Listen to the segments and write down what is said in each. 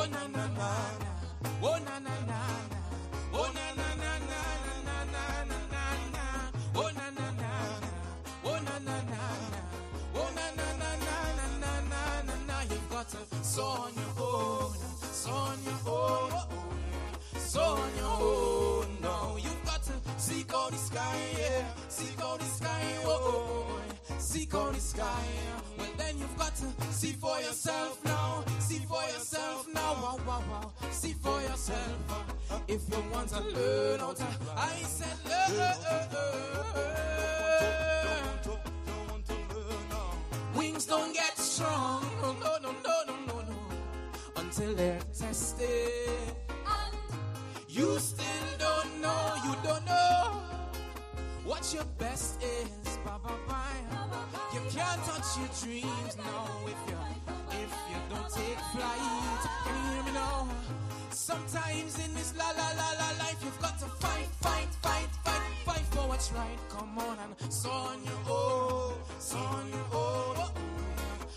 Oh na na na na. Oh na na na na. Oh na na na na na na na na na. Oh na na na na. Oh na na na na. Oh na na na na na na na na na. You've got to sow on your own. Sow on your own. Sow on your own. No, you've got to seek out the sky, yeah. Seek out the sky, oh. Seek out the sky. Well, then you've got to see for yourself now. See for yourself now. Wow, wow, wow. See for yourself. If you want to learn how to, I said learn. Wings don't get strong. No, no, no, no, no, no, no. Until they're tested. And you still don't know. You don't know what your best is. Bye, bye, bye. You can't touch your dreams now if you don't take flight. Can you hear me now? Sometimes in this la la la la life you've got to fight for what's right. Come on and sow on your own, sow on your own,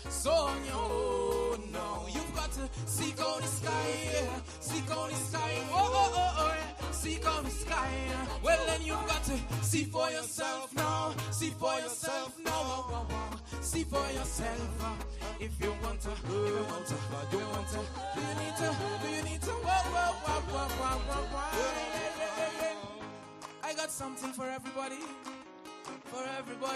sow on your own. No, you've got to seek out the sky, yeah. Seek out the sky, seek out the sky. Well then you've got to see for yourself now. See for yourself now. See for yourself. If you want to, do you need to, I got something for everybody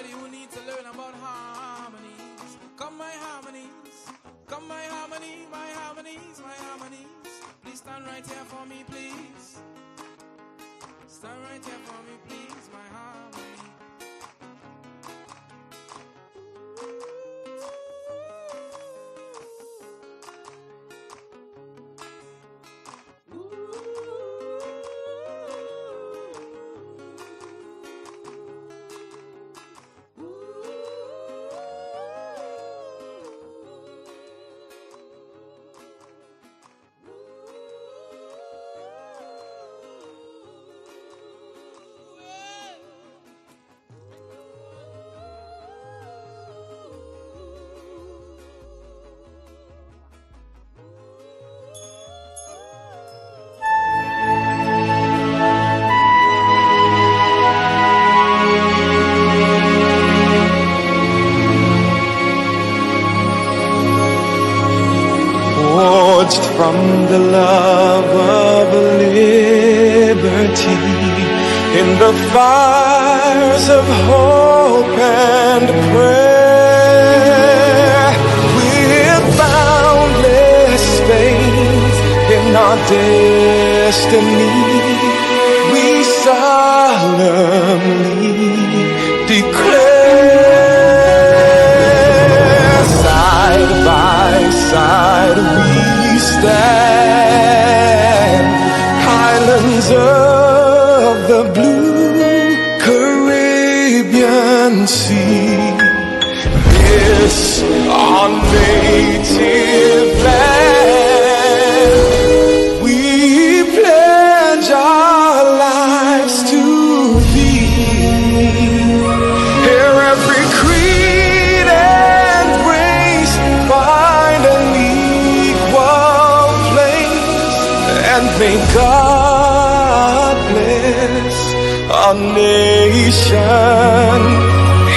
who needs to learn about harmonies. Come my harmonies, come my harmony, my harmonies, my harmonies. Please stand right here for me, please. Stand right here for me, please, my harmony. From the love of liberty, in the fires of hope and prayer, with boundless faith in our destiny, we solemnly declare, side by side we stand, islands of the blue Caribbean Sea. This our native land, we pledge our lives to thee. Here every creed and race find an equal place, and may God bless our nation.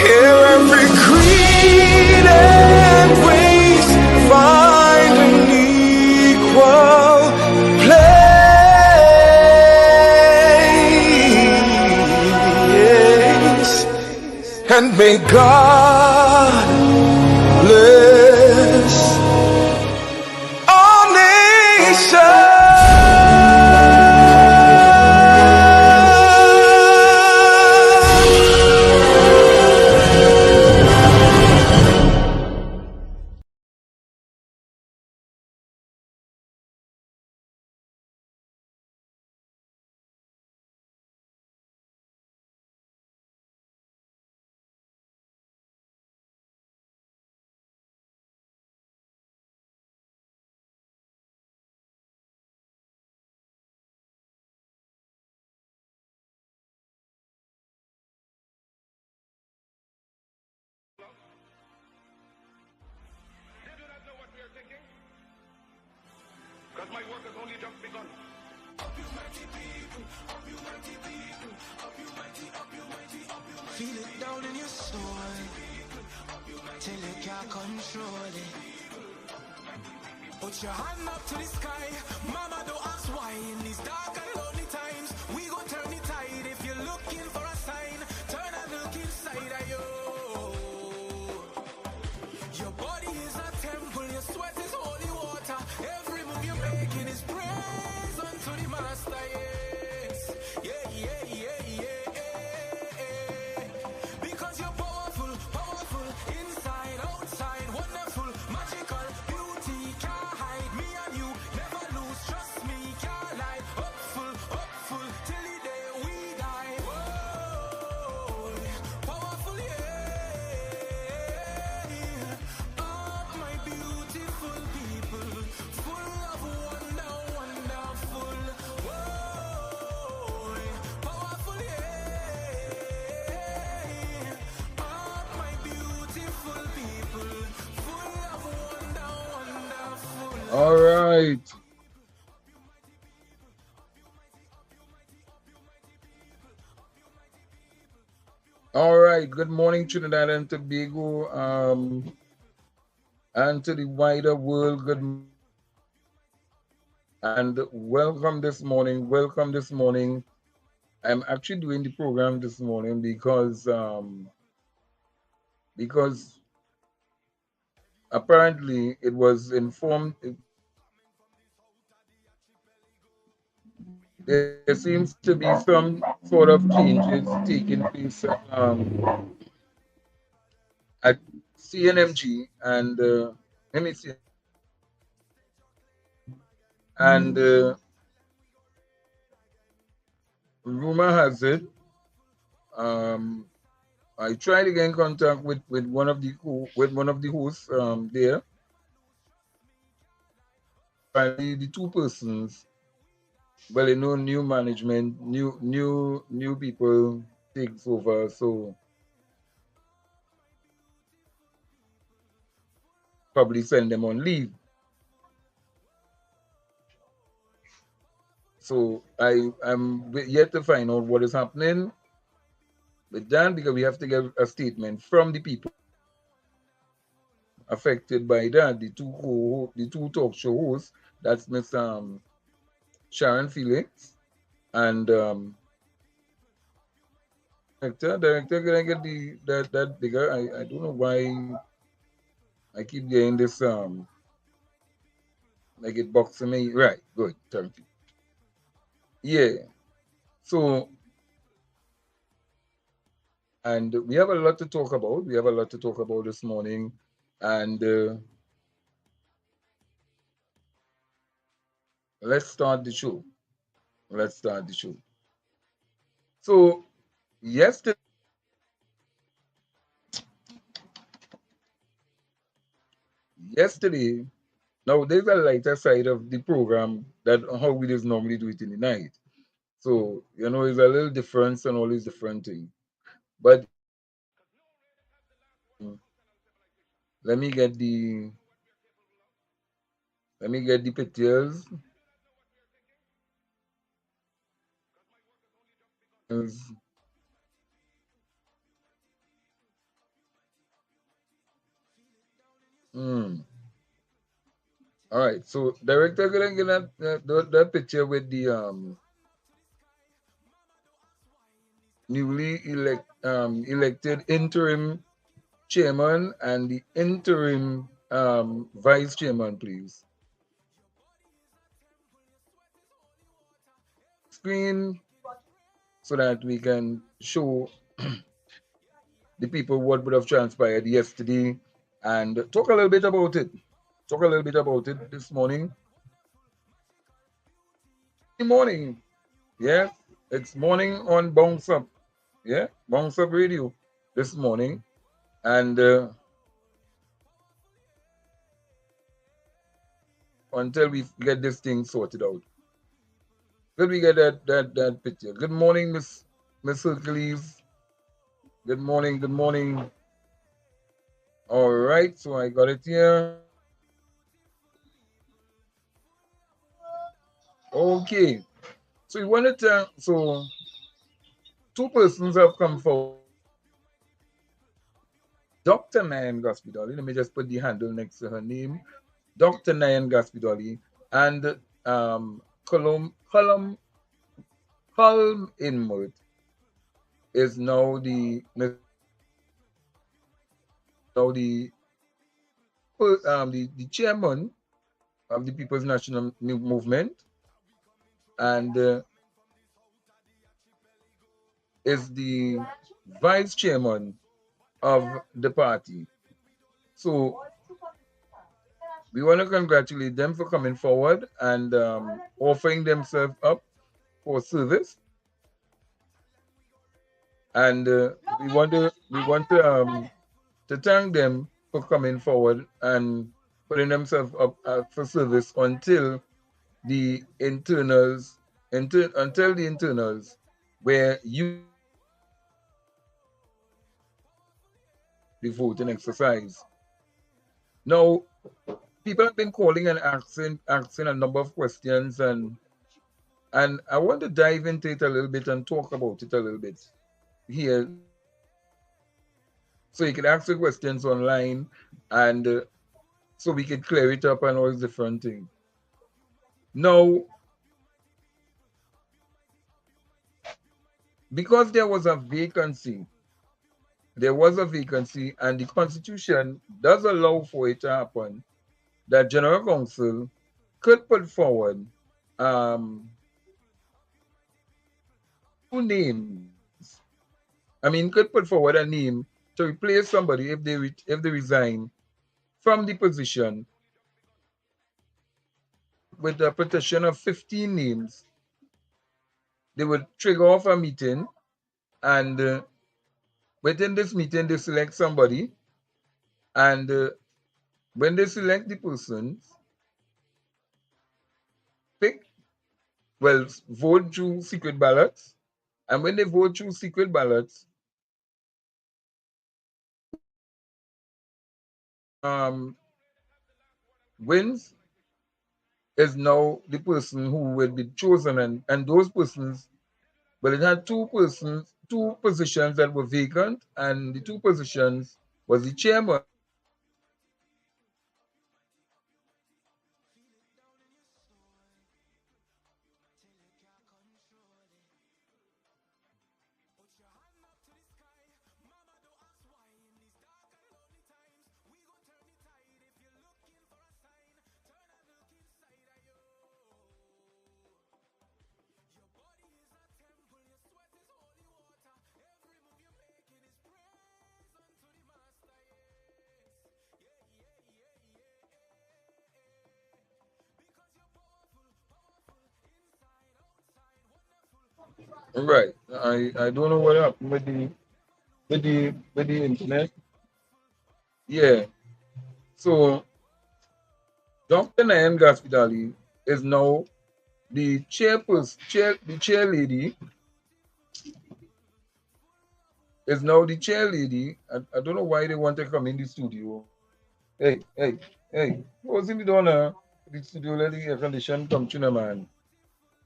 Here every creed and race find an equal place, and may God bless our nation. Feel it down in your soul till you can't control it. Put your hand up to the sky. Mama, don't ask why. In these dark and lonely times, we gon' turn the tide. If you're looking for a sign, turn and look inside of you. Your body is a temple, your sweat is holy water. Every move you're making is praise unto the master, yes. Yeah, yeah, yeah, yeah, yeah. Because you're powerful, powerful, inside, outside, wonderful, magical, beauty, can't hide. Me and you, never lose, trust me, can't lie. Hopeful, till the day we die. Whoa, powerful, yeah. Oh, my beautiful people, full of wonder, wonderful. Whoa, powerful, yeah. Oh, my beautiful people, full of wonder, wonderful. All right. All right. Good morning, Trinidad and Tobago, and to the wider world. Good morning. And welcome this morning. Welcome this morning. I'm actually doing the program this morning because apparently it was informed. There seems to be some sort of changes taking place at CNMG, and let me see. And rumor has it, I tried to get in contact with one of the hosts there. Apparently, the two persons, well, new management, new people takes over, so probably send them on leave. So I'm yet to find out what is happening with that, because we have to get a statement from the people affected by that. The two talk show hosts, that's Miss Sharon Felix and director gonna get that bigger. I don't know why I keep getting this like it boxing me. Right, good, thank you. Yeah. So, and we have a lot to talk about. We have a lot to talk about this morning, and let's start the show. Let's start the show. So, yesterday, now there's a lighter side of the program that how we just normally do it in the night. So, it's a little difference and all these different things. But let me get the pictures. All right, so director gonna get that picture with the newly elected interim chairman and the interim vice chairman, please. Screen so that we can show the people what would have transpired yesterday and talk a little bit about it. This morning. Good morning. Yeah, it's morning on BounXup. Yeah, BounXup Radio this morning. And until we get this thing sorted out. Let me get that picture. Good morning, Miss Hercules. Good morning. All right, so I got it here. Okay. So you want to tell, so two persons have come forward. Dr. Nayan Gaspidoli, let me just put the handle next to her name. Dr. Nayan Gaspidoli and Colm Inmut is now the chairman of the People's National Movement, and is the vice chairman of the party. So we want to congratulate them for coming forward and offering themselves up for service. And we want to thank them for coming forward and putting themselves up for service until the internals where you the voting exercise. Now, people have been calling and asking a number of questions, and I want to dive into it a little bit and talk about it a little bit here. So you can ask the questions online, and so we can clear it up and all these different things. Now, because there was a vacancy, and the Constitution does allow for it to happen, that General Council could put forward two names. Could put forward a name to replace somebody if they resign from the position with a petition of 15 names. They would trigger off a meeting, and within this meeting, they select somebody, and when they select the persons, vote through secret ballots, and when they vote through secret ballots, wins is now the person who will be chosen, and those persons, well, it had two positions that were vacant, and the two positions was the chairman. Right. I don't know what happened with the internet. Yeah. So Dr. Nayan Gaspidali is now the chair lady is now the chair lady. I don't know why they want to come in the studio. Hey, what's in the door now? The studio, let the air condition come to the man.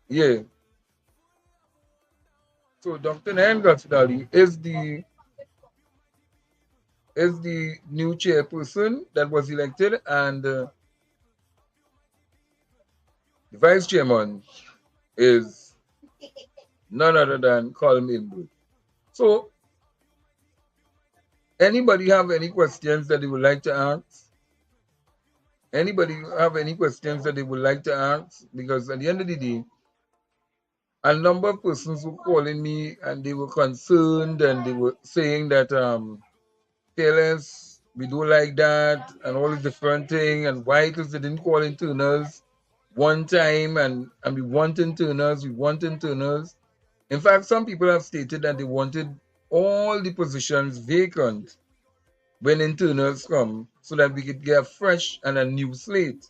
Yeah. So Dr. Nayan Gaspidali is the new chairperson that was elected, and the vice chairman is none other than Colm Inwood. So, anybody have any questions that they would like to ask? Anybody have any questions that they would like to ask? Because at the end of the day, a number of persons were calling me and they were concerned and they were saying that fearless, we don't like that, and all these different things, and why because they didn't call internals one time, and we want internals. In fact, some people have stated that they wanted all the positions vacant when internals come so that we could get a fresh and a new slate.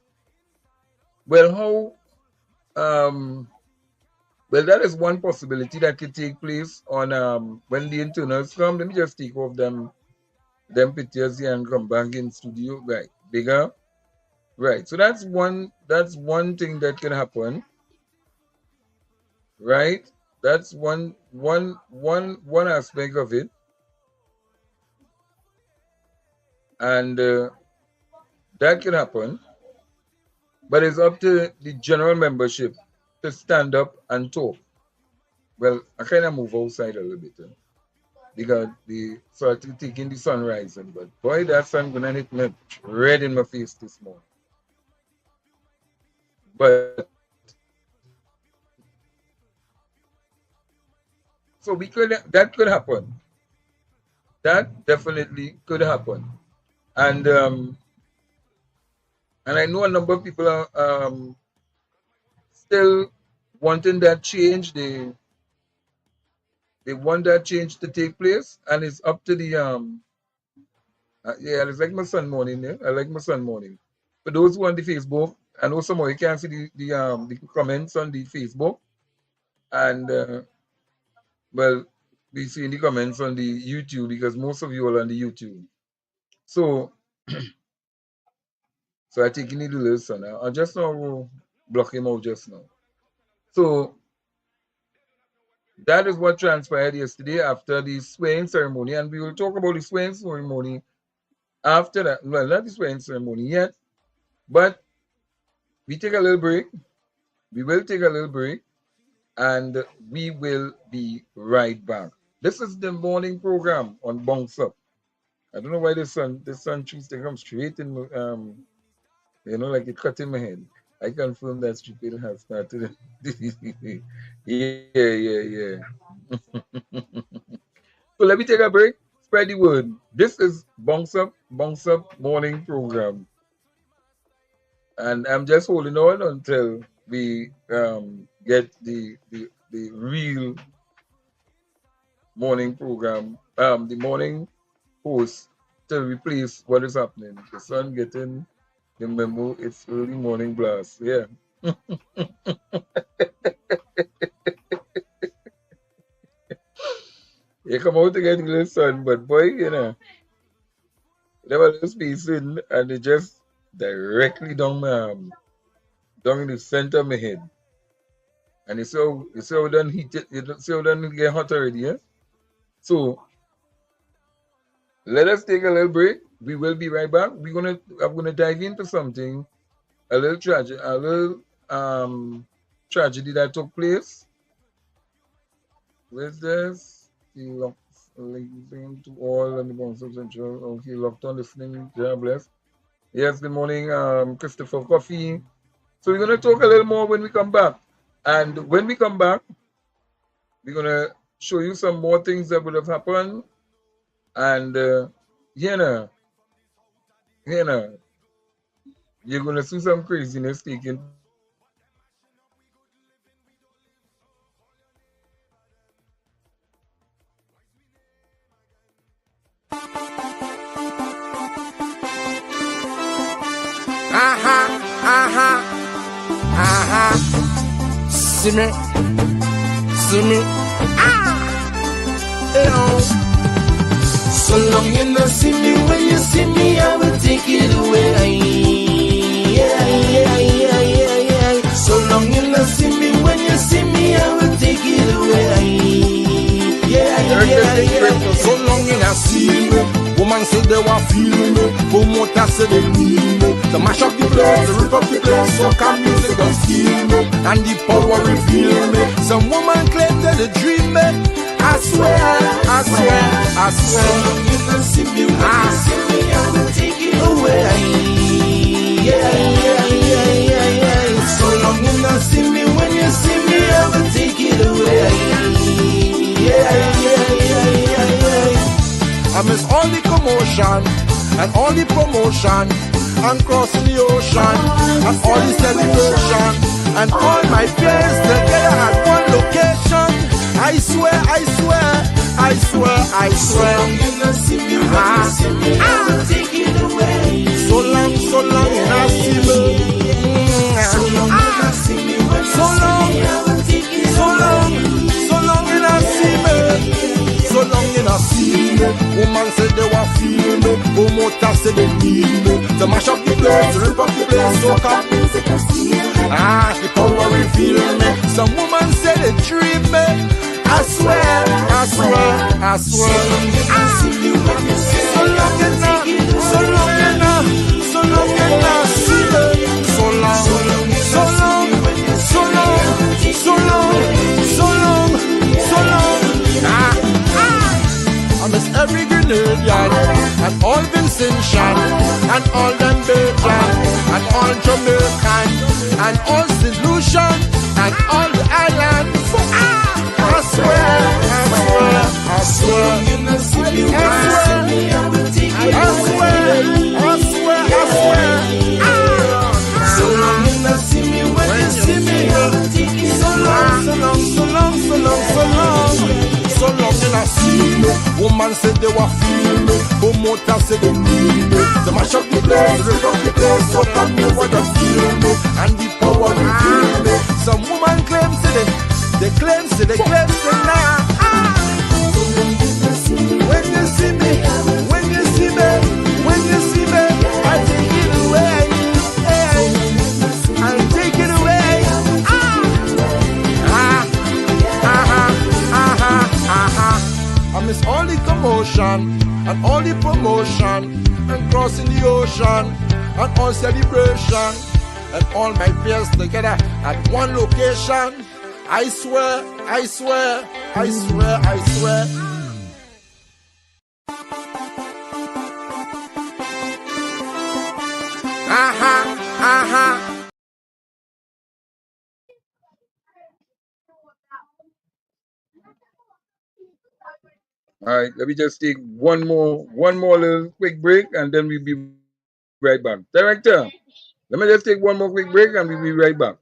Well, that is one possibility that could take place on when the internals come. Let me just take off them pictures here and come back in studio. Right, bigger. Right. So that's one thing that can happen. right? That's one aspect of it. And that can happen. But it's up to the general membership to stand up and talk. Well, I kind of move outside a little bit. Because the started taking the sun rising. But boy, that sun gonna hit me red in my face this morning. But so that could happen. That definitely could happen. And I know a number of people are still wanting that change. They want that change to take place, and it's up to the yeah, it's like my Sun morning. Yeah? I like my Sun morning. For those who on the Facebook, I know some of you can't see the comments on the Facebook, and well, we see the comments on the YouTube because most of you are on the YouTube. So, so I think you need to listen. I just now block him out just now. So that is what transpired yesterday after the swearing ceremony, and we will talk about the swearing ceremony after that. Well, not the swearing ceremony yet, but we take a little break. We will take a little break, and we will be right back. This is the morning program on BounXup. I don't know why the sun chooses to come straight in, like it cut in my head. I confirm that stupid has started. yeah. So let me take a break. Spread the word. This is BounXup morning program, and I'm just holding on until we get the real morning program, the morning host to replace what is happening. The sun getting the memo. It's early morning blast. Yeah. You come out to get a little sun, but boy, you have a little space in, and it just directly down in the center of my head. And it's so done heated, it's so done get hot already, yeah? So let us take a little break. We will be right back. I'm gonna dive into something, a little tragedy that took place. Where's this? He listening to all on the BounXup Central. Okay, locked on listening. God bless. Yes, good morning, Christopher Coffee. So we're gonna talk a little more when we come back. And when we come back, we're gonna show you some more things that would have happened. And you're gonna see some craziness taking. See me, so long you not see me, when you see me, I will take it away. Yeah. So long you not see me, when you see me, I will take it away. Yeah. So long you not see me. Woman said they were feeling me, promoter said they need me. To mash up the place, rip up the place, soca music don't steal me, and the power reveal me. Some woman claim that they dream me. I swear. So long you don't see me, when you see me, I will take it away. Yeah. So long you don't see me, when you see me, I will take it away. Yeah. I miss all the commotion and all the promotion and crossing the ocean and all the celebration and all my fears together at one location. I swear. So long you not see me, when you see me, I will take it away. So long you not see me. So long you not see me, when you see me, I will take it away. So long you not see me. So long you not see me. Woman said they were feeling me, promoter said they need me. To mash up the place, rip up the place, soca music and steal me. The power reveal me. Some woman said get a dream. I swear, I swear, I swear. So long and now, so long and now, so long and now, so long, so long, so long, so long, so long, so long. I miss every Grenadian and all Vincentian and all them Belgian and all Jamaican and all Solution and all the islands. I swear, I swear, I swear, I swear, I swear, I swear. So long you not see me when you see me. So long, so long, so long, so long, so long. So long you not see me. Woman said they were feeling me. Promoter said they need me. They mash up the place, rip up the place. So tell me what they feel me. And the power they feel me. Some woman claims they claim, say now. When you see me, when you see me, when you see me, I take it away. I'll take it away. I miss all the commotion and all the promotion and crossing the ocean and all celebration and all my peers together at one location. I swear, I swear, I swear, I swear. All right, let me just take one more little quick break, and then we'll be right back. Director, let me just take one more quick break, and we'll be right back.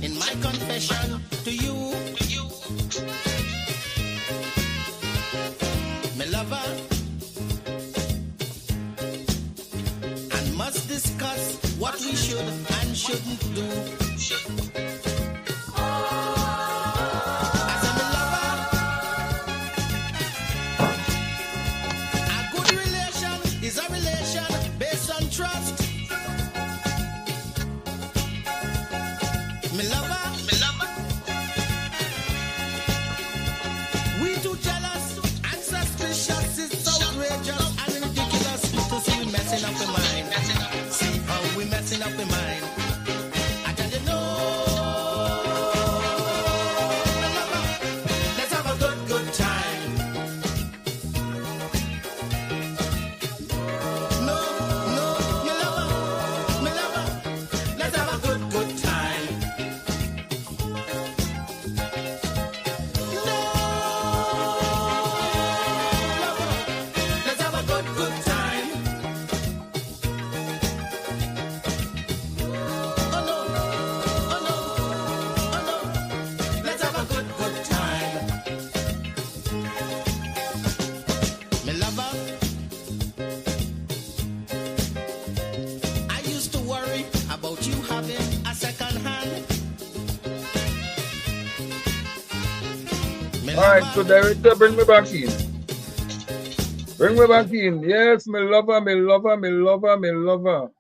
In my confession to you, my lover, and must discuss what we should and shouldn't do. As a lover, a good relation is a relation based on trust. Me lover, we too jealous and suspicious. It's outrageous and ridiculous to see we messing up the mind. See how we messing up the mind. I tell you no, me lover, let's have a good time. No, me lover, let's have a good time. All right, so director, bring me back in. Bring me back in. Yes, me lover, me lover, me lover, me lover.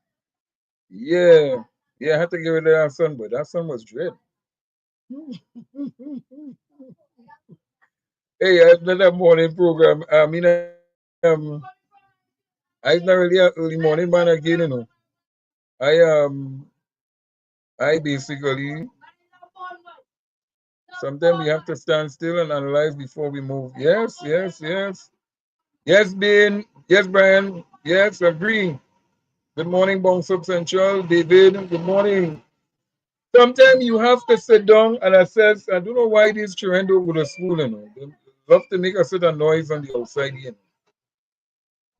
Yeah. Yeah, I had to give it to that son, but that son was dread. Hey, I have another morning program. I not really an early morning man again, you know. I basically sometimes we have to stand still and analyze before we move. Yes, yes, yes. Yes, Ben. Yes, Brian. Yes, agree. Good morning, BounXup Central. David, good morning. Sometimes you have to sit down and assess. I don't know why these children don't go to school, you know. They love to make a certain noise on the outside, you know.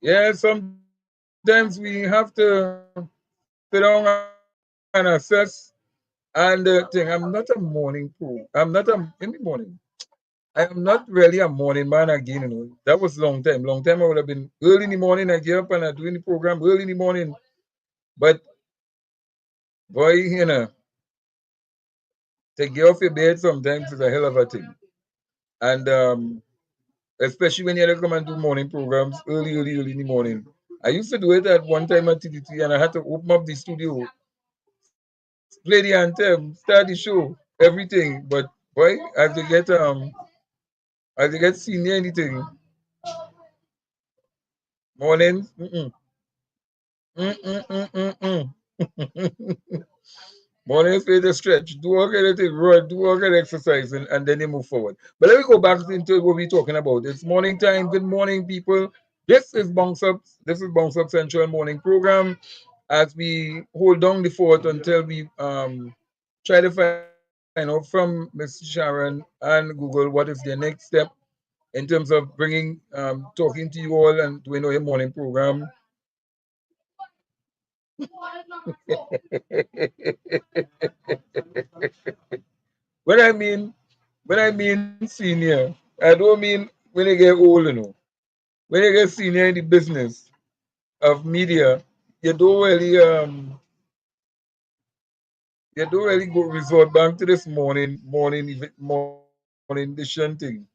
Yeah, sometimes we have to sit down and assess. And thing, I'm not a morning pro. I'm not a in the morning. I am not really a morning man again, you know. That was long time. Long time I would have been early in the morning. I get up and I doing the program early in the morning. But boy, you know, to get off your bed sometimes is a hell of a thing. And especially when you have to come and do morning programs early in the morning. I used to do it at one time at TDT and I had to open up the studio, play the anthem, start the show, everything. But boy, as you get senior anything, mornings, mm. Morning for the stretch, do all kind of thing, run, do all kind of exercise, and then you move forward. But let me go back into what we're talking about. It's morning time. Good morning, people. This is BounXup. This is BounXup Central Morning Program. As we hold down the fort until we try to find out from Miss Sharon and Google what is their next step in terms of bringing talking to you all and doing your morning program. When I mean senior, I don't mean when you get old, you know. When you get senior in the business of media, you don't really go resort back to this morning edition thing.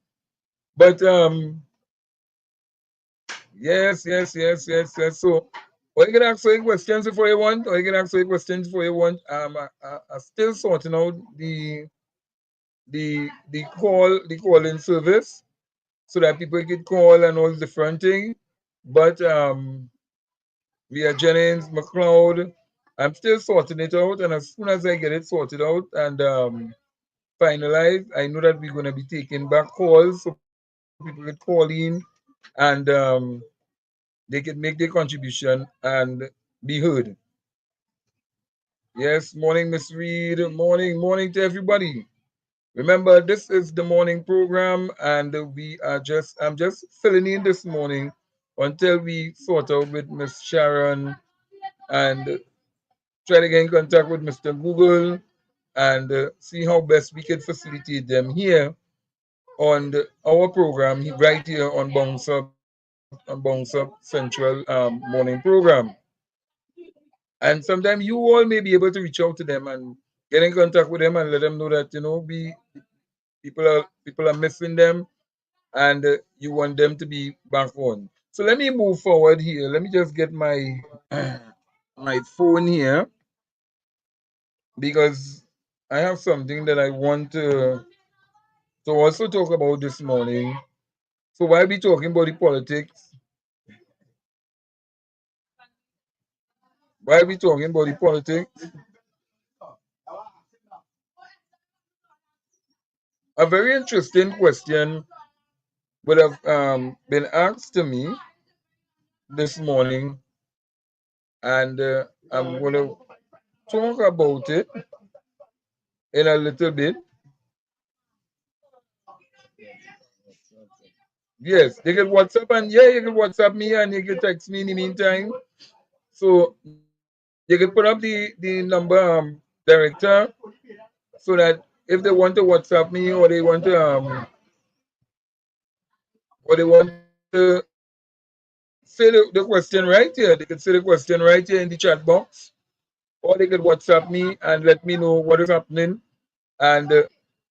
But yes. So or you can ask any questions before you want, or you can ask any questions before you want. I still sorting out the calling service so that people can call and all different thing. But via Jennings, McLeod, I'm still sorting it out, and as soon as I get it sorted out and finalized, I know that we're gonna be taking back calls so people can call in and they can make their contribution and be heard. Yes, morning, Miss Reed. Morning to everybody. Remember, this is the morning program, and I'm just filling in this morning until we sort out with Miss Sharon and try to get in contact with Mr. Google and see how best we can facilitate them here on our program right here on BounXup Central morning program. And sometimes you all may be able to reach out to them and get in contact with them and let them know that we people are missing them and you want them to be back on. So let me move forward here. Let me just get my my phone here because I have something that I want to also talk about this morning. So while we talking about the politics, while we talking about the politics, a very interesting question would have been asked to me this morning, and I'm going to talk about it in a little bit. Yes, they can WhatsApp and yeah, you can WhatsApp me and you can text me in the meantime. So you can put up the number director so that if they want to WhatsApp me or they want to say the question right here, they can say the question right here in the chat box, or they can WhatsApp me and let me know what is happening and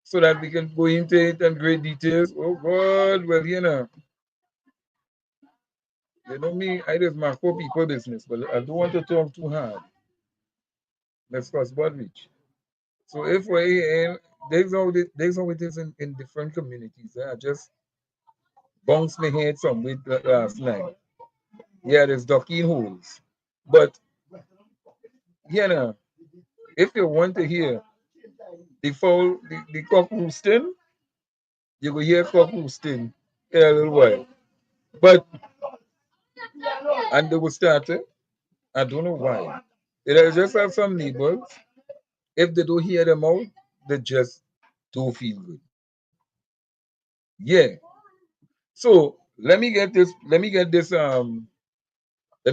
so that we can go into it in great details. Oh God, well you know me, I just my poor people business, but I don't want to talk too hard. Let's cross board reach. So if we there's how it is in different communities. I just bounced my head some with last night. Yeah, there's ducking holes. But you know, if you want to hear the cock roosting, you will hear cock roosting in a little while. But and they will start it. I don't know why. It is just have some neighbors. If they don't hear them out, they just don't feel good. Yeah. So let me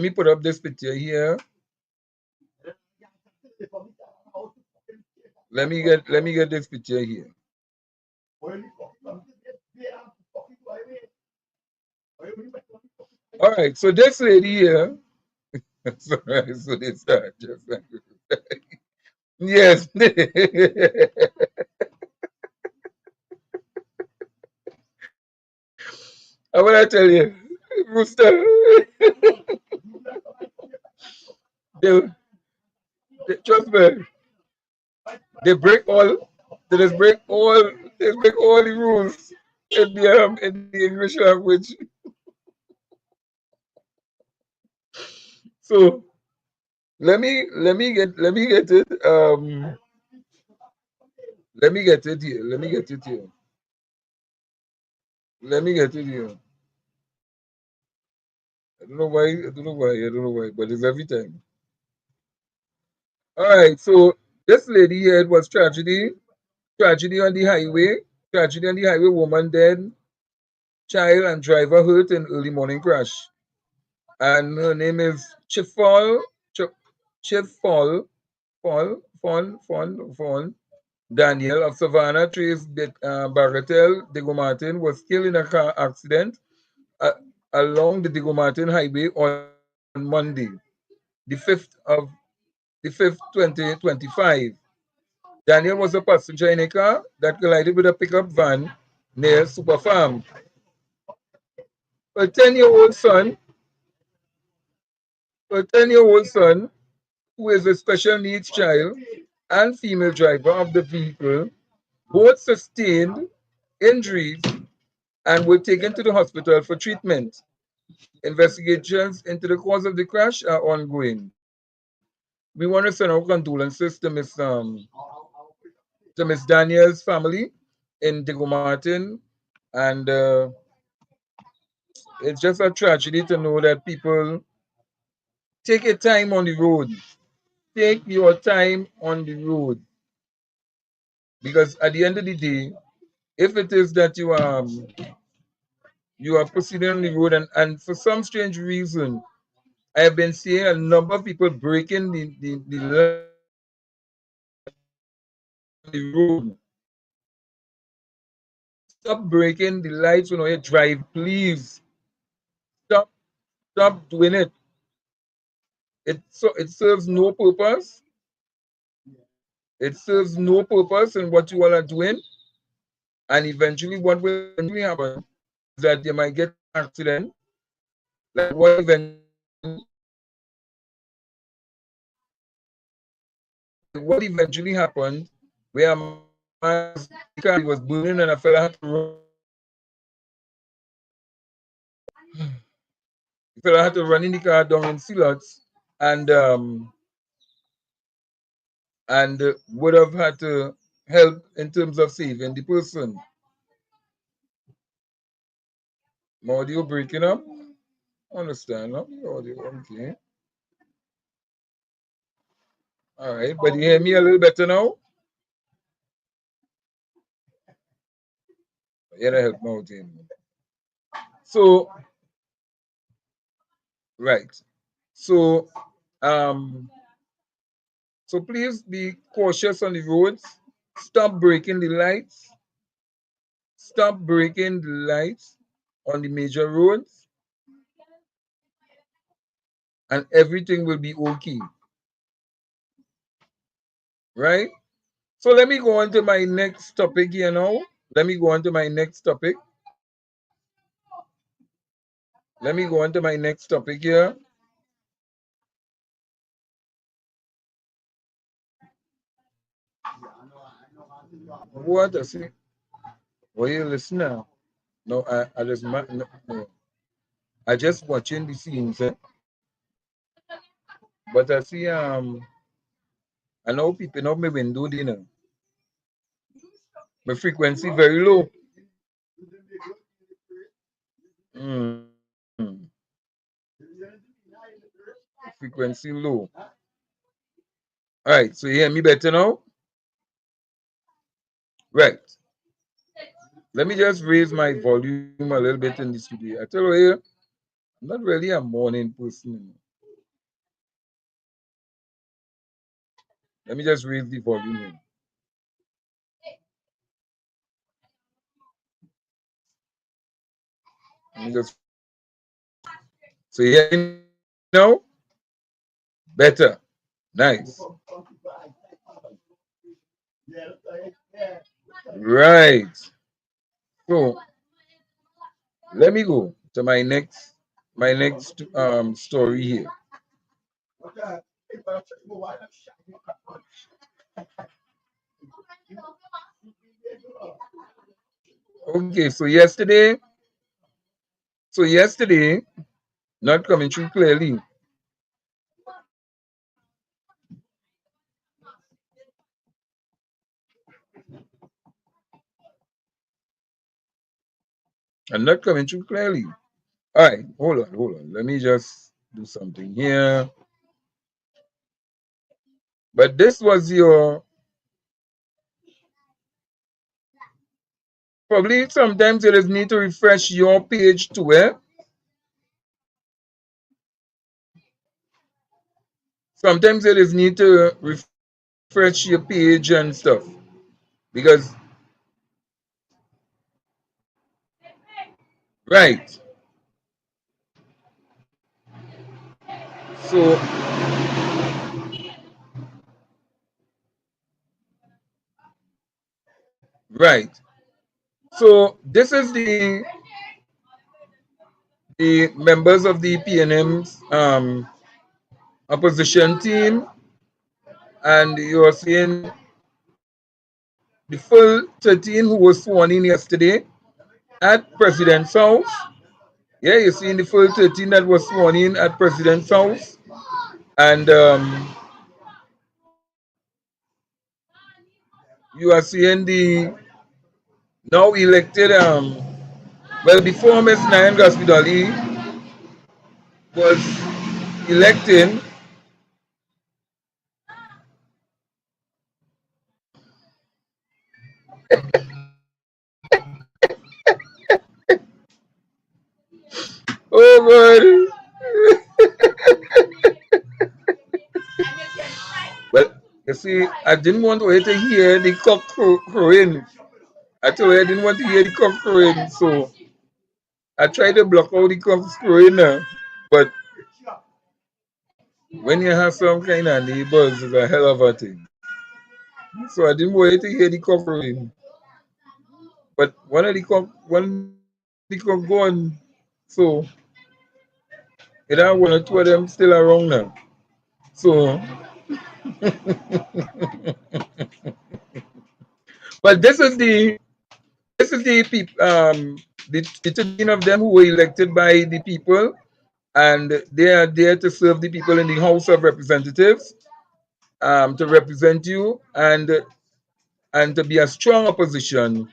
put up this picture here. Let me get this picture here. All right, so this lady here. Sorry, so they start just yes. I want to tell you, Rooster, they, trust me, they break all, they just break all the rules in the English language. So let me get it. Let me get it here. Let me get it here. Let me get it here. I don't know why. I don't know why. I don't know why. But it's every time. All right. So this lady here, it was tragedy. Tragedy on the highway. Tragedy on the highway. Woman dead. Child and driver hurt in early morning crash. And her name is Chifal Fawn Daniel of Savannah. Trace Bagatelle Diego Martin was killed in a car accident uh, along the Diego Martin Highway on Monday, the 5th of the 5th, 2025. Daniel was a passenger in a car that collided with a pickup van near Super Farm. A 10-year-old son, a 10-year-old son who is a special needs child and female driver of the vehicle, both sustained injuries and were taken to the hospital for treatment. Investigations into the cause of the crash are ongoing. We want to send our condolences to Miss Daniel's family in Diego Martin, and it's just a tragedy to know that people take your time on the road. Take your time on the road, because at the end of the day, if it is that you are proceeding on the road, and for some strange reason, I have been seeing a number of people breaking the lights on the road. Stop breaking the lights when you drive, please. Stop, stop doing it. It serves no purpose. It serves no purpose in what you all are doing. And eventually, what will eventually happen is that you might get an accident, like what eventually happened, where a man the car was burning and a fella had to run. The fella had to run in the car down in Silots, and would have had to help in terms of saving the person. My audio breaking up. Understand, no? The audio, okay. All right, but you hear me a little better now? Yeah, that help me out here. So, right. So, um, so please be cautious on the roads. Stop breaking the lights. Stop breaking the lights on the major roads, and everything will be okay. Right? So let me go on to my next topic here now. Let me go on to my next topic. Let me go on to my next topic here. What I see? Well, you listen now. No, I just no. I just watching the scenes, but I see I now peeping out my window, dinner. My frequency very low. Mm. Frequency low. All right, so you hear me better now? Right. Let me just raise my volume a little bit in the studio. I tell you here, I'm not really a morning person. Let me just raise the volume in. Let me just so you hear me now? Better. Nice. Right. So let me go to my next story here. Okay, so yesterday, not coming through clearly. I'm not coming through clearly. All right, hold on. Let me just do something here. But this was your probably sometimes you just need to refresh your page too, eh? Sometimes you just need to refresh your page and stuff because right. So right. So this is the members of the PNM's opposition team, and you are seeing the full 13 who was sworn in yesterday at President's house. Yeah, you're seeing the full 13 that was sworn in at President's house, and you are seeing the now elected well before Ms. Nayan Gaspidali was electing. Oh boy. Well, you see, I didn't want her to hear the cock crowing. I told her I didn't want to hear the cock crowing, so I tried to block out the cocks crowing now. But when you have some kind of neighbors, it's a hell of a thing. So I didn't want her to hear the cock crowing. But one of the cock gone, so it had one or two of them still around now. So, but this is the people the 13 of them who were elected by the people, and they are there to serve the people in the House of Representatives, to represent you and to be a strong opposition.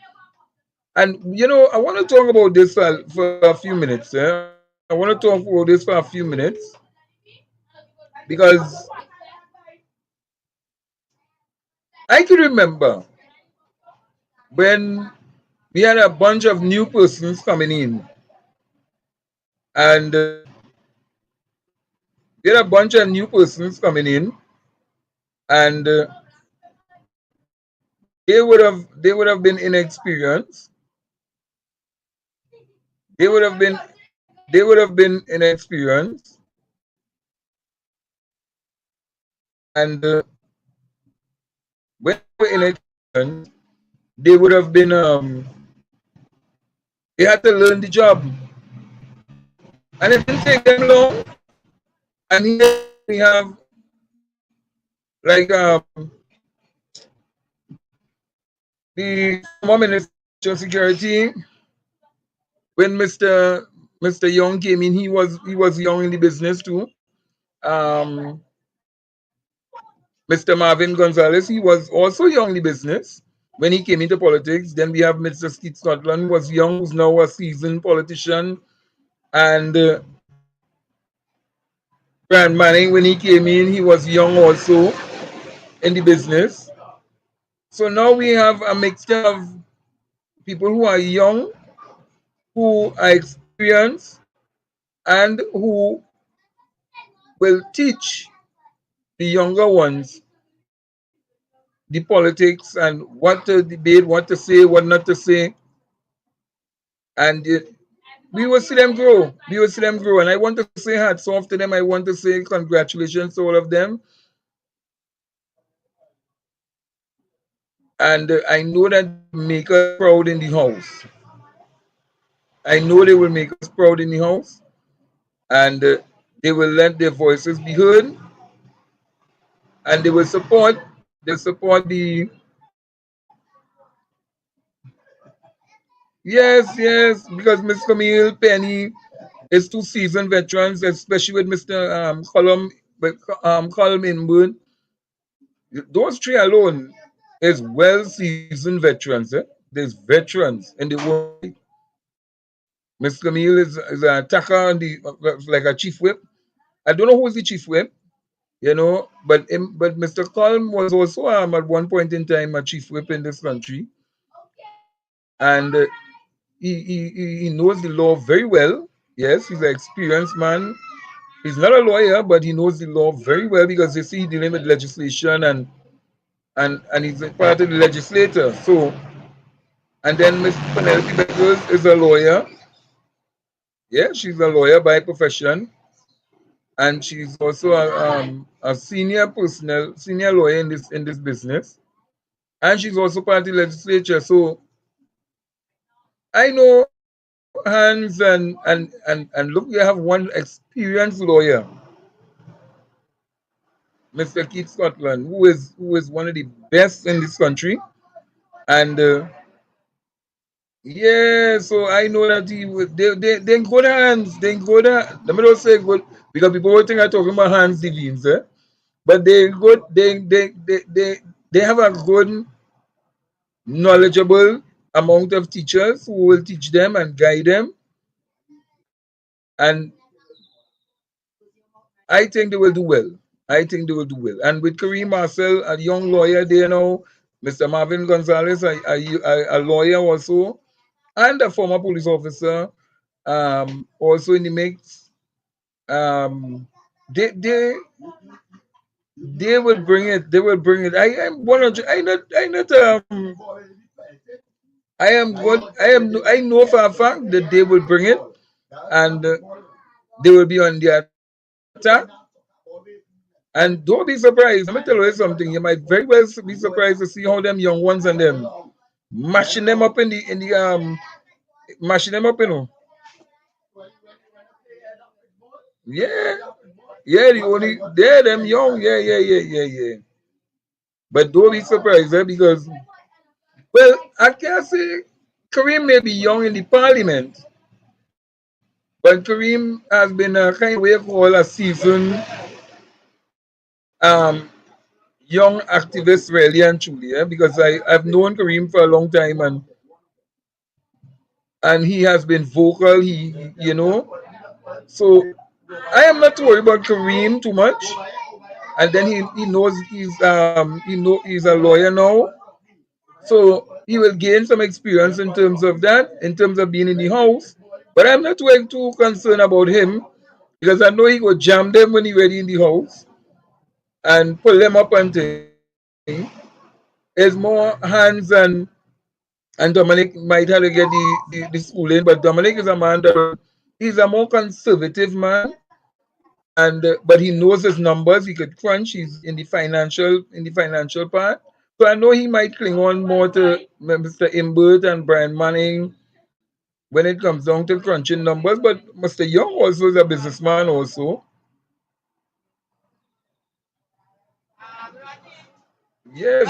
And I want to talk about this for a few minutes. I want to talk about this for a few minutes because I can remember when we had a bunch of new persons coming in, and we had a bunch of new persons coming in, and they would have been inexperienced. They would have been inexperienced, and when they were inexperienced, they would have been they had to learn the job, and it didn't take them long. And here we have like the former minister of security when Mr. Young came in. He was young in the business too. Um, Mr. Marvin Gonzalez, he was also young in the business when he came into politics. Then we have Mr. Steve Scotland, who was young, who's now a seasoned politician. And Brand Manning, when he came in, he was young also in the business. So now we have a mixture of people who are young, who are experienced, and who will teach the younger ones the politics and what to debate, what to say, what not to say. And we will see them grow. We will see them grow. And I want to say hats off to them. I want to say congratulations to all of them. And I know that they will make us proud in the house. I know they will make us proud in the house. And they will let their voices be heard. And they will support the yes, because Miss Camille Penny is two seasoned veterans, especially with Mr. Colum Inwood. Those three alone is well seasoned veterans. There's veterans in the own right. Miss Camille is an attacker on the like a chief whip. I don't know who is the chief whip, but Mr. Colm was also at one point in time a chief whip in this country, and he knows the law very well. Yes, he's an experienced man. He's not a lawyer, but he knows the law very well because you see, he dealing with legislation and he's a part of the legislator. So, and then Miss Penelope Beckers is a lawyer. Yeah, she's a lawyer by profession, and she's also a senior lawyer in this business, and she's also part of the legislature. So I know Hans and look, we have one experienced lawyer, Mr. Keith Scotland, who is one of the best in this country, and yeah, so I know that they in good hands. They in good hands. Let me not say good because people will think I'm talking about Hans Devines, but they good. They have a good, knowledgeable amount of teachers who will teach them and guide them, and I think they will do well. I think they will do well. And with Kareem Marcel, a young lawyer there now, Mr. Marvin Gonzalez, a lawyer also, and a former police officer, also in the mix. Um, they they they will bring it. They will bring it. I am 100. I not. I am good. I know for a fact that they will bring it, and they will be on the attack. And don't be surprised. Let me tell you something. You might very well be surprised to see how them young ones and them mashing them up mashing them up. Yeah, yeah. The only they're them young. Yeah. But don't be surprised, because well, I can't say Kareem may be young in the parliament, but Kareem has been a kind of way called a seasoned young activist, really and truly, because I've known Kareem for a long time, and he has been vocal. So I am not worried about Kareem too much. And then he knows he's a lawyer now, so he will gain some experience in terms of that, in terms of being in the house. But I'm not too concerned about him because I know he will jam them when he ready in the house and pull them up and thing. There's more hands and Dominic might have to get the schooling, but Dominic is a man he's a more conservative man, and but he knows his numbers. He could crunch. He's in the financial part. So I know he might cling on more to Mr. Imbert and Brian Manning when it comes down to crunching numbers. But Mr. Young also is a businessman also. Yeah,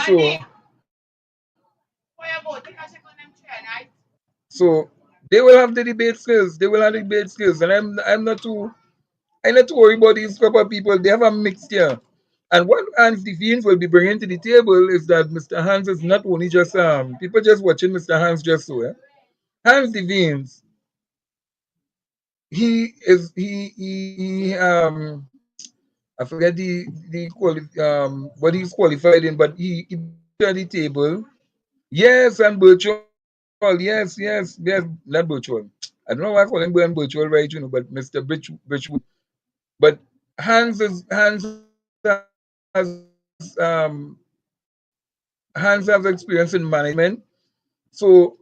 so they will have the debate skills. They will have the debate skills, and I'm not too worried about these couple of people. They have a mixture. And what Hans Devines will be bringing to the table is that Mr. Hans is not only just people just watching Mr. Hans just so. Hans Devines, he I forget what he's qualified in, but he brings to the table. Yes, and virtual. Yes, not virtual. I don't know why I call him virtual, right? But Mr. Bridgewood. But Hans has experience in management. So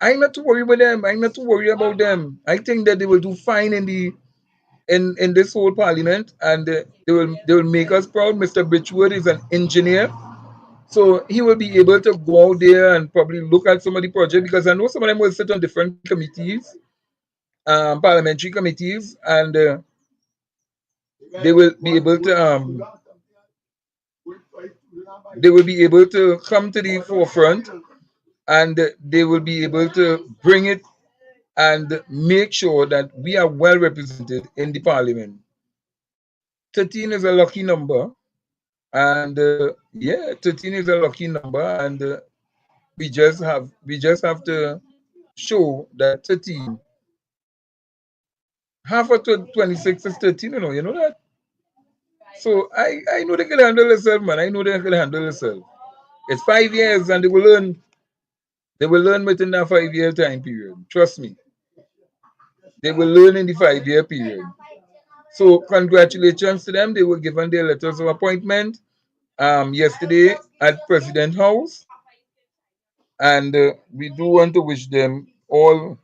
I'm not too worried about them. I'm not too worried about them. I think that they will do fine in this whole parliament, and they will make us proud. Mr. Bridgewood is an engineer, so he will be able to go out there and probably look at some of the project, because I know some of them will sit on different committees, parliamentary committees, and they will be able to come to the forefront, and they will be able to bring it and make sure that we are well represented in the parliament. 13 is a lucky number, and yeah, 13 is a lucky number, and we just have to show that 13, half of 26 is 13, you know that. So I know they can handle themselves, man. I know they can handle themselves. It's 5 years, and they will learn within that 5 year time period. Trust me. They will learn in the 5 year period. So congratulations to them. They were given their letters of appointment yesterday at President House, and we do want to wish them all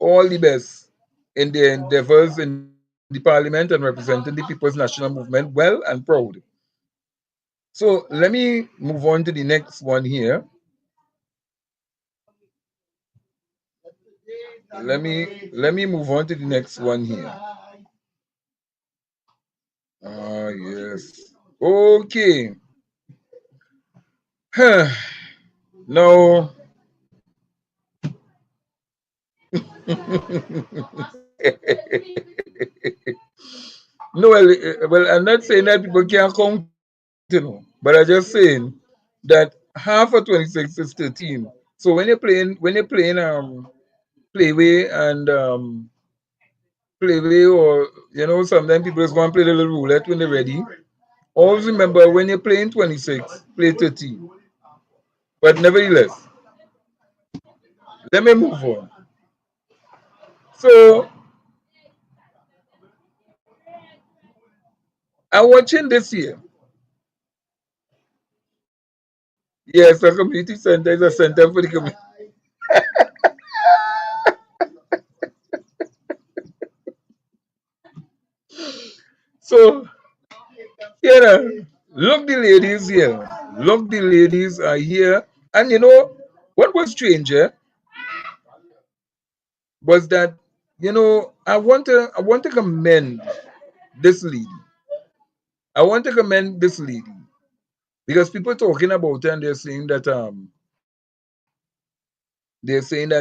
the best in their endeavors in the parliament and representing the People's National Movement well and proud. So let me move on to the next one here. Let me move on to the next one here. Ah, yes. Okay. Now, no, well, I'm not saying that people can't count, but I'm just saying that half of 26 is 13. So when you're playing playway and playway, or sometimes people just want to play the little roulette when they're ready. Always remember, when you're playing 26, play 13. But nevertheless, let me move on. So I'm watching this year. Yes, a community center is a center for the community. So, look, the ladies here. Look, the ladies are here. And what was strange was that, I want to commend this lady. I want to commend this lady, because people talking about her, and they're saying that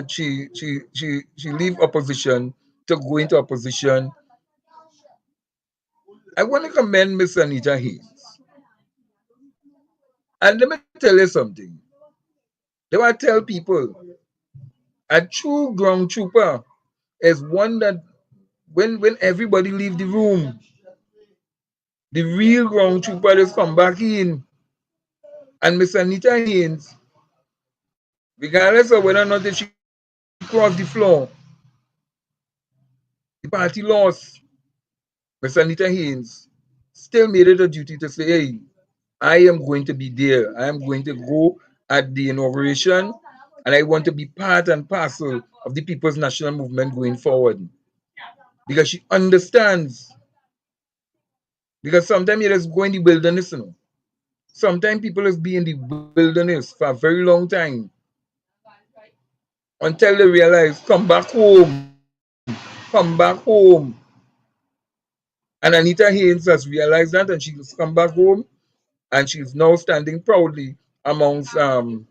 she leave opposition to go into opposition. I want to commend Miss Anita Hayes. And let me tell you something. They want to tell people, a true ground trooper is one that when everybody leave the room, the real ground trooper just come back in. And Miss Anita Haynes, regardless of whether or not if she crossed the floor, the party lost, Miss Anita Haynes still made it a duty to say, hey, I am going to be there. I am going to go at the inauguration, and I want to be part and parcel of the People's National Movement going forward. Because she understands. Because sometimes you just go in the wilderness. Sometimes people just be in the wilderness for a very long time until they realize, come back home, come back home. And Anita Haynes has realized that, and she's come back home, and she's now standing proudly amongst the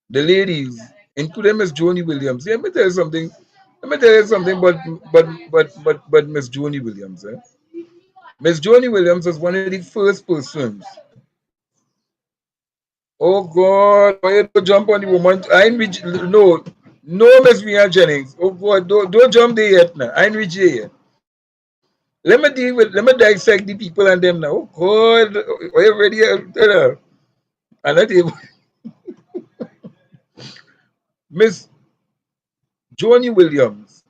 ladies, including Miss Joni Williams. Yeah, let me tell you something. Let me tell you something, but Miss Joni Williams. Miss Joni Williams was one of the first persons. Oh God, why you don't jump on the woman? I ain't reach, no, no, Miss Mia Jennings. Oh God, don't jump there yet now. I ain't reach there yet. Let me dissect the people and them now. Oh God, are you ready? And not able. Miss Joni Williams.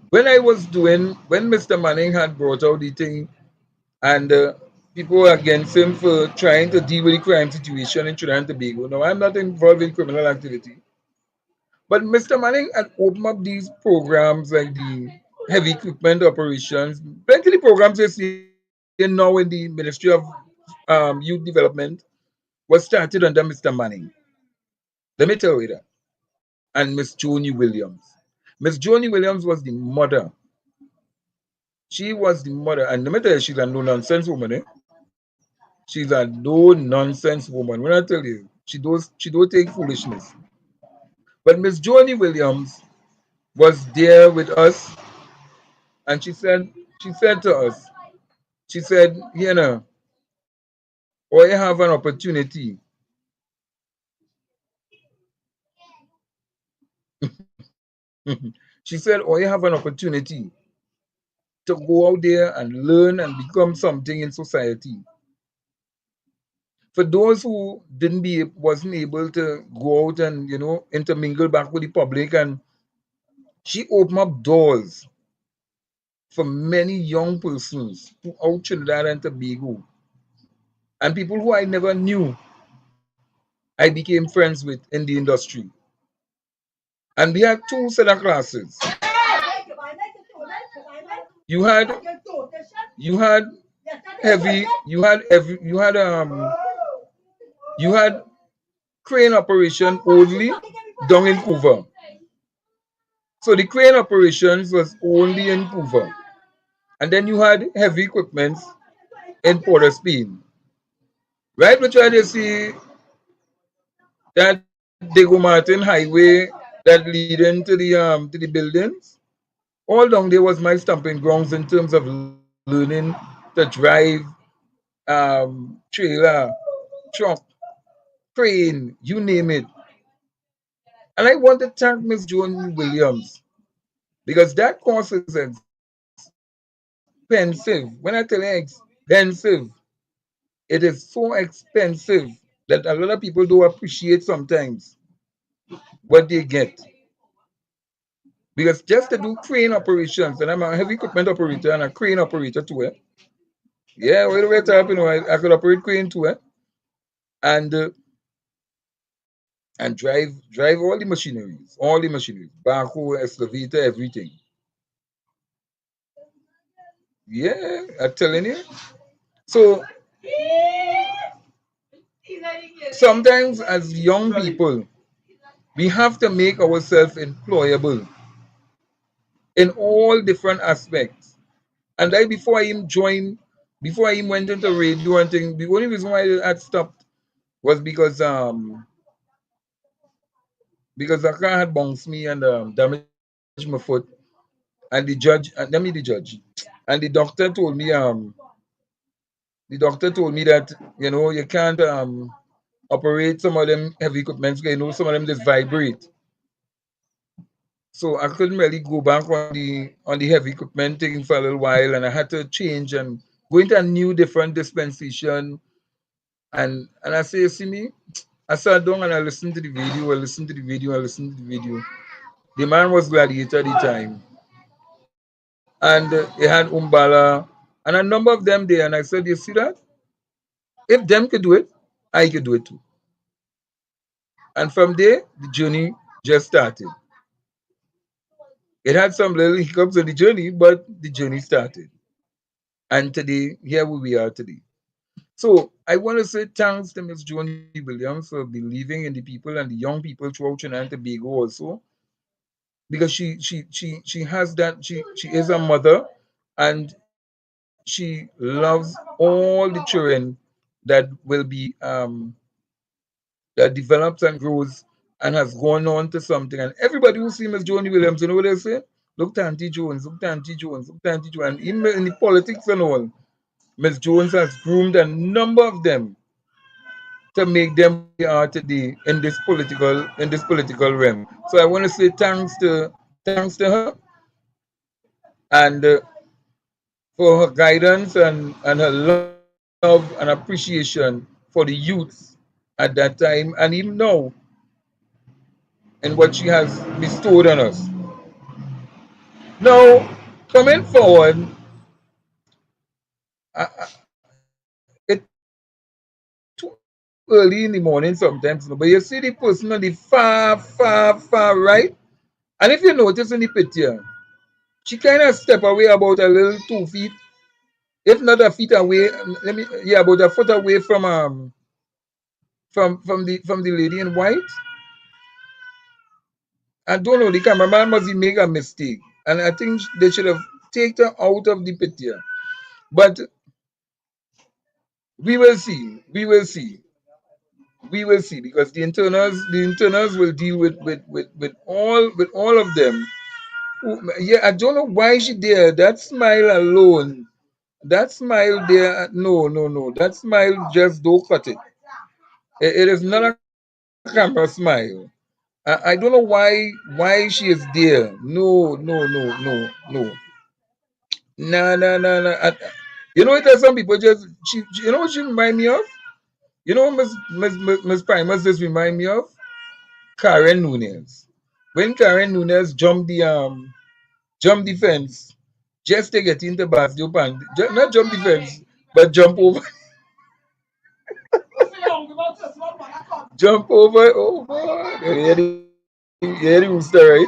When Mr. Manning had brought out the thing and people were against him for trying to deal with the crime situation in Trinidad and Tobago. Now, I'm not involved in criminal activity, but Mr. Manning had opened up these programs like the heavy equipment operations, plenty of programs you see now in the Ministry of Youth Development was started under Mr. Manning. Let me tell you that. And Miss Joni Williams. Miss Joni Williams was the mother. She was the mother. And let me tell you, she's a no nonsense woman. Eh? She's a no nonsense woman. When I tell you, she don't take foolishness. But Miss Joni Williams was there with us, and she said to us, she said, or you have an opportunity. She said, or you have an opportunity to go out there and learn and become something in society. For those who wasn't able to go out and intermingle back with the public, and she opened up doors for many young persons throughout Trinidad and Tobago and people who I never knew I became friends with in the industry. And we had two set of classes. You had you had heavy, you had crane operation only down in Hoover. So the crane operations was only in Hoover. And then you had heavy equipment in Port of Spain. Right, which I see that Diego Martin highway that lead into the buildings. All down there was my stamping grounds in terms of learning to drive trailer, truck, crane, you name it. And I want to thank Miss Joan Williams because that course is expensive. When I tell you expensive, it is so expensive that a lot of people don't appreciate sometimes what they get. Because just to do crane operations, and I'm a heavy equipment operator and a crane operator too, eh? Yeah, wait a minute, I could operate crane too, eh? And and drive all the machineries, backhoe, excavator, everything. Yeah, I'm telling you. So sometimes as young people, we have to make ourselves employable in all different aspects. And before I even went into radio and thing, the only reason why I had stopped was because the car had bounced me and damaged my foot. And the judge, let me the judge, and the doctor told me that you can't operate some of them heavy equipment. Some of them just vibrate. So I couldn't really go back on the heavy equipment thing for a little while, and I had to change and go into a new different dispensation. And I say, see me, I sat down and I listened to the video. The man was gladiator at the time, and he had Umbala and a number of them there. And I said, you see that? If them could do it, I could do it too. And from there, the journey just started. It had some little hiccups on the journey, but the journey started. And today, here we are today. So I want to say thanks to Miss Joni Williams for believing in the people and the young people throughout Trinidad and Tobago also, because she has that she is a mother, and she loves all the children that will be that develops and grows and has gone on to something. And everybody who see Miss Joni Williams, you know what they say? Look to Auntie Jones, look to Auntie Jones, look to Auntie Jones, and even in the politics and all. Miss Jones has groomed a number of them to make them what they are today in this political realm. So I want to say thanks to her and for her guidance and her love and appreciation for the youth at that time and even now in what she has bestowed on us. Now, coming forward, it's too early in the morning sometimes, but you see the person on the far right. And if you notice in the picture, she kind of step away about a little 2 feet, if not a feet away. About a foot away from the lady in white. I don't know. The cameraman must have made a mistake, and I think they should have taken her out of the picture. But we will see. We will see because the internals will deal with all of them. Yeah, I don't know why she there. That smile alone. That smile there. No, no, no. That smile just don't cut it. It is not a camera smile. I don't know why she is there. No, no, no, no, no. Nah, nah, nah, nah. There's some people just you know what she remind me of? You know what Miss Primus just remind me of? Karen Nunez. When Karen Nunez jumped the fence just to get into Basio Pan, not jump the fence, but jump over jump over oh God. You hear the rooster, right?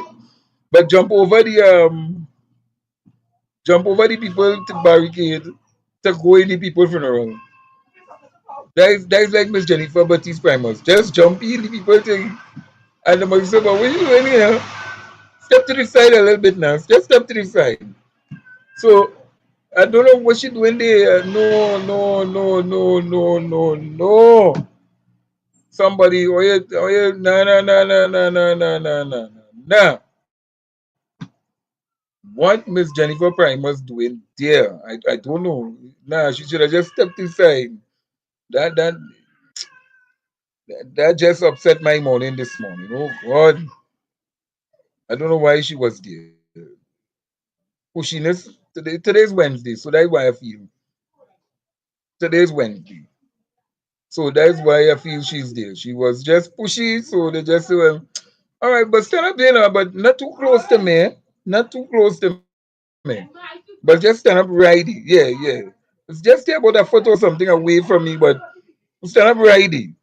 But jump over the people to barricade to go in the people funeral. That is like Miss Jennifer Baptiste Primus. Just jump in the people thing. And the mother said, but what you doing here? Step to the side a little bit now. Just step to the side. So I don't know what she doing there. No, no, no, no, no, no, no. Somebody, no, no, no, no, no, no, no, no, no, no. What Miss Jennifer Primus doing there? I don't know. Nah, she should have just stepped aside. That that that just upset my morning this morning. Oh God, I don't know why she was there. Pushiness. Today's Wednesday, so that's why I feel. Today's Wednesday, so that's why I feel she's there. She was just pushy, so they just say, well, all right, but stand up there now, but not too close to me. Not too close to me. But just stand up righty. Yeah, yeah. It's just there about a foot or something away from me, but stand up righty.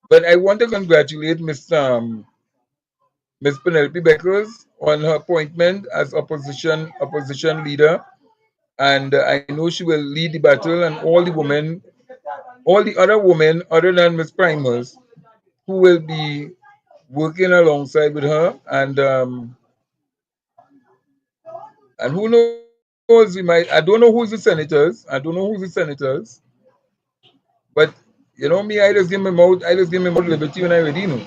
But I want to congratulate Miss Penelope Beckers on her appointment as opposition leader. And I know she will lead the battle, and all the other women other than Miss Primers, who will be working alongside with her, and who knows, we might. I don't know who's the senators. I don't know who's the senators, but me, I just give me mouth liberty when I already know.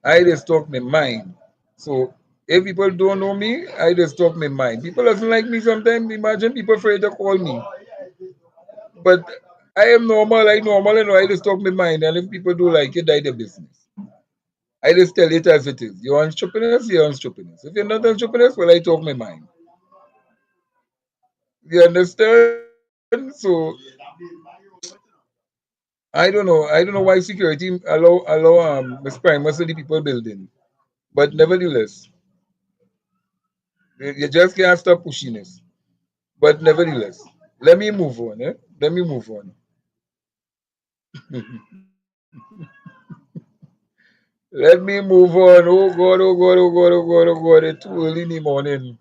I just talk my mind. So if people don't know me, I just talk my mind. People doesn't like me sometimes. Imagine people afraid to call me. But I am normal, like normal, and I just talk my mind. And if people do like it, die their business. I just tell it as it is. You're on stupidness, you're on stupidness. If you're not on stupidness, well, I talk my mind. You understand? So I don't know why security allow Miss Primus to the people building. But nevertheless, you just can't stop pushiness. But nevertheless, let me move on. Let me move on. Let me move on. Oh God, oh God, oh God, oh God, oh God. It's too early in the morning.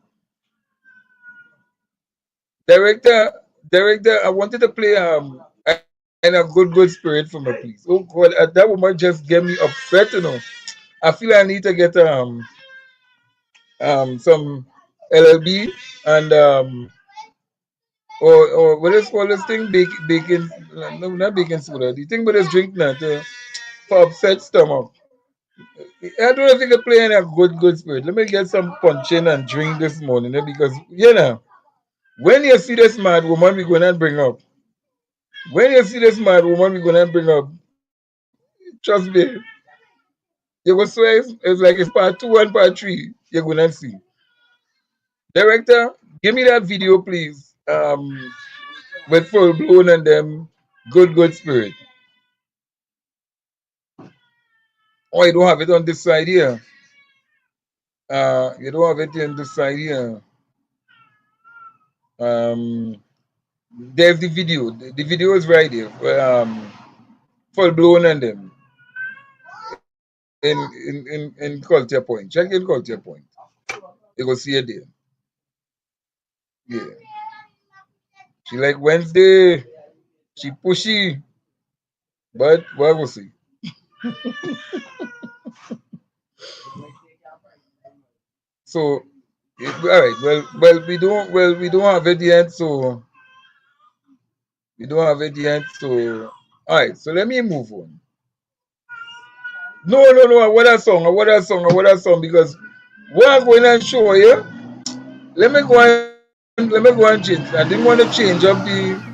Director, director, I wanted to play in a good spirit for me, please. Oh God, that woman just get me upset, I feel I need to get some LLB and or what is called this thing? Bacon, no, not baking soda. The thing with this drink now for upset stomach. I don't know if you can play in a good spirit. Let me get some punching and drink this morning because When you see this mad woman we're gonna bring up, when you see this mad woman we're gonna bring up, trust me, you will swear it's like it's part two and part three. You're gonna see. Director, give me that video, please. With full blown and them good spirit. Oh, you don't have it on this side here. You don't have it in this side here. Um, there's the video. The video is right there. Full blown and them in culture point. Check in culture point. You go see it there. Yeah. She like Wednesday. She pushy, but we'll see. So, all right. We don't have it yet. So we don't have it yet. So, all right. So let me move on. No. What that song? Because what I'm going to show you. Let me go and change. I didn't want to change up the.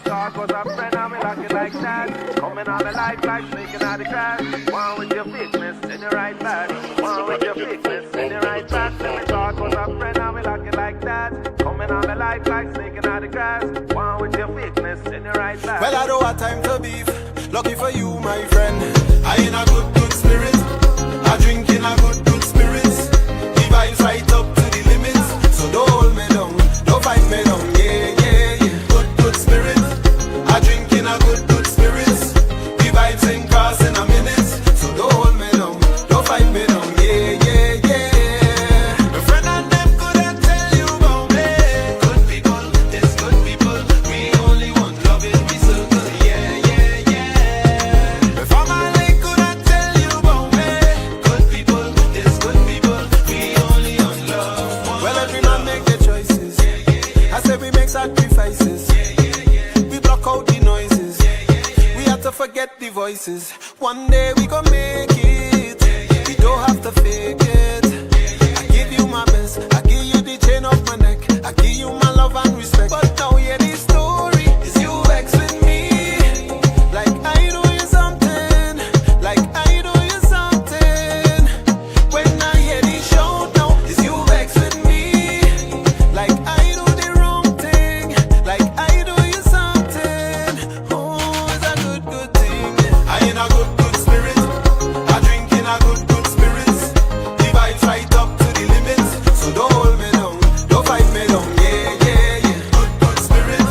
Talk was a friend, I'm like it like that. Coming on the life like snaking out the grass. One with your fitness in the right back. One with your fitness in the right back. Let me talk was a friend, I'm like it like that. Coming on the life like snaking out the grass. One with your fitness in the right back. Well, I don't have time to beef. Lucky for you, my friend. I in a good spirit. I drink in a good spirits. The vibes right up to the limits. So don't hold me down, don't fight me down. Yeah. Good spirit. I drink in a good spirits. The vibes ain't crossing a minute. So don't hold me down, don't fight me down. Yeah. My friend and them couldn't tell you about me. Good people, this good people. We only want love in we circle. Yeah. My family couldn't tell you about me. Good people, this good people. We only want love. Well, every man make their choices. I say we make sacrifices. We block out the noises. We have to forget the voices. One day we gon' make it. We don't have to fake it. I give you my best. I give you the chain off my neck. I give you my love and respect. But now hear the story. Is you vex with me? Like I do you something. Like I do you something. When I hear the shout now, is you vex with me? Like I do the wrong thing. Like I do you something. Oh, it's a good thing. I in a good spirit. I drink in a good spirits. The vibes right up to the limits. So don't hold me down, don't fight me down. Yeah. Good spirit.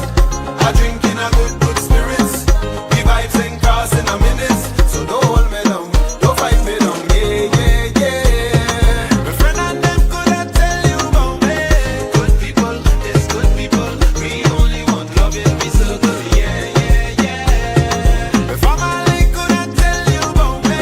I drink in a good spirits. The vibes ain't crossing a minute. So don't hold me down, don't fight me down. Yeah. My friend and them couldn't tell you about me. Good people, this good people. We only want love in we circle. Yeah. My family couldn't tell you about me.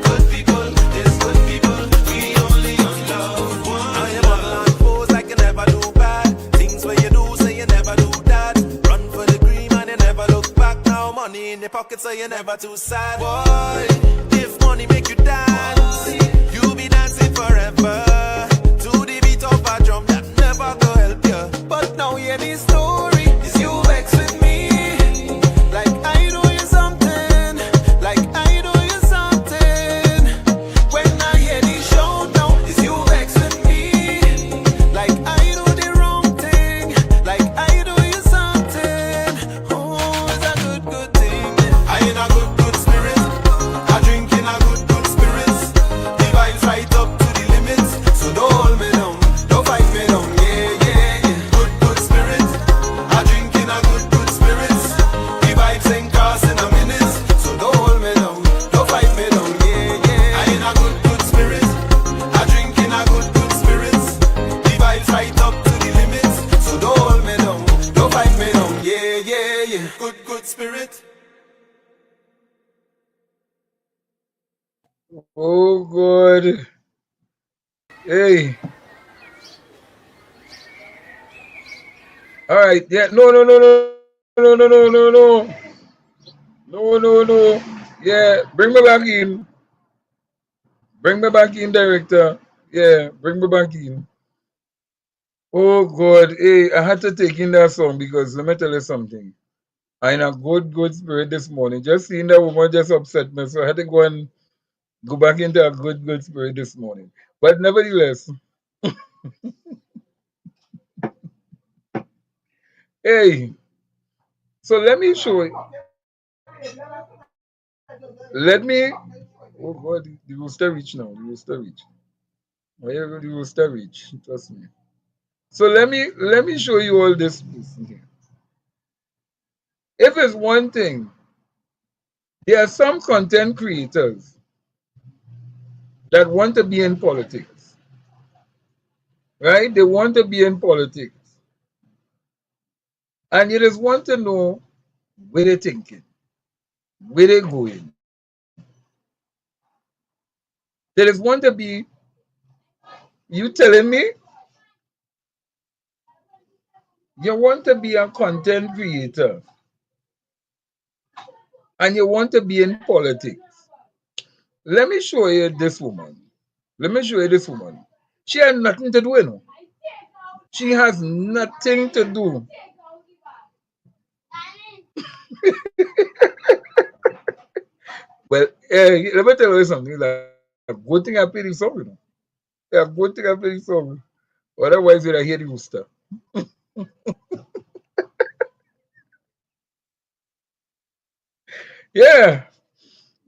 Good people, this good people. We only want love. Now you bubble and pose like you never do bad. Things where you do, say you never do that. Run for the cream and you never look back. Now money in your pocket, so you're never too sad. Boy, if money make you dance, you'll be dancing forever. To the beat of a drum that never go help you. But now hear the story. Is you vex with me? Like I do you something. Like I do you something. When I hear the shout now, is you vex with me? Like I do the wrong thing. Like I do you something. Oh, it's a good thing. I in a good spirit. I drink in a good spirits. The vibes right up to the limits. So don't hold me down, don't fight me down. Yeah. Good spirit. I drink in a good spirits. The vibes ain't crossing a minute. So don't hold me down, don't fight me down. Yeah. I in a good spirit. I drink in a good spirits. The vibes right up to the limits. So don't hold me down, don't fight me down. Yeah. Good spirit. Oh God. Hey. All right. Yeah. No. no, no, no, no, no. No, no, no. Yeah, bring me back in. Bring me back in, director. Yeah, bring me back in. Oh God, hey, I had to take in that song because let me tell you something. I'm in a good spirit this morning. Just seeing that woman just upset me, so I had to go and go back into a good spirit this morning. But nevertheless, hey, so let me show you. Let me. Oh God, the rooster reach now. The rooster reach. Why you the rooster reach? Trust me. So let me show you all this piece here. If it's one thing, there are some content creators that want to be in politics, right? They want to be in politics, and you just want to know where they're thinking, where they're going. They just want to be. You telling me you want to be a content creator and you want to be in politics? Let me show you this woman. Let me show you this woman. She has nothing to do with it. She has nothing to do. Well, let me tell you something. Like, a good thing I pay the song, you know. A good thing I pay the song. Otherwise, you'd hear the rooster. Yeah.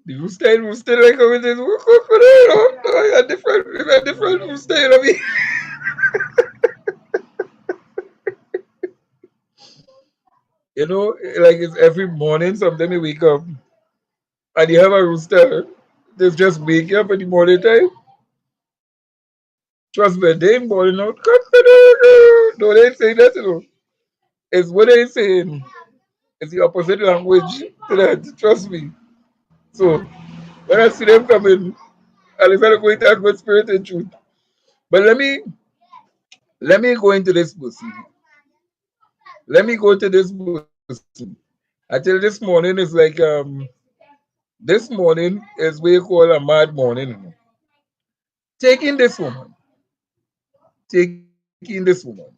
The rooster like how it is. A different rooster, you know what I mean? You know, like it's every morning, sometimes you wake up and you have a rooster. They just wake you up in the morning time. Trust me, they ain't calling out. No, they ain't saying that, you know. It's what they saying. It's the opposite language to that. Trust me. So when I see them coming, at least I'm going to have good spirit and truth. But let me go into this pussy. Let me go to this pussy. Until this morning is like this morning is what you call a mad morning. You know. Taking this woman. Taking this woman.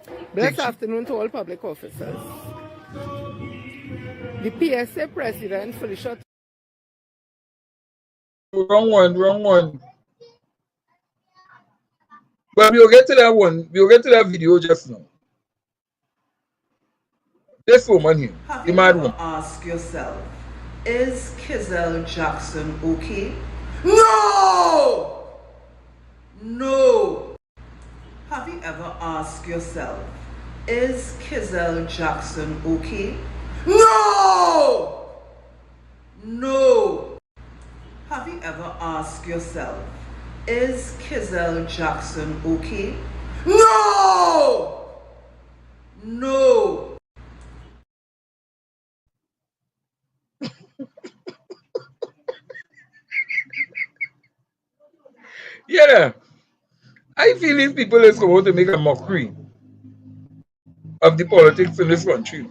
Take Blessed afternoon to all public officers. The PSA president for the short wrong one, wrong one. But we'll get to that one. We'll get to that video just now. This woman here, Have the you mad ever woman. asked yourself, is Kizell Jackson okay? No! No! Have you ever asked yourself, is Kizell Jackson okay? No! No! Have you ever asked yourself, is Kizell Jackson okay? No! No! Yeah, I feel these people is going to make a mockery of the politics in this country.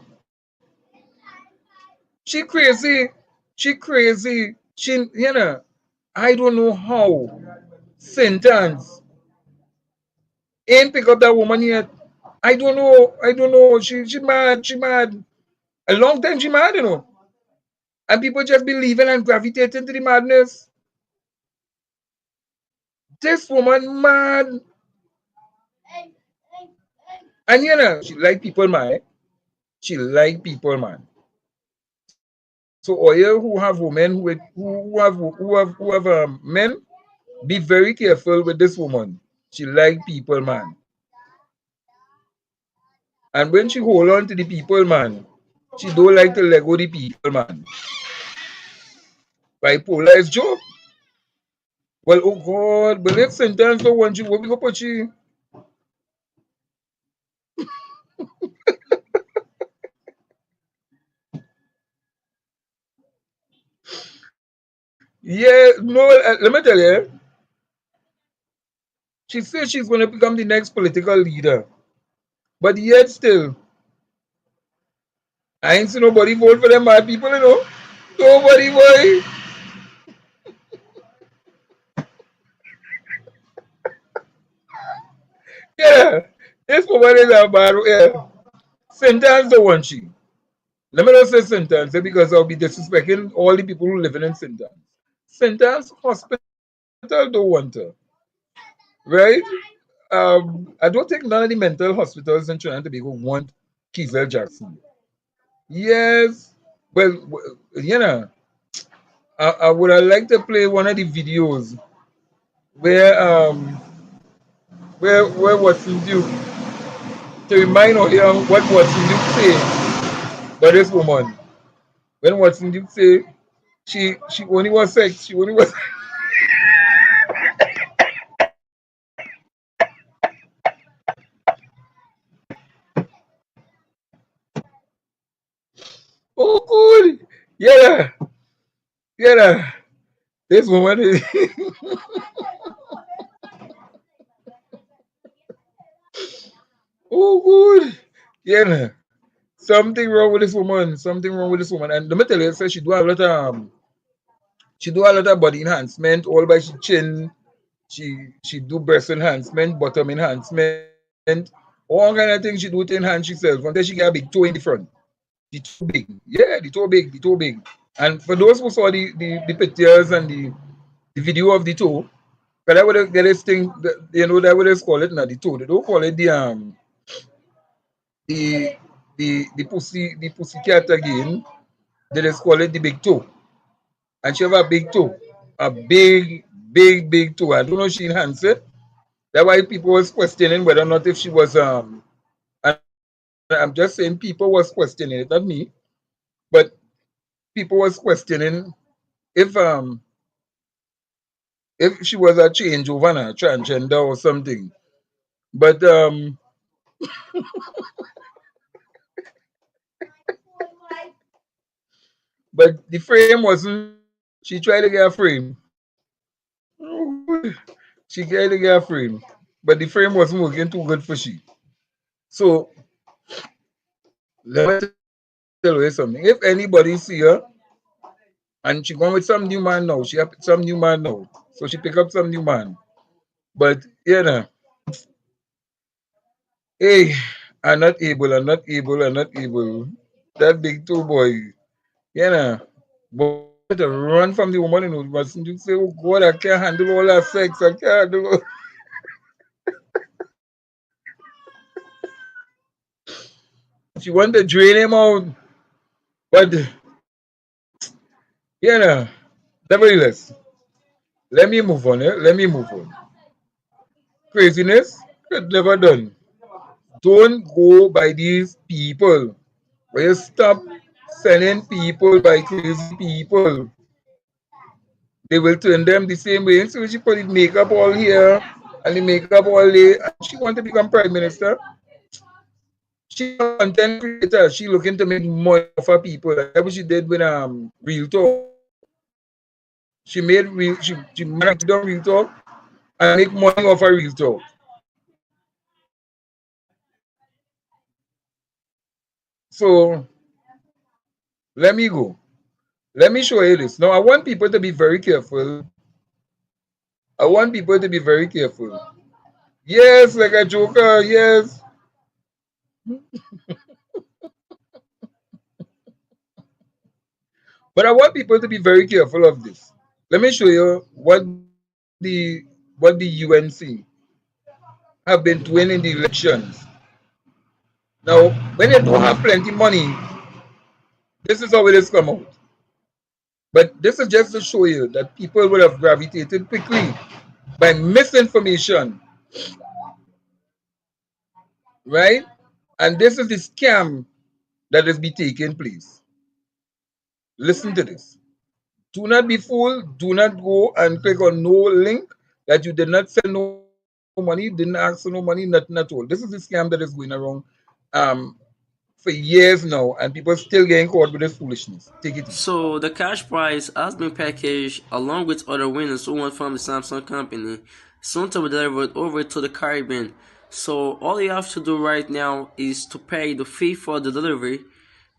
She crazy. She crazy. I don't know how sentence ain't pick up that woman yet. I don't know. I don't know. She mad. She mad. A long time she mad, you know. And people just believing and gravitating to the madness. This woman mad. And she like people mad. She like people man. So all you who have women who have men, be very careful with this woman. She like people man. And when she hold on to the people man, she don't like to let go the people man. Bipolar is joke. Well, oh God, but if sentence don't want you, what we go put you? Yeah, no, let me tell you, she says she's going to become the next political leader. But yet still, I ain't seen nobody vote for them bad people, you know. Nobody, boy. Yeah. This woman is a bad, yeah. Sentence the one she. Let me not say sentence because I'll be disrespecting all the people who living in sentence. Sentence hospital don't want her. Right? I don't think none of the mental hospitals in Trinidad and Tobago want Kizel Jackson. Yes. Well, you know, I would have liked to play one of the videos where where Watson Duke to remind her what Watson Duke say by this woman. When Watson Duke say she only was sex, she only was oh good. Yeah, yeah. This woman is oh good. Yeah. Something wrong with this woman. Something wrong with this woman. And let me tell you, say she do a lot of body enhancement, all by she chin, she do breast enhancement, bottom enhancement, all kind of things she do to enhance herself. Until she get a big toe in the front. The toe big. Yeah, the toe big, the toe big. And for those who saw the pictures and the video of the toe, because that would get this thing, you know, that would just call it not the toe. They don't call it the the pussy cat again. They just call it the big toe. And she have a big toe. A big toe. I don't know if she enhanced it. That's why people was questioning whether or not if she was and I'm just saying people was questioning it, not me, but people was questioning if if she was a changeover and a transgender or something. But but the frame wasn't she tried to get a frame. She tried to get a frame. But the frame wasn't working too good for she. So let me tell you something. If anybody see her and she gone with some new man now, she have some new man now. So she pick up some new man. But you know, hey, I'm not able. That big two boy, you know, but to run from the woman, you know, but you say, oh God, I can't handle all that sex. I can't do. She want to drain him out, but you know, nevertheless, let me move on. Let me move on. Craziness, could never done. Don't go by these people. Will you stop sending people by crazy people? They will turn them the same way. So she put the makeup all here and the makeup all there. And she want to become prime minister. She a content creator. She looking to make money for people. That's what she did with Real Talk. She made real she managed to do Real Talk and make money off of Real Talk. So let me go. Let me show you this. Now I want people to be very careful. I want people to be very careful. Yes, like a joker, yes. But I want people to be very careful of this. Let me show you the what the UNC have been doing in the elections. Now, when they don't have plenty money, this is how it has come out. But this is just to show you that people would have gravitated quickly by misinformation, right? And this is the scam that has been taking place. Listen to this. Do not be fooled. Do not go and click on no link that you did not send no money, didn't ask for no money, nothing at all. This is the scam that is going around um, for years now, and people still getting caught with this foolishness. Take it easy. So the cash prize has been packaged along with other winners who won from the Samsung company, soon to be delivered over to the Caribbean. So all you have to do right now is to pay the fee for the delivery,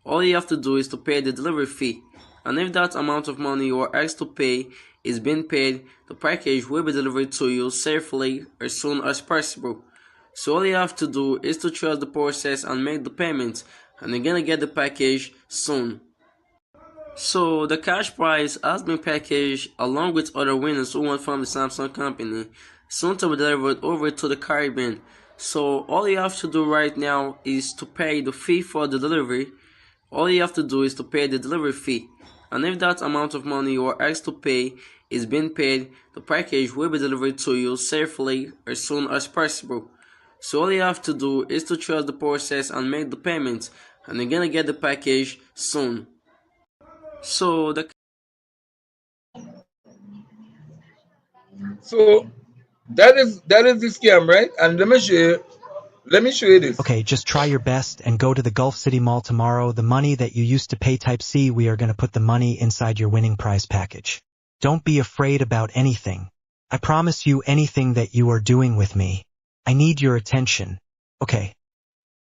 all you have to do is to pay the delivery fee. And if that amount of money you are asked to pay is being paid, the package will be delivered to you safely as soon as possible. So all you have to do is to trust the process and make the payment, and you're gonna get the package soon. So the cash prize has been packaged along with other winners who won from the Samsung company, soon to be delivered over to the Caribbean. So all you have to do right now is to pay the fee for the delivery. All you have to do is to pay the delivery fee. And if that amount of money you are asked to pay is being paid, the package will be delivered to you safely as soon as possible. So all you have to do is to trust the process and make the payment, and you're gonna get the package soon. So the So that is the scam, right? And let me show you this. Okay, just try your best and go to the Gulf City Mall tomorrow. The money that you used to pay Type C, we are going to put the money inside your winning prize package. Don't be afraid about anything. I promise you anything that you are doing with me. I need your attention. Okay.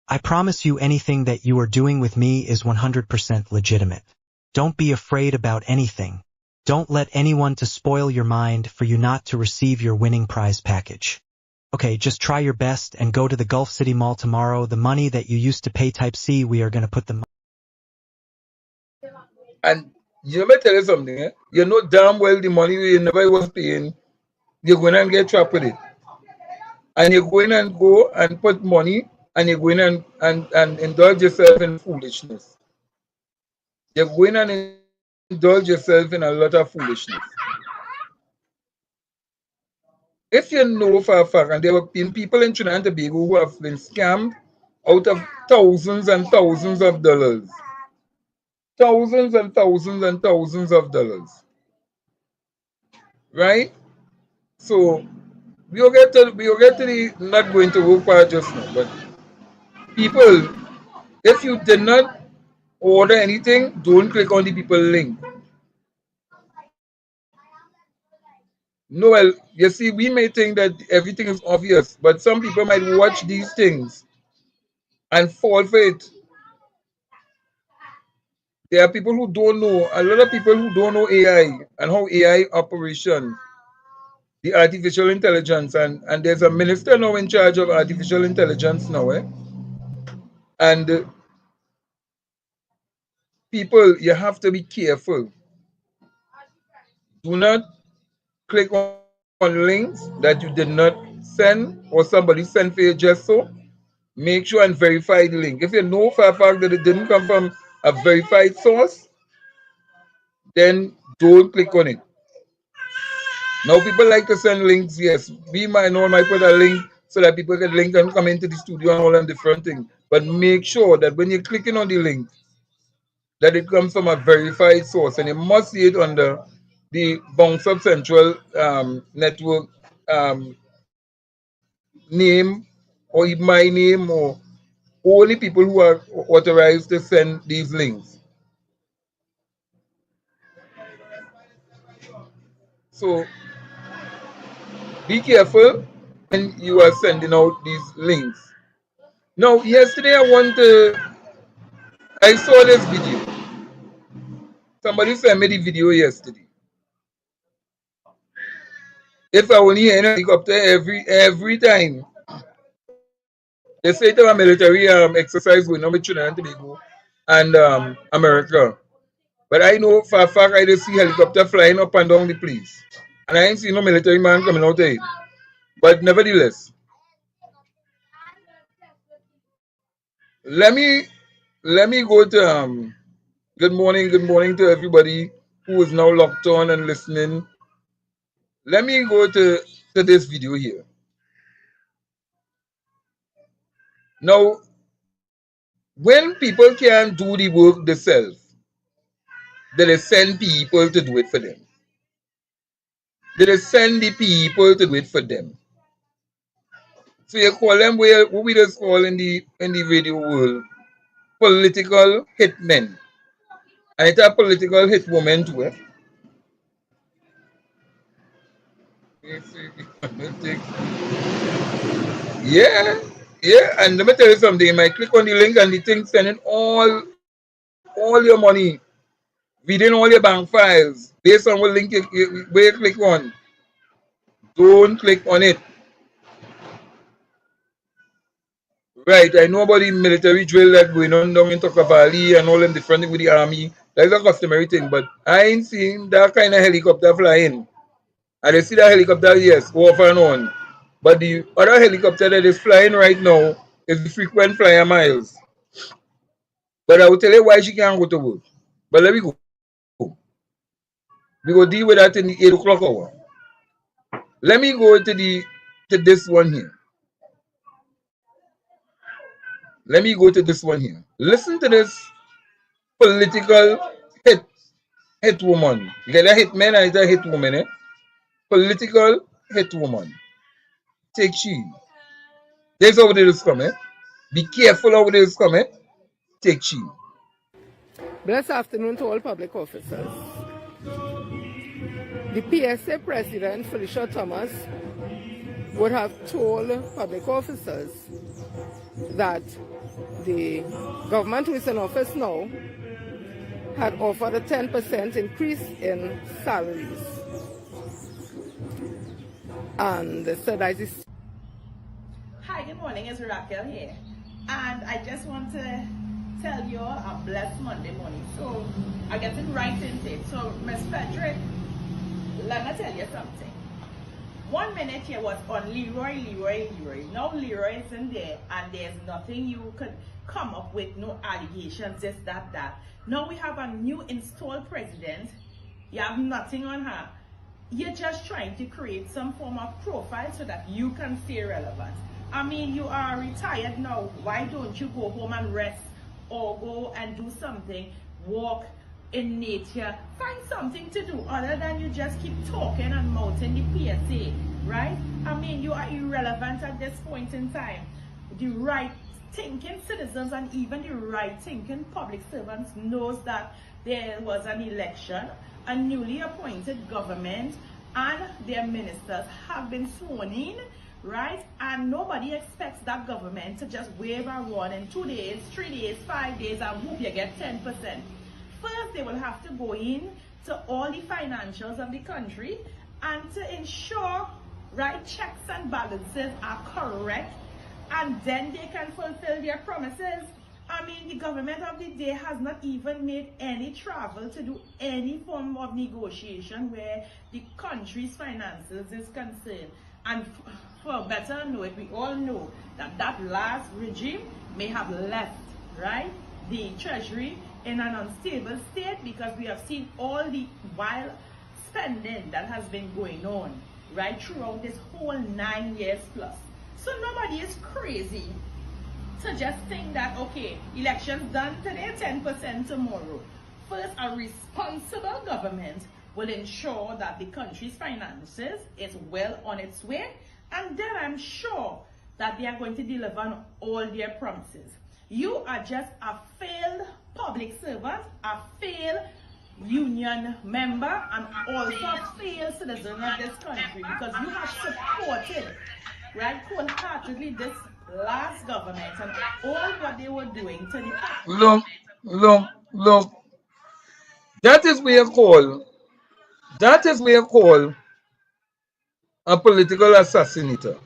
I promise you anything that you are doing with me is 100% legitimate. Don't be afraid about anything. Don't let anyone to spoil your mind for you not to receive your winning prize package. Okay, just try your best and go to the Gulf City Mall tomorrow. The money that you used to pay Type C, we are going to put the And you may tell you something, eh? You know damn well the money you never was paying, you're going to get trapped with it. And you're going and go and put money and you're going and indulge yourself in foolishness. You're going and indulge yourself in a lot of foolishness. If you know for a fact, and there have been people in Trinidad and Tobago who have been scammed out of thousands and thousands of dollars. Thousands and thousands and thousands of dollars. Right? So we'll get to the not going to work part just now, but people, if you did not order anything, don't click on the people link. No, well, you see, we may think that everything is obvious, but some people might watch these things and fall for it. There are people who don't know, a lot of people who don't know AI and how AI operation, the artificial intelligence, and there's a minister now in charge of artificial intelligence now, eh? And people, you have to be careful. Do not click on links that you did not send or somebody sent for you just so. Make sure and verify the link. If you know for a fact that it didn't come from a verified source, then don't click on it. Now people like to send links, yes. We might put a link so that people can link and come into the studio and all them different things. But make sure that when you're clicking on the link, that it comes from a verified source, and you must see it under the BounXup Central network name, or my name, or only people who are authorized to send these links. So be careful when you are sending out these links. Now, yesterday I saw this video. Somebody sent me the video yesterday. If I only hear a helicopter every time. They say to a military exercise going on with Trinidad and Tobago and America. But I know for a fact I just see helicopter flying up and down the place. And I ain't seen no military man coming out of it. But nevertheless, let me go to good morning to everybody who is now locked on and listening. Let me go to this video here. Now, when people can't do the work themselves, they send people to do it for them. They send the people to do it for them. So you call them what we just call in the radio world political hitmen. And it's a political hit woman too. Eh? Yeah, yeah. And let me tell you something. You might click on the link and the thing sending all all your money, reading all your bank files, based on what link where you click on. Don't click on it. Right, I know about the military drill that going on down in Tokavali and all them different thing with the army. That's a customary thing, but I ain't seen that kind of helicopter flying. And I see that helicopter, yes, off and on. But the other helicopter that is flying right now is the frequent flyer miles. But I will tell you why she can't go to work. But let me go. We go deal with that in the 8 o'clock hour. Let me go to this one here. Let me go to this one here. Listen to this political hit woman. You get a hit man and a hit woman, eh? Political hit woman. Take she. There's how it is coming. Be careful how it is coming. Take she. Blessed afternoon to all public officers. The PSA President, Felicia Thomas, would have told public officers that the government who is in office now had offered a 10% increase in salaries. And said that is. Hi, good morning, it's Raquel here. And I just want to tell you all a blessed Monday morning. So I get it right into it. So Miss Frederick, let me tell you something. 1 minute here was on Leroy. Now Leroy isn't there and there's nothing you could come up with, no allegations, this, that. Now we have a new installed president. You have nothing on her. You're just trying to create some form of profile so that you can stay relevant. I mean, you are retired now. Why don't you go home and rest or go and do something, walk in nature, find something to do other than you just keep talking and mouthing the PSA, right? I mean, you are irrelevant at this point in time. The right thinking citizens and even the right thinking public servants knows that there was an election, a newly appointed government and their ministers have been sworn in, right? And nobody expects that government to just wave a wand in 2 days, 3 days, 5 days and whoop, you get 10%. First, they will have to go in to all the financials of the country and to ensure, right, checks and balances are correct, and then they can fulfill their promises. I mean, the government of the day has not even made any travel to do any form of negotiation where the country's finances is concerned. And for better know it, we all know that that last regime may have left, right, the treasury in an unstable state because we have seen all the wild spending that has been going on, right, throughout this whole 9 years plus. So nobody is crazy to just think that, okay, elections done today, 10% tomorrow. First, a responsible government will ensure that the country's finances is well on its way, and then I'm sure that they are going to deliver on all their promises. You are just a failed public servant, a failed union member, and also a failed citizen of this country because you have supported, right, wholeheartedly this last government and all what they were doing to the Look. That is what you call a political assassinator.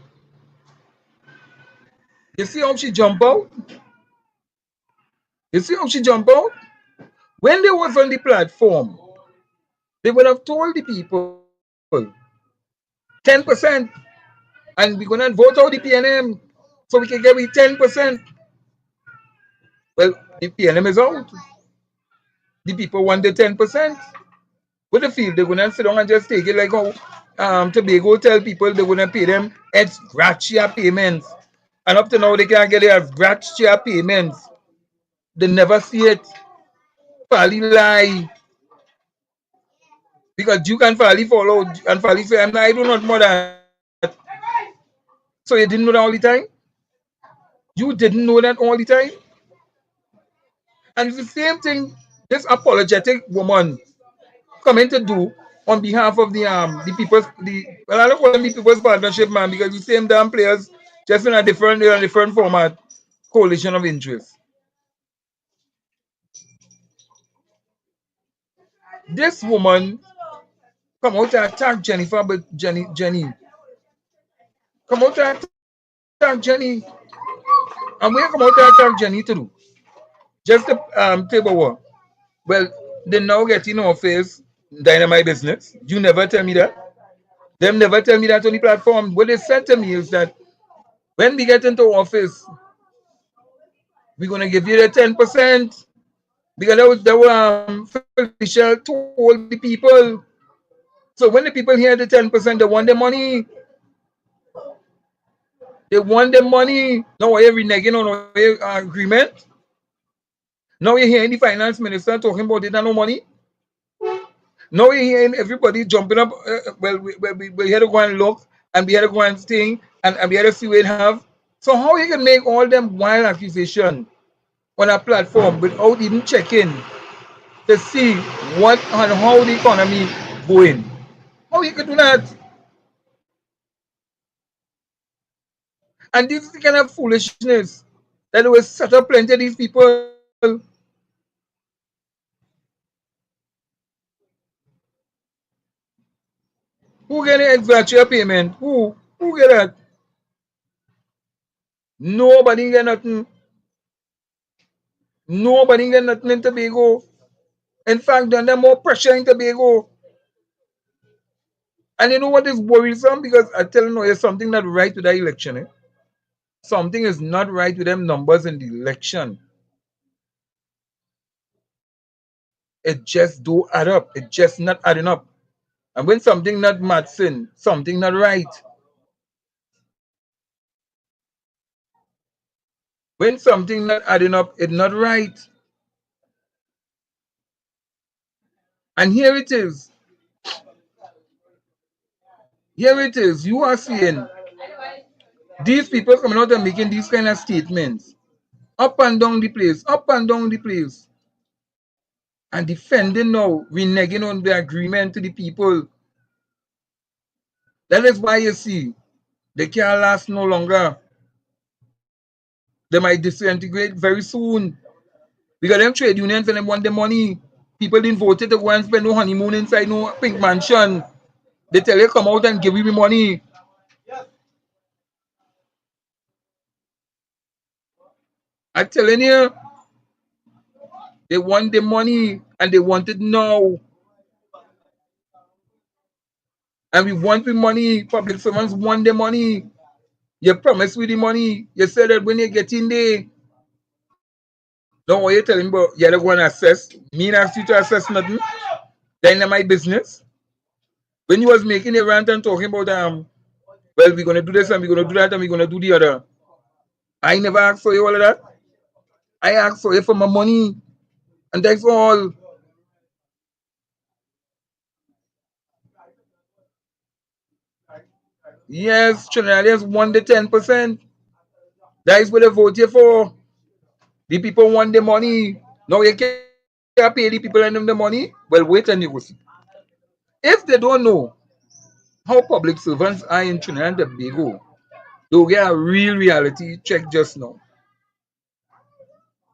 You see how she jump out? When they was on the platform, they would have told the people 10%, and we're gonna vote out the PNM so we can get 10%. Well, the PNM is out. The people want the 10%. What they feel? They're gonna sit down and just take it like how Tobago tell people they're gonna pay them ex gratia payments. And up to now they can't get their gratia payments. They never see it. Fali lie. Because you can Fali follow and Fali say, I do not know that. So you didn't know that all the time? You didn't know that all the time? And it's the same thing this apologetic woman coming to do on behalf of the people's well, I don't call them the people's partnership, man, because the same damn players just in a different format, coalition of interest. This woman come out to attack Jennifer, but Jenny, come out to attack Jenny. And we come out to attack Jenny to do. Just the table war. Well, they now get in office, dynamite business. You never tell me that. Them never tell me that on the platform. What they said to me is that when we get into office, we're gonna give you the 10%. Because Felicia told the people. So when the people hear the 10%, they want the money. They want the money. Now you're reneging on our agreement. Now you're hearing the finance minister talking about it and no money. Now you're hearing everybody jumping up. Well, we had to go and look, and we had to go and sting, and we had to see what it have. So how you can make all them wild accusations on a platform without even checking to see what and how the economy going? How you can do that? And this is the kind of foolishness that there was such a plenty of these people. Who get the extra payment? Who get that? Nobody get nothing. Nobody get nothing in Tobago. In fact, there's more pressure in Tobago. And you know what is worrisome? Because I tell you, there's something not right with that election. Something is not right with them numbers in the election. It just do add up. It just not adding up. And when something not matching, something not right. When something not adding up, it's not right. And here it is. Here it is. You are seeing these people coming out and making these kind of statements. Up and down the place. Up and down the place. And defending now, reneging on the agreement to the people. That is why you see, they can't last no longer. They might disintegrate very soon. Because them trade unions and them want the money. People didn't vote to go and spend no honeymoon inside no pink mansion. They tell you come out and give me money. I'm telling you, they want the money and they want it now. And we want the money. Public servants want the money. You promise with the money. You said that when you get in there. Don't what you telling me about you're the one assess. Me and ask you to assess nothing. Then in my business. When you was making a rant and talking about well, we're gonna do this and we're gonna do that and we're gonna do the other. I never asked for you all of that. I asked for you for my money. And that's all. Yes, Trinidadians won the 10%. That is what they voted for. The people want the money. Now you can't pay the people and them the money. Well, wait and you will see. If they don't know how public servants are in Trinidad and Tobago, they will get a real reality check just now.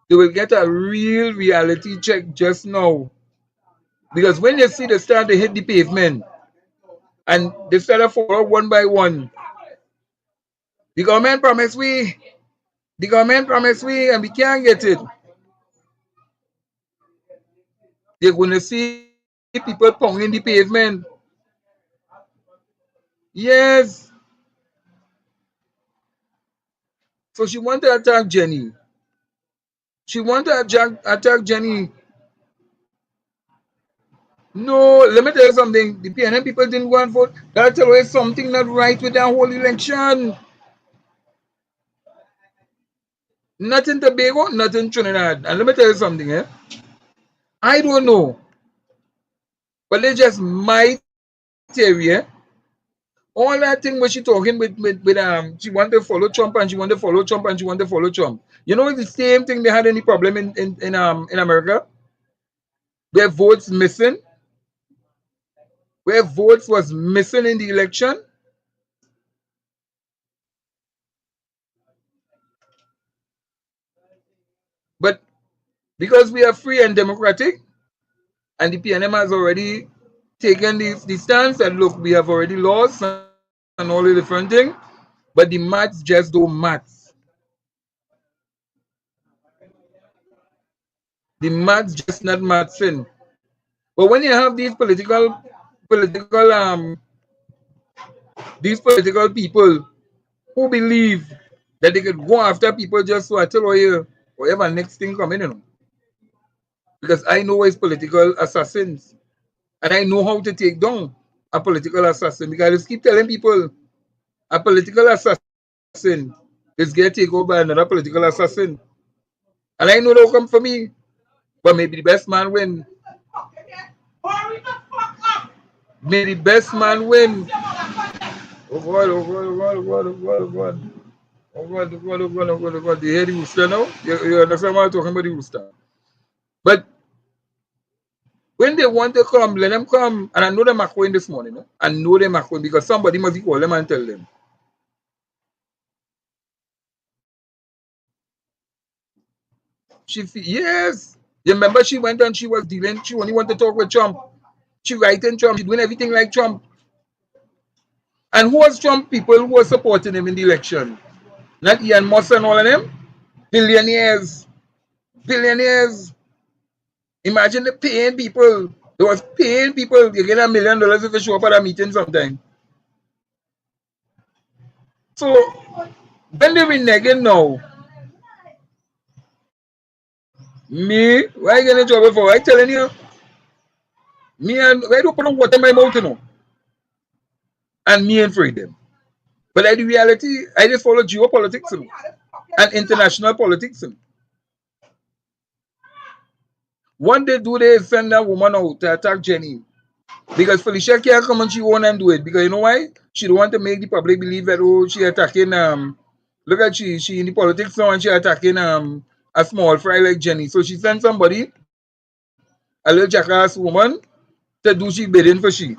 They will get a real reality check just now. Because when you see they start to hit the pavement and they start to fall out one by one, the government promised we, and we can't get it. They're going to see people pounding the pavement. Yes. So she want to attack Jenny. She want to attack Jenny. No, let me tell you something. The PNM people didn't go and vote. That's always something not right with that whole election. Not in Tobago, not in Trinidad. And let me tell you something, I don't know. But it's just my theory, All that thing where she talking with she want to follow Trump and she want to follow Trump and she want to follow Trump. You know, it's the same thing they had any problem in America, where votes missing, where votes was missing in the election. But because we are free and democratic, And the PNM has already taken the stance that look, we have already lost and all the different things, but the maths just don't maths. The maths just not mathsing. But when you have these political people who believe that they could go after people just so I tell you whatever next thing coming, you know. Because I know it's political assassins. And I know how to take down a political assassin. Because I just keep telling people a political assassin is get taken over by another political assassin. And I know they'll come for me. But maybe the best man win. May the best man win. Oh God, oh God, oh God, oh God, oh God, oh God. Oh God, oh God, oh God, oh God, oh God. You hear the rooster now? You understand what I'm talking about, the rooster? But when they want to come, let them come. And I know them are going this morning. No? I know them are going because somebody must call them and tell them. Yes. You remember she went and she was dealing, she only wanted to talk with Trump. She writing Trump, she doing everything like Trump. And who was Trump people who were supporting him in the election? Not Ian Moss and all of them? Billionaires. Billionaires. Imagine the paying people. They was paying people. You get $1 million if you show up at a meeting sometime. So when they reneging now, me, why you getting in trouble for? I telling you, me and why do put on water in my mouth, you know? And me ain't afraid them. But like the reality, I just follow geopolitics, you know, and international politics. You know. One day do they send that woman out to attack Jenny. Because Felicia can't come on she own and do it. Because you know why? She don't want to make the public believe that oh she attacking look at she in the politics now and she attacking a small fry like Jenny. So she sent somebody, a little jackass woman, to do she bidding for she.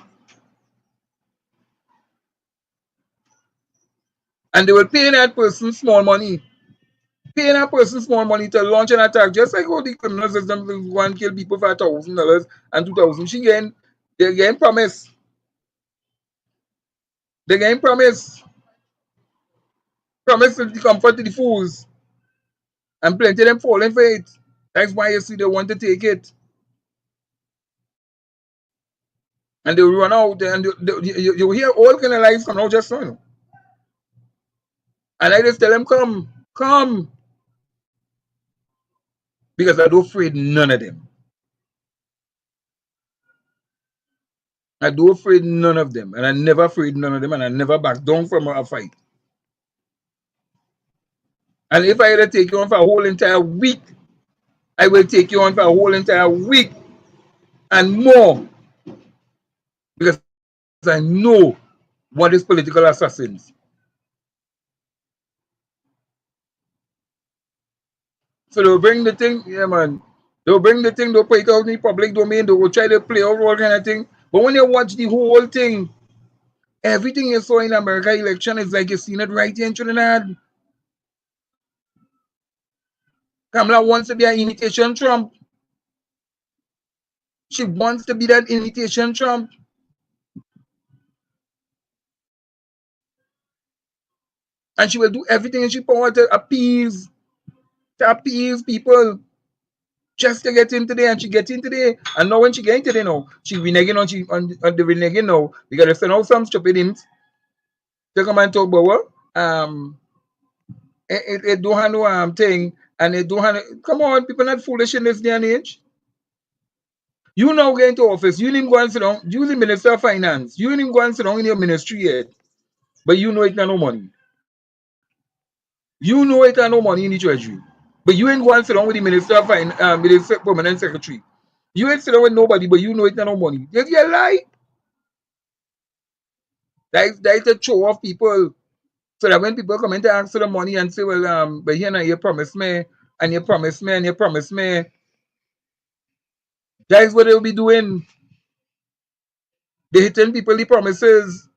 And they will pay that person small money. Paying a person small money to launch an attack, just like how the criminal system go and kill people for $1,000 and 2,000. They're getting promise. They're getting promise. Promise to comfort to the fools. And plenty of them falling for it. That's why you see they want to take it. And they run out and you hear all kind of lies come out just now. And I just tell them, come, come. Because I don't afraid none of them. I don't afraid none of them. And I never afraid none of them. And I never back down from a fight. And if I had to take you on for a whole entire week, I will take you on for a whole entire week and more. Because I know what is political assassins. So they'll bring the thing, yeah man. They'll bring the thing, they'll put it out in the public domain, they will try to play out all kind of thing. But when you watch the whole thing, everything you saw in America election is like you seen it right here in Trinidad. Kamala wants to be an imitation Trump. She wants to be that imitation Trump. And she will do everything in she power to appease people just to get into there. And she get into there. And now when she get into there now, she reneging on the reneging now. Because they send out some stupid imps to come and talk about what? It don't have no thing. And it don't have come on, people not foolish in this day and age. You now get into office, you didn't go and sit down, you the Minister of Finance, you didn't go and sit down in your ministry yet. But you know it not no money. You know it not no money in the treasury. But you ain't go and sit down with the Minister of Finance, with the permanent secretary. You ain't sit down with nobody, but you know it not no money. That's your lie. That's a show off people. So that when people come in to ask for the money and say, well, but here now you promised me, and you promised me, and you promised me. That is what they'll be doing. They're hitting people the promises.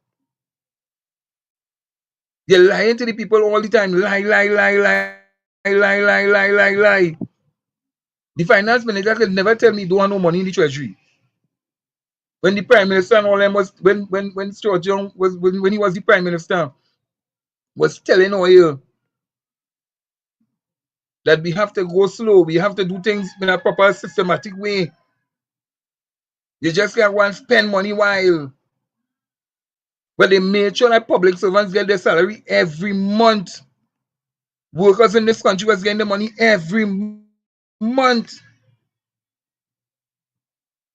You're lying to the people all the time. Lie, lie, lie, lie, lie, lie, lie, lie, lie. The finance manager could never tell me don't have no money in the treasury. when the Prime Minister and all them was when Stuart Young was when he was the Prime Minister was telling oil that we have to go slow, we have to do things in a proper systematic way. You just can't want to spend money while. But they made sure that public servants get their salary every month. Workers in this country was getting the money every month.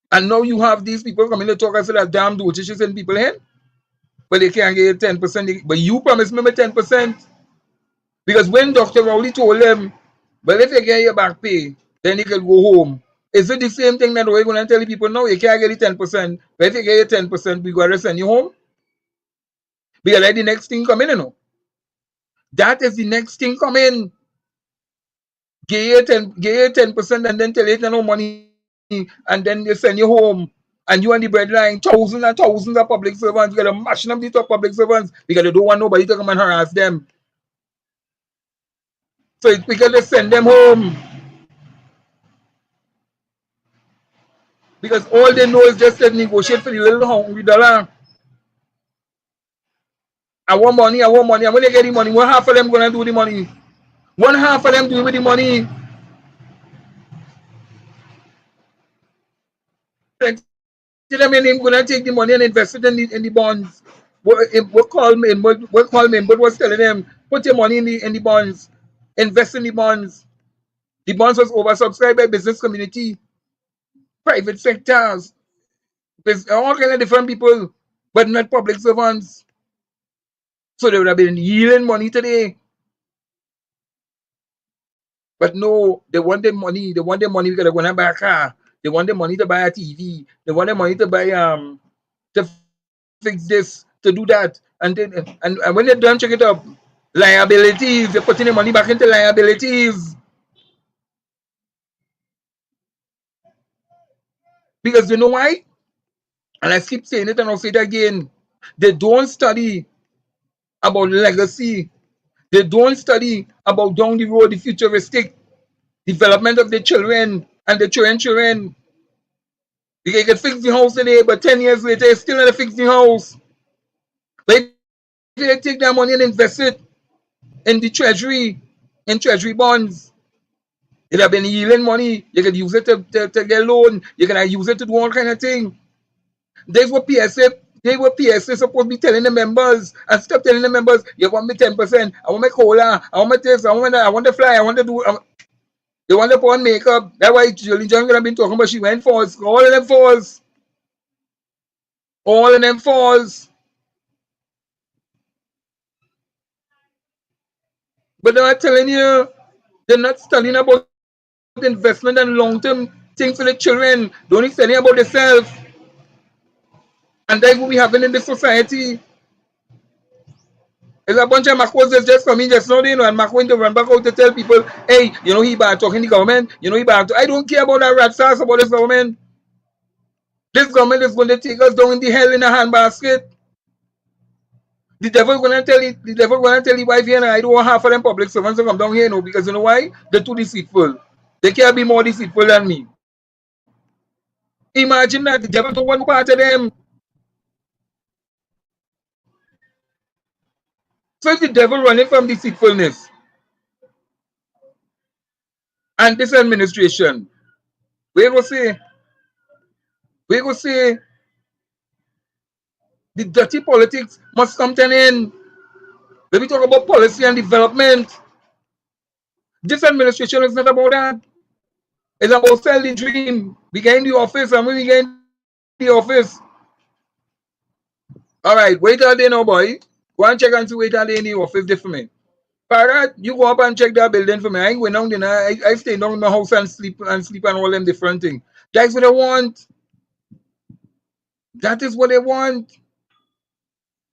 And now you have these people coming to talk and say that damn duty send people in. But they can't get 10%. But you promised me 10%. Because when Dr. Rowley told them, well, if you get your back pay, then you can go home. Is it the same thing that we're going to tell people now? You can't get the 10%. But if you get your 10%, we got to send you home. Because that's the next thing coming, you know. That is the next thing coming. Get your 10% and then tell you no money. And then they send you home. And you and the breadline, thousands and thousands of public servants. You got to mash up these top public servants because they don't want nobody to come and harass them. So it's because they send them home. Because all they know is just to negotiate for the little hungry dollar. I want money, I want money. And when they get the money, one half of them going to do the money. One half of them do it with the money. Them in going to take the money and invest it in the bonds. What Coleman was telling them, put your money in the bonds, invest in the bonds. The bonds was oversubscribed by business community, private sectors, all kind of different people, but not public servants. So they would have been yielding money today. But no, they want the money. They want the money because they're going to buy a car. They want the money to buy a TV. They want the money to buy to fix this, to do that. And then and when they're done, check it up. Liabilities. They're putting the money back into liabilities. Because you know why? And I keep saying it and I'll say it again. They don't study about legacy. They don't study about down the road, the futuristic development of the children and the children. You can fix the house today, but 10 years later, you still not fix the house. But if you take that money and invest it in the treasury, in treasury bonds, it have been yielding money. You can use it to get loan. You can use it to do all kind of thing. That's what PSA supposed to be telling the members and stop telling the members, you want me 10%, I want my cola, I want my this, I want that, I want to fly, I want to do. They want to put on makeup. That's why Julie John have been talking about she went falls. All of them falls. All of them falls. But I'm telling you, they're not studying about investment and long-term things for the children. They're only studying about themselves. And that's what we have in this society. There's a bunch of macos that just come in just now, and Mac went to run back out to tell people, hey, you know he bad talking the government, you know he bad. I don't care about that rat sauce about this government. This government is going to take us down in the hell in a handbasket. The devil gonna tell the wife here, I don't want half of them public servants to come down here, no, because you know why? They're too deceitful. They can't be more deceitful than me. Imagine that the devil don't want part of them. So if the devil running from deceitfulness and this administration, we go say the dirty politics must come to an end. Let me talk about policy and development. This administration is not about that. It's about selling the dream. We get in the office, and when we get in the office, all right, wait all day now, boy. Go and check and see wait all day in the office there for me. Parrot, you go up and check that building for me. I ain't going down there. I stay down in my house and sleep and all them different things. That's what I want. That is what they want.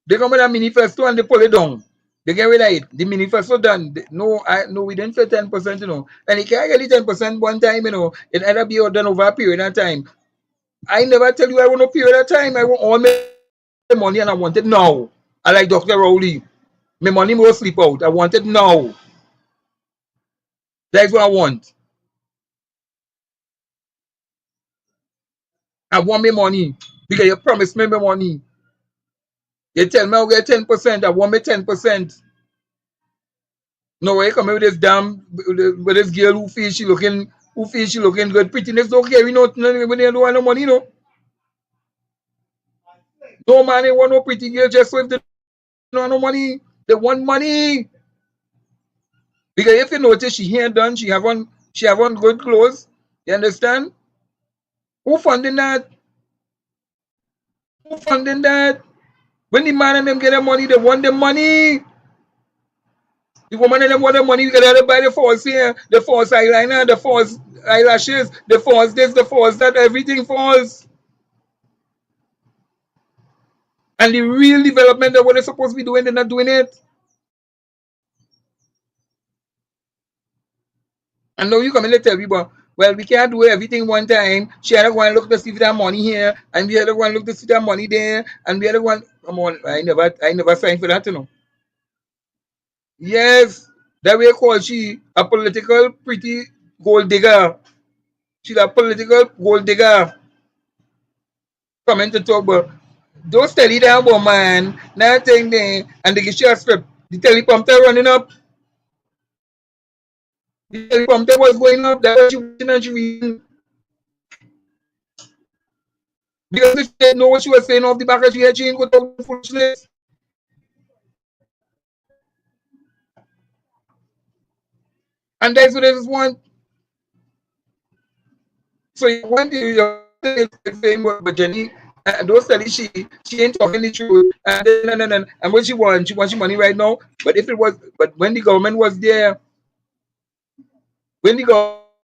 They come with a manifesto and they pull it down. They get rid of it. The manifesto done. No, we didn't say 10%, you know. And you can't get the 10% one time, you know. It either be done over a period of time. I never tell you I want a period of time. I want all my money and I want it now. I like Dr. Rowley. My money will sleep out. I want it now. That's what I want. I want my money. Because you promised me my money. You tell me I'll get 10%. I want me 10%. No way, come with this damn with this girl who feels she looking good. Prettiness don't carry nothing when they don't want no money, no. No man they want no pretty girl just so if they don't want no money. They want money. Because if you notice she ain't done, she have on good clothes. You understand? Who funding that? Who funding that? When the man and them get the money, they want the money. The woman and them want the money, because they buy the false hair, the false eyeliner, the false eyelashes, the false this, the false that, everything false. And the real development of what they're supposed to be doing, they're not doing it. And now you come and tell people, well, we can't do everything one time. She had to go and look to see if that money here, and we had to go and look to see that money there, and we had to go and come on, I never signed for that, you know. Yes, that way call she a political pretty gold digger. She's a political gold digger. Coming to talk about don't study that woman, nothing there, and they get you a script. The teleprompter running up. The teleprompter was going up. That was she watching and she reading. Because if she didn't know what she was saying off the back of her head, she ain't go talk foolishness. And that's what they just want. So you want to saying but Jenny, don't study she ain't talking the truth. And what she wants money right now. But when the government was there, when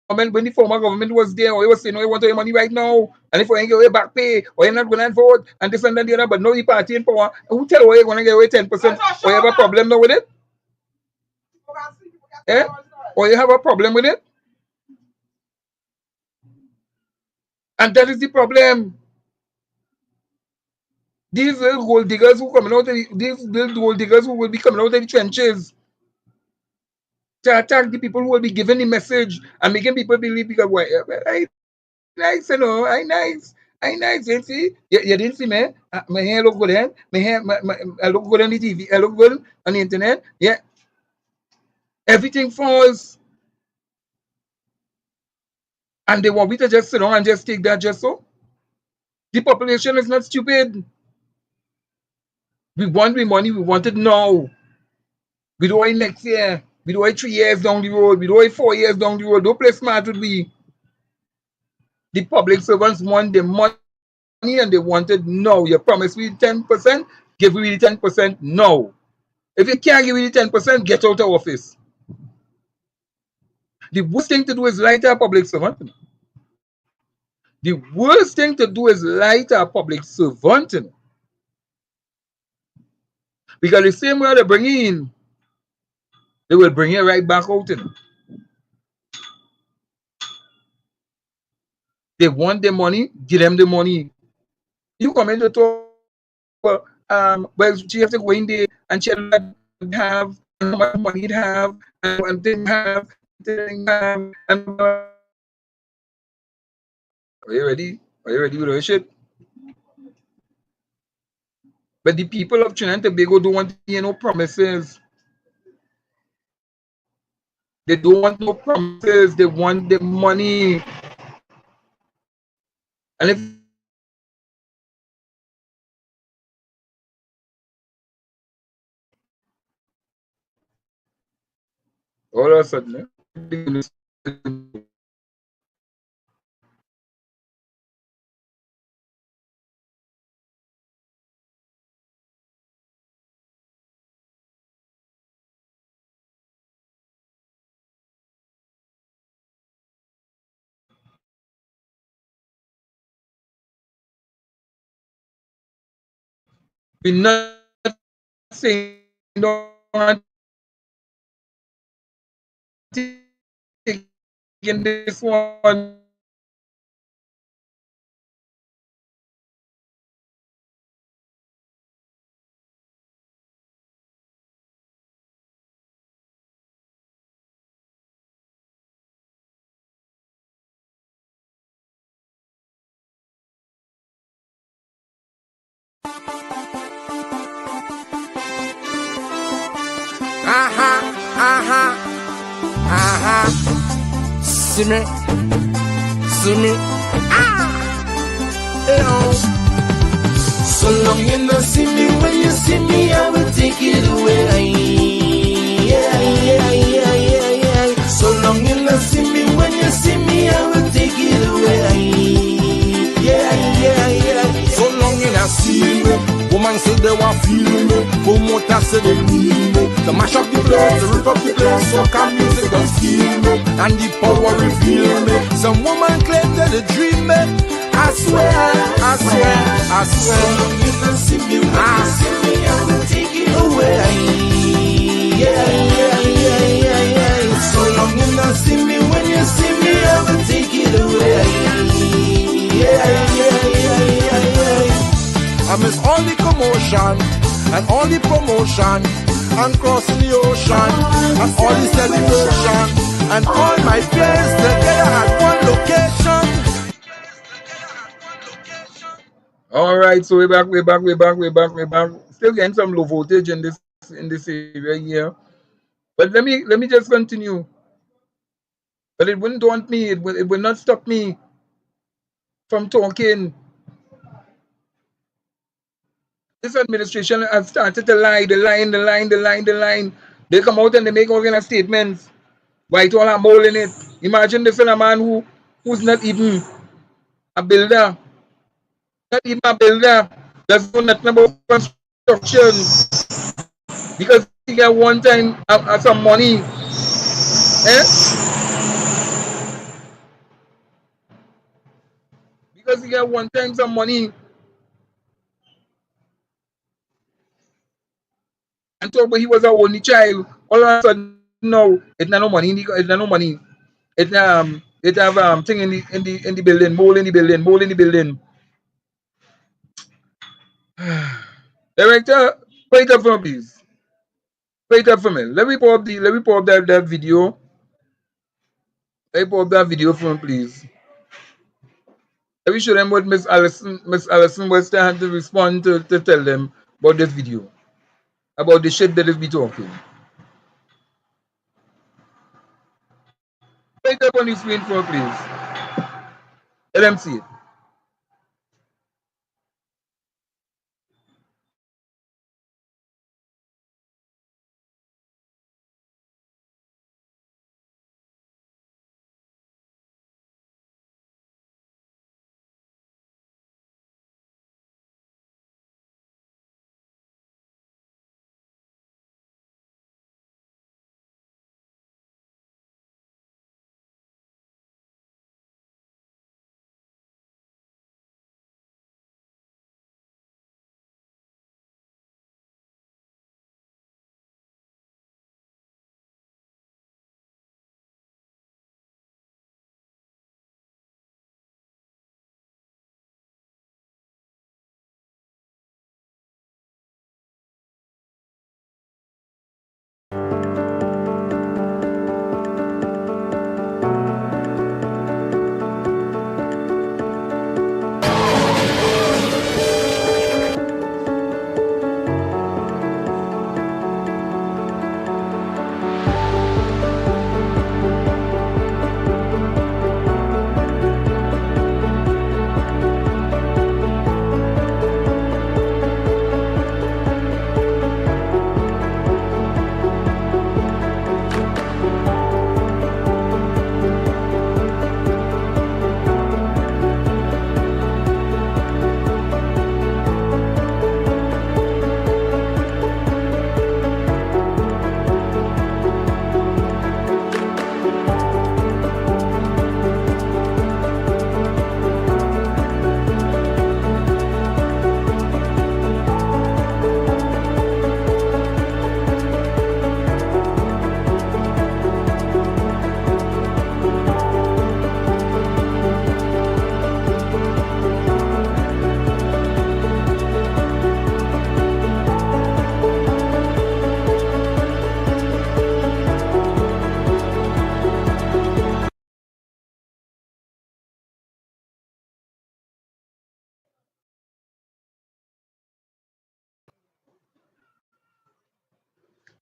when the former government was there, or he was saying, no, you want your money right now, and if you ain't get away back pay, or you're not going to vote, and this and that, the other, but no, the party in power, who tell you you're going to get away 10%, or you have a problem now with it? Eh? Or you have a problem with it? And that is the problem. These little gold diggers who coming out of these little gold diggers who will be coming out of the trenches to attack the people who will be giving the message and making people believe because why I nice, you know, I nice. I nice, you see? You didn't see me? My hair look good, eh? My hair, I look good on the TV. I look good on the internet. Yeah, everything falls. And they want me to just sit down and just take that just so. The population is not stupid. We want the money, we want it now. We don't want it next year. We don't want it 3 years down the road. We don't want it 4 years down the road. Don't play smart with me. The public servants want the money and they want it now. You promise me 10%, give me the 10% now. If you can't give me the 10%, get out of office. The worst thing to do is lie to a public servant. The worst thing to do is lie to a public servant. Because the same way they bring you in, they will bring you right back out. They want the money, give them the money. You come in to talk, well, she has to go in there and she have and how much money it have and thing have and are you ready? Are you ready with your shit? But the people of Trinidad and Tobago don't want to hear no promises. They don't want no promises. They want the money. And if all of a sudden, we're not saying don't taking this one. See me, Eyo. So long you not see me, when you see me, I will take it away. Yeah. So long you not see me, when you see me, I will take it away. Yeah. So long you not see me. Woman said they want feel me, promoter said they need me. To mash up the place, to rip up the place, soca music does kill me, and the power reveal me. Some woman claim that they dream me. I swear. So long you not see me, when you see me, I will take it away. Yeah. So long you not see me, when you see me, I will take it away. Yeah. I miss all the commotion and all the promotion and crossing the ocean and all the celebration and all my friends together at one location. All right, so we're back. Still getting some low voltage in this area here. But let me just continue. But it wouldn't daunt me. It will not stop me from talking. This administration has started to lie. The line. They come out and they make all kind of statements. White all a mole in it. Imagine this is a man who's not even a builder. Not even a builder. Doesn't know nothing about construction. Because he get one time some money. Because he get one time some money. And so but he was a only child. All of a sudden no, it's not no money. It's not no money. It have thing in the building, mole in the building. Director, play it up for me, please. Play it up for me. Let me pull up that video. Let me pull up that video for me, please. Let me show them what Miss Allison was trying to respond to tell them about this video. About the shit that is be talking. Play it up on the screen for me, please. Let them see it.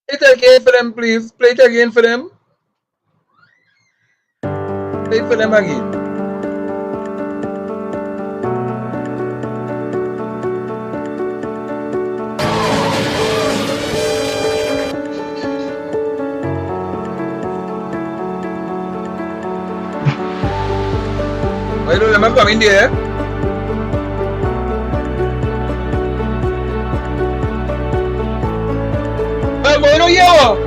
Play it again for them, please. Play it again for them. Play it for them again. Why don't let me come in there? Bueno, yo.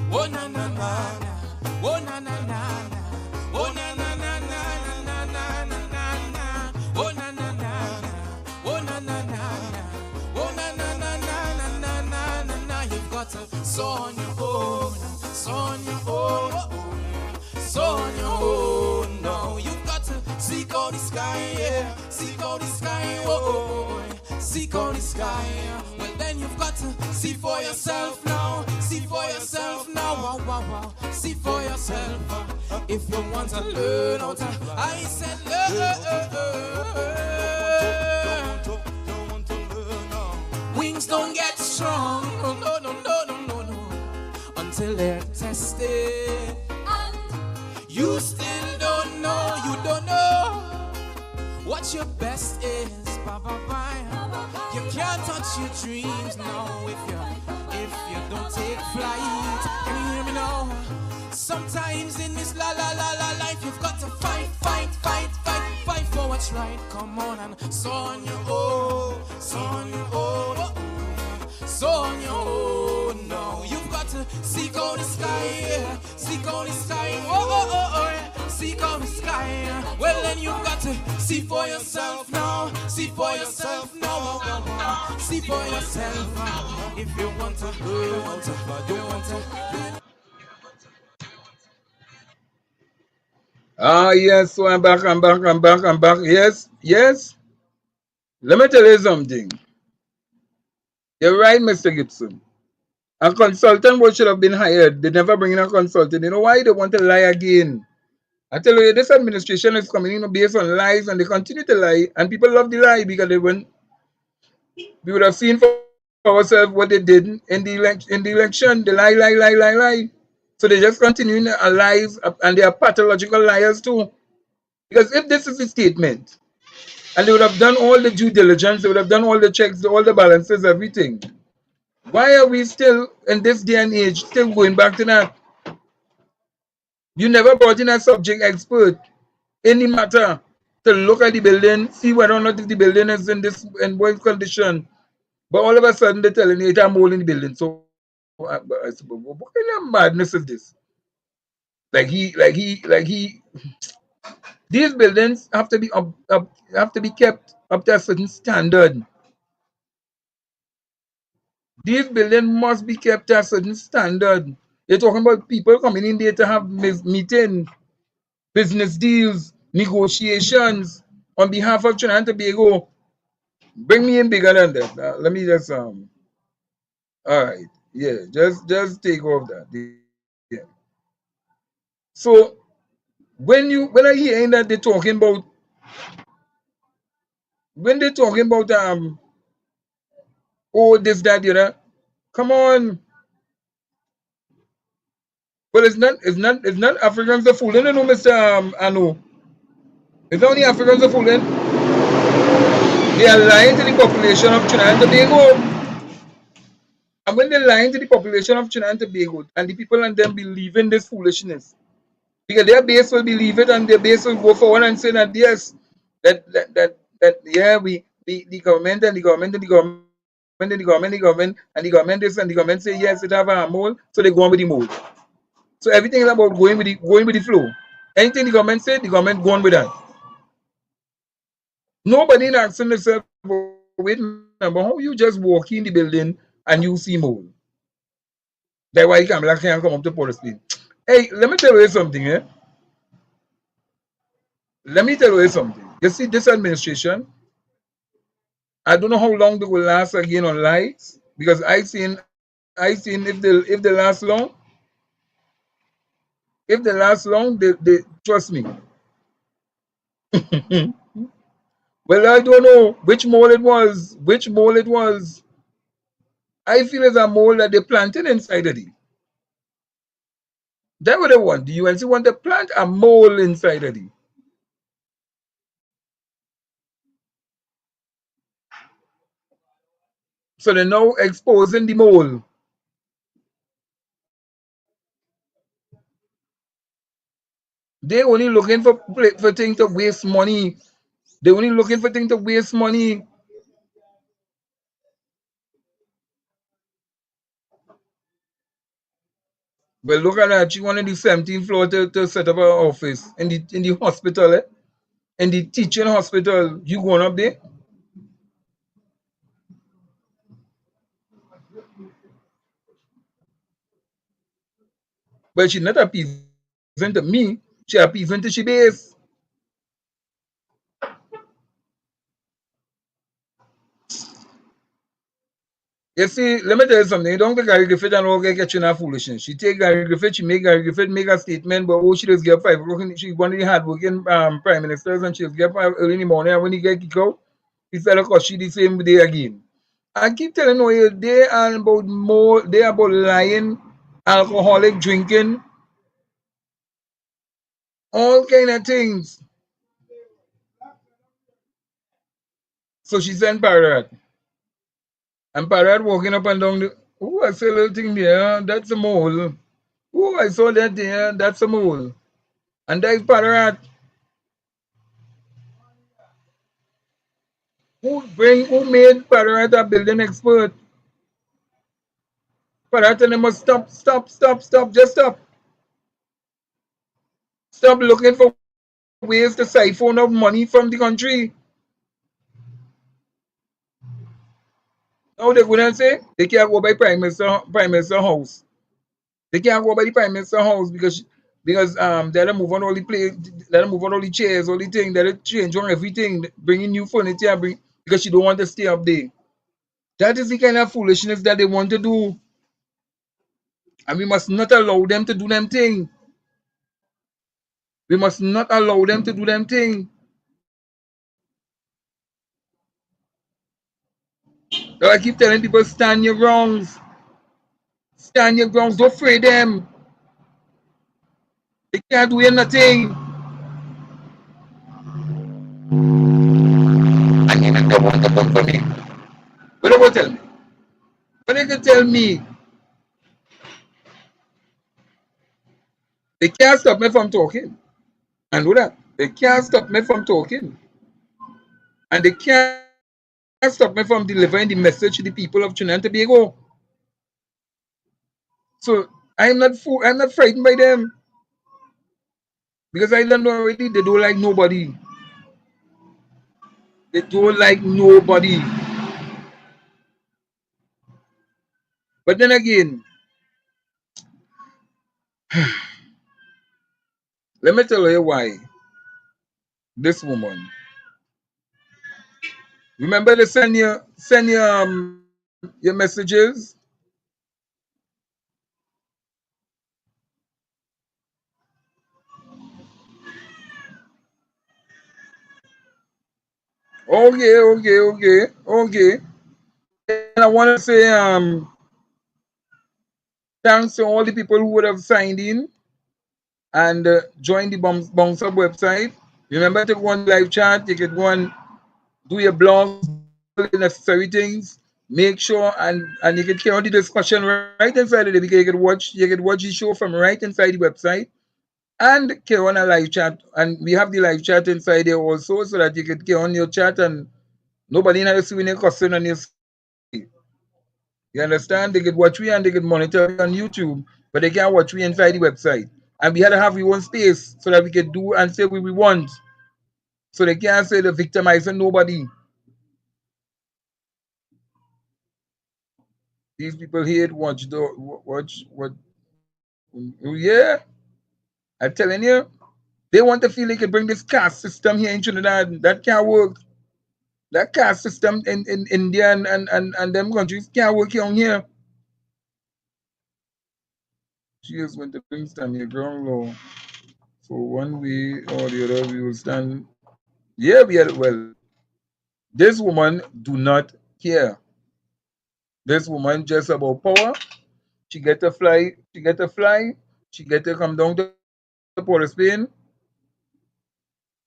Oh na na na na, oh na na na na, oh na na na na na na na na na, oh na na na na, oh na na na na, oh na na na na na na na na na. You've got to sow on your own, sow on your own, sow on your own. No, you've got to seek out the sky, yeah, seek out the sky, oh, seek out the sky. Well then you've got to see for yourself now, see for yourself now, wow, wow, wow. See for yourself if you want to learn how to. I said learn. Wings don't get strong, no, no, no, no, no, no, no, until they're tested. And you still don't know, you don't know what your best is. Bye, bye, bye. You can't touch your dreams now if you don't take flight. Can you hear me now? Sometimes in this la la la la life you've got to fight, fight, fight, fight, fight for what's right. Come on and sow on your own, sow on your own, sow on your own. No, you've got to seek out the sky, yeah. Seek out the sky, oh, oh, oh, oh, yeah. Seek out the sky, yeah. Well then you've got to see for yourself now, see for yourself now, oh, oh, oh. See for yourself if you want to, you want to, you want to. Ah, yes, so I'm back. Yes, yes. Let me tell you something. You're right, Mr. Gibson. A consultant would should have been hired. They never bring in a consultant. You know why? They want to lie again. I tell you, this administration is coming in based on lies, and they continue to lie. And people love the lie because we would have seen for ourselves what they did in the election. They lie. So they just continue their lies, and they are pathological liars too. Because if this is a statement, and they would have done all the due diligence, they would have done all the checks, all the balances, everything. Why are we still, in this day and age, still going back to that? You never brought in a subject expert in the matter to look at the building, see whether or not the building is in what condition. But all of a sudden, they're telling you it's a mole in the building. So, I said, what kind of madness is this? These buildings have to be have to be kept up to a certain standard. These buildings must be kept to a certain standard. You're talking about people coming in there to have meeting, business deals, negotiations on behalf of Trinidad and Tobago. Bring me in bigger than that. Let me just all right, yeah, just take off that. Yeah. So when I hear that they're talking about oh this that you know, come on. Well, it's not Africans the fooling, you know, Mr. Anu. It's not only Africans the fooling. They are lying to the population of Trinidad and Tobago. And when they're lying to the population of Trinidad and Tobago, and the people and them believe in this foolishness, because their base will believe it and their base will go forward and say that yes, that yeah, we the government and the government and the government and the government and the government and the government this and the government say yes, it have a mole, so they go on with the mole. So everything is about going with the flow. Anything the government say, the government go on with that. Nobody asking themselves, wait, but how you just walk in the building and you see mole? That's why you can't come up to Port of Spain. Hey, let me tell you something, eh? Let me tell you something. You see, this administration, I don't know how long they will last again on lights because I seen if they last long, they trust me. Well, I don't know which mole it was. Which mole it was. I feel it's a mole that they planted inside of it. That's what they want. The UNC want to plant a mole inside of it. So they're now exposing the mole. They only looking for things to waste money. They only looking for things to waste money. But look at that. She wanted the 17th floor to set up her office in the hospital, eh? In the teaching hospital. You going up there? But she not appeasing to me. She appeasing to she base. You see, let me tell you something. You don't take Gary Griffith and all get you in foolishness. She take Gary Griffith, she make Gary Griffith make a statement, but oh, she just get 5 o'clock. She's one of the hardworking prime ministers, and she just get 5 early in the morning. And when he get kicked out, he said, of course, she the same day again. I keep telling you, they are about more, they are about lying, alcoholic drinking, all kind of things. So she sent Parrot. And Parrot walking up and down the, oh, I saw a little thing there, that's a mole. Oh, I saw that there, that's a mole. And that is Parrot. Who made Parrot a building expert? Parrot and they must stop, just stop. Stop looking for ways to siphon out money from the country. Now they're going to say they can't go by Prime Minister house. They can't go by the Prime Minister house because they don't move on all the they don't move on all the chairs, all the things, they don't change on everything, bringing new furniture, because she don't want to stay up there. That is the kind of foolishness that they want to do. And we must not allow them to do them thing. We must not allow them to do them thing. So I keep telling people, stand your grounds. Stand your grounds. Don't afraid them. They can't do nothing. And you don't want to come for me. What they go tell me? What they can tell me? They can't stop me from talking. I know that. They can't stop me from talking. And they can't stop me from delivering the message to the people of Trinidad and Tobago. So I'm not frightened by them. Because I don't know already they don't like nobody. They don't like nobody. But then again, let me tell you why. This woman. Remember to send your messages. Okay. And I want to say thanks to all the people who would have signed in and joined the BounXup website. Remember to go on live chat. You can go and do your blogs, do all the necessary things. Make sure and you can carry on the discussion right inside of it, because you can watch the show from right inside the website and carry on a live chat. And we have the live chat inside there also, so that you can carry on your chat and nobody in see when you're cussing on your. You understand? They could watch we and they could monitor we on YouTube, but they can't watch we inside the website. And we had to have our own space so that we could do and say what we want. So they can't say the victimizing nobody. These people hate watch what. Yeah, I'm telling you, they want to feel they can bring this caste system here in Trinidad. That can't work. That caste system in India and them countries can't work here. She is going to bring stand your ground law. So one way or the other, we will stand. Yeah, we are well. This woman do not care. This woman just about power. She get to fly. She get to fly. She get to come down to Port of Spain.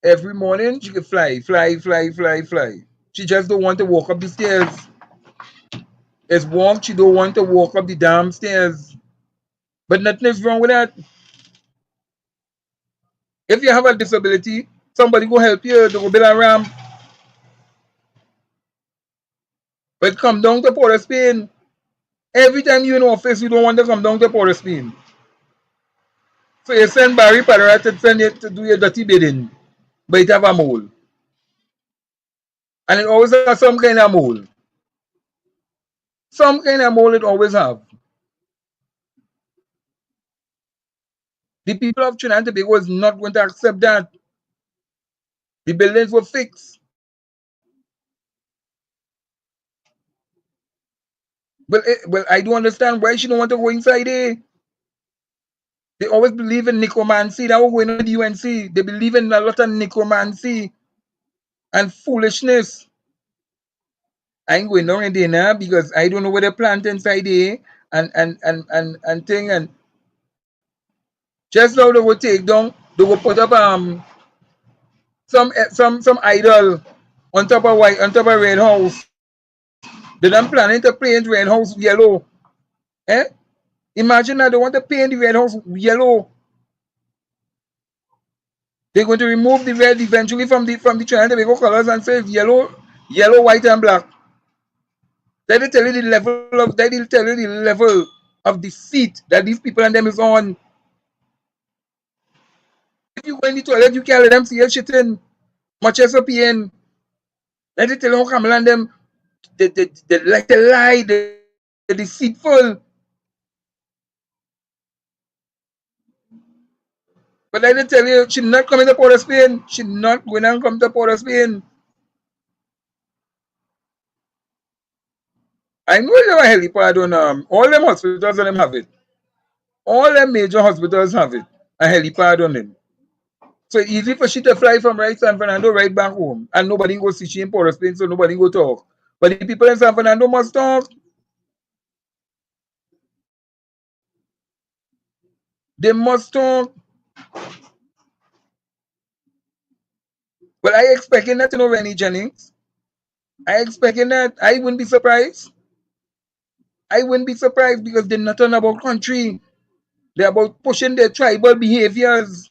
Every morning she can fly. She just don't want to walk up the stairs. It's warm. She don't want to walk up the damn stairs. But nothing is wrong with that. If you have a disability, somebody go help you. They go build a ramp. But come down to Port of Spain. Every time you in office, you don't want to come down to Port of Spain. So you send Barry Padara to send you to do your dirty bidding. But it have a mole. And it always has some kind of mole. Some kind of mole it always have. The people of Trinidad and Tobago is not going to accept that. The buildings were fixed. Well, I don't understand why she don't want to go inside there. They always believe in necromancy. That was going on with the UNC. They believe in a lot of necromancy and foolishness. I ain't going down in there now because I don't know what they plant inside there and thing and just now they will take down, they will put up some idol on top of red house. They done planning to paint red house yellow. Eh? Imagine that they want to paint the red house yellow. They're going to remove the red eventually from the Trinidad and Tobago colors and say yellow, white, and black. That will tell you the level of deceit that these people and them is on. If you go in the toilet, you can't let them see you shitting. Much as a PN. Let it tell you how Kamala and them they like to lie, they're deceitful. But I tell you, she's not coming to Port of Spain. She's not going to come to Port of Spain. I know you have a helipad on all them hospitals and them have it. All them major hospitals have it. A helipad on them. So it's easy for she to fly from right San Fernando right back home. And nobody go see she in Port of Spain, so nobody go talk. But the people in San Fernando must talk. They must talk. Well, I expecting that, Rennie Jennings. I expecting that. I wouldn't be surprised. I wouldn't be surprised because they're not on about country. They're about pushing their tribal behaviors.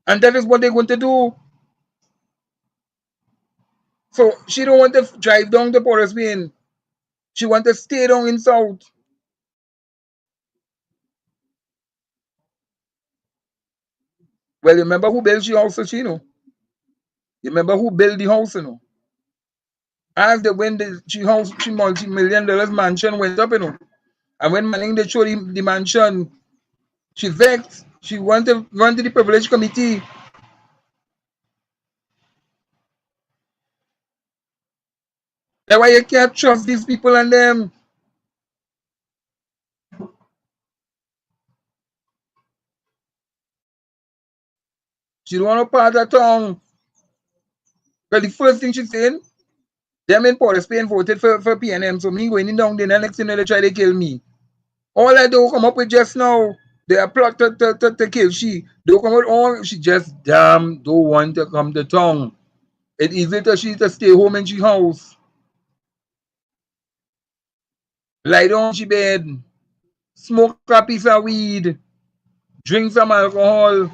And that is what they're going to do. So she don't want to drive down to Port of Spain. She want to stay down in South. Well, you remember who built she house, you know? You remember who built the house, you know? As the when she multi-million dollars mansion went up, you know. And when Manning they showed him the mansion, she vexed. She wanted to run to the privilege committee. That's why you can't trust these people and them. She don't want to part her tongue. But the first thing she's saying, them in Port of Spain voted for PNM, so me going down there, the next thing they try to kill me. All I do come up with just now, they are plot to kill she. They come with all, she just damn don't want to come to tongue. It's easy for she to stay home in she house. Lie down she bed. Smoke a piece of weed. Drink some alcohol.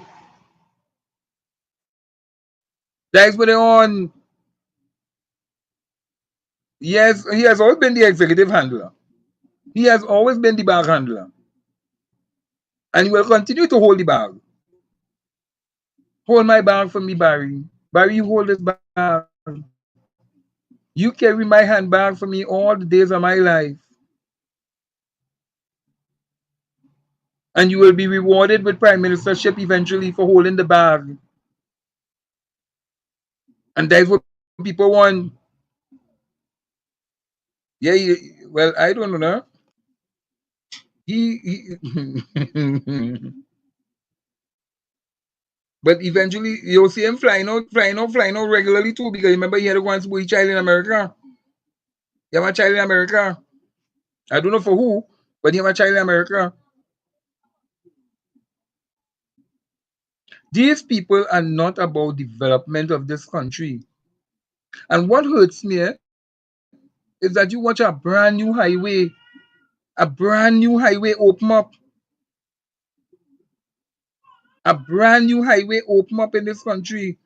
That's what they on. Yes, he has always been the executive handler. He has always been the bag handler. And he will continue to hold the bag. Hold my bag for me, Barry. Barry, you hold this bag. You carry my handbag for me all the days of my life. And you will be rewarded with prime ministership eventually for holding the bag. And that's what people want. Yeah, well, I don't know. He But eventually you'll see him flying out regularly too, because remember he had a once boy child in America. He have a child in America. I don't know for who, but he have a child in America. These people are not about development of this country. And what hurts me is that you watch a brand new highway open up. A brand new highway open up in this country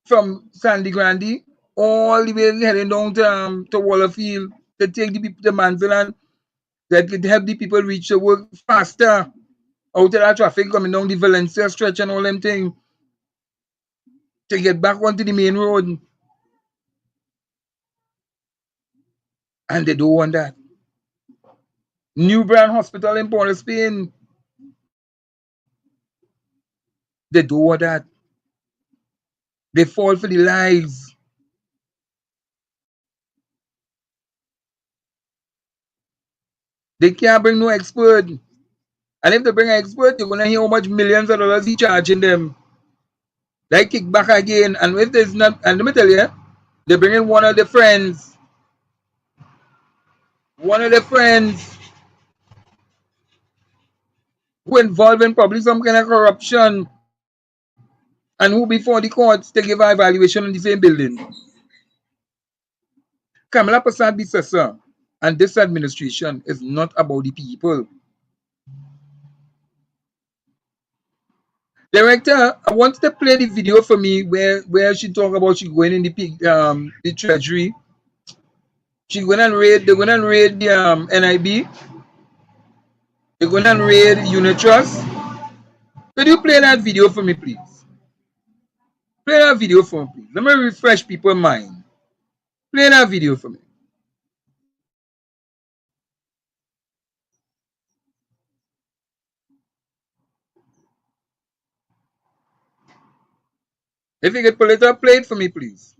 from Sandy Grande all the way heading down to Wallerfield to take the people to Manzaland that could help the people reach the work faster out of that traffic coming down the Valencia stretch and all them things to get back onto the main road. And they don't want that. New Brand Hospital in Port of Spain, they don't want that. They fall for the lies. They can't bring no expert. And if they bring an expert, you're going to hear how much millions of dollars he charging them. They kick back again. And if there's not, and let me tell you, they bring in one of the friends who involved in probably some kind of corruption and who before the courts to give an evaluation on the same building. Kamala Prasad Bissessa and this administration is not about the people. Director, I wanted to play the video for me where she talk about she going in the treasury. She going and raid. They're going and raid the NIB. They're going and raid Unitrust. Could you play that video for me, please? Play that video for me, please. Let me refresh people's mind. Play that video for me. If you could pull it up, play it for me, please.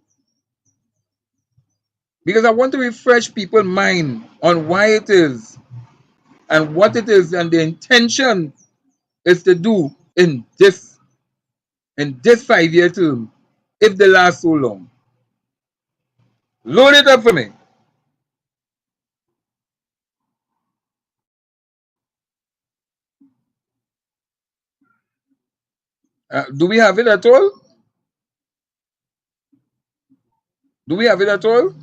Because I want to refresh people's mind on why it is and what it is and the intention is to do in this 5-year term, if they last so long. Load it up for me. Do we have it at all? Do we have it at all?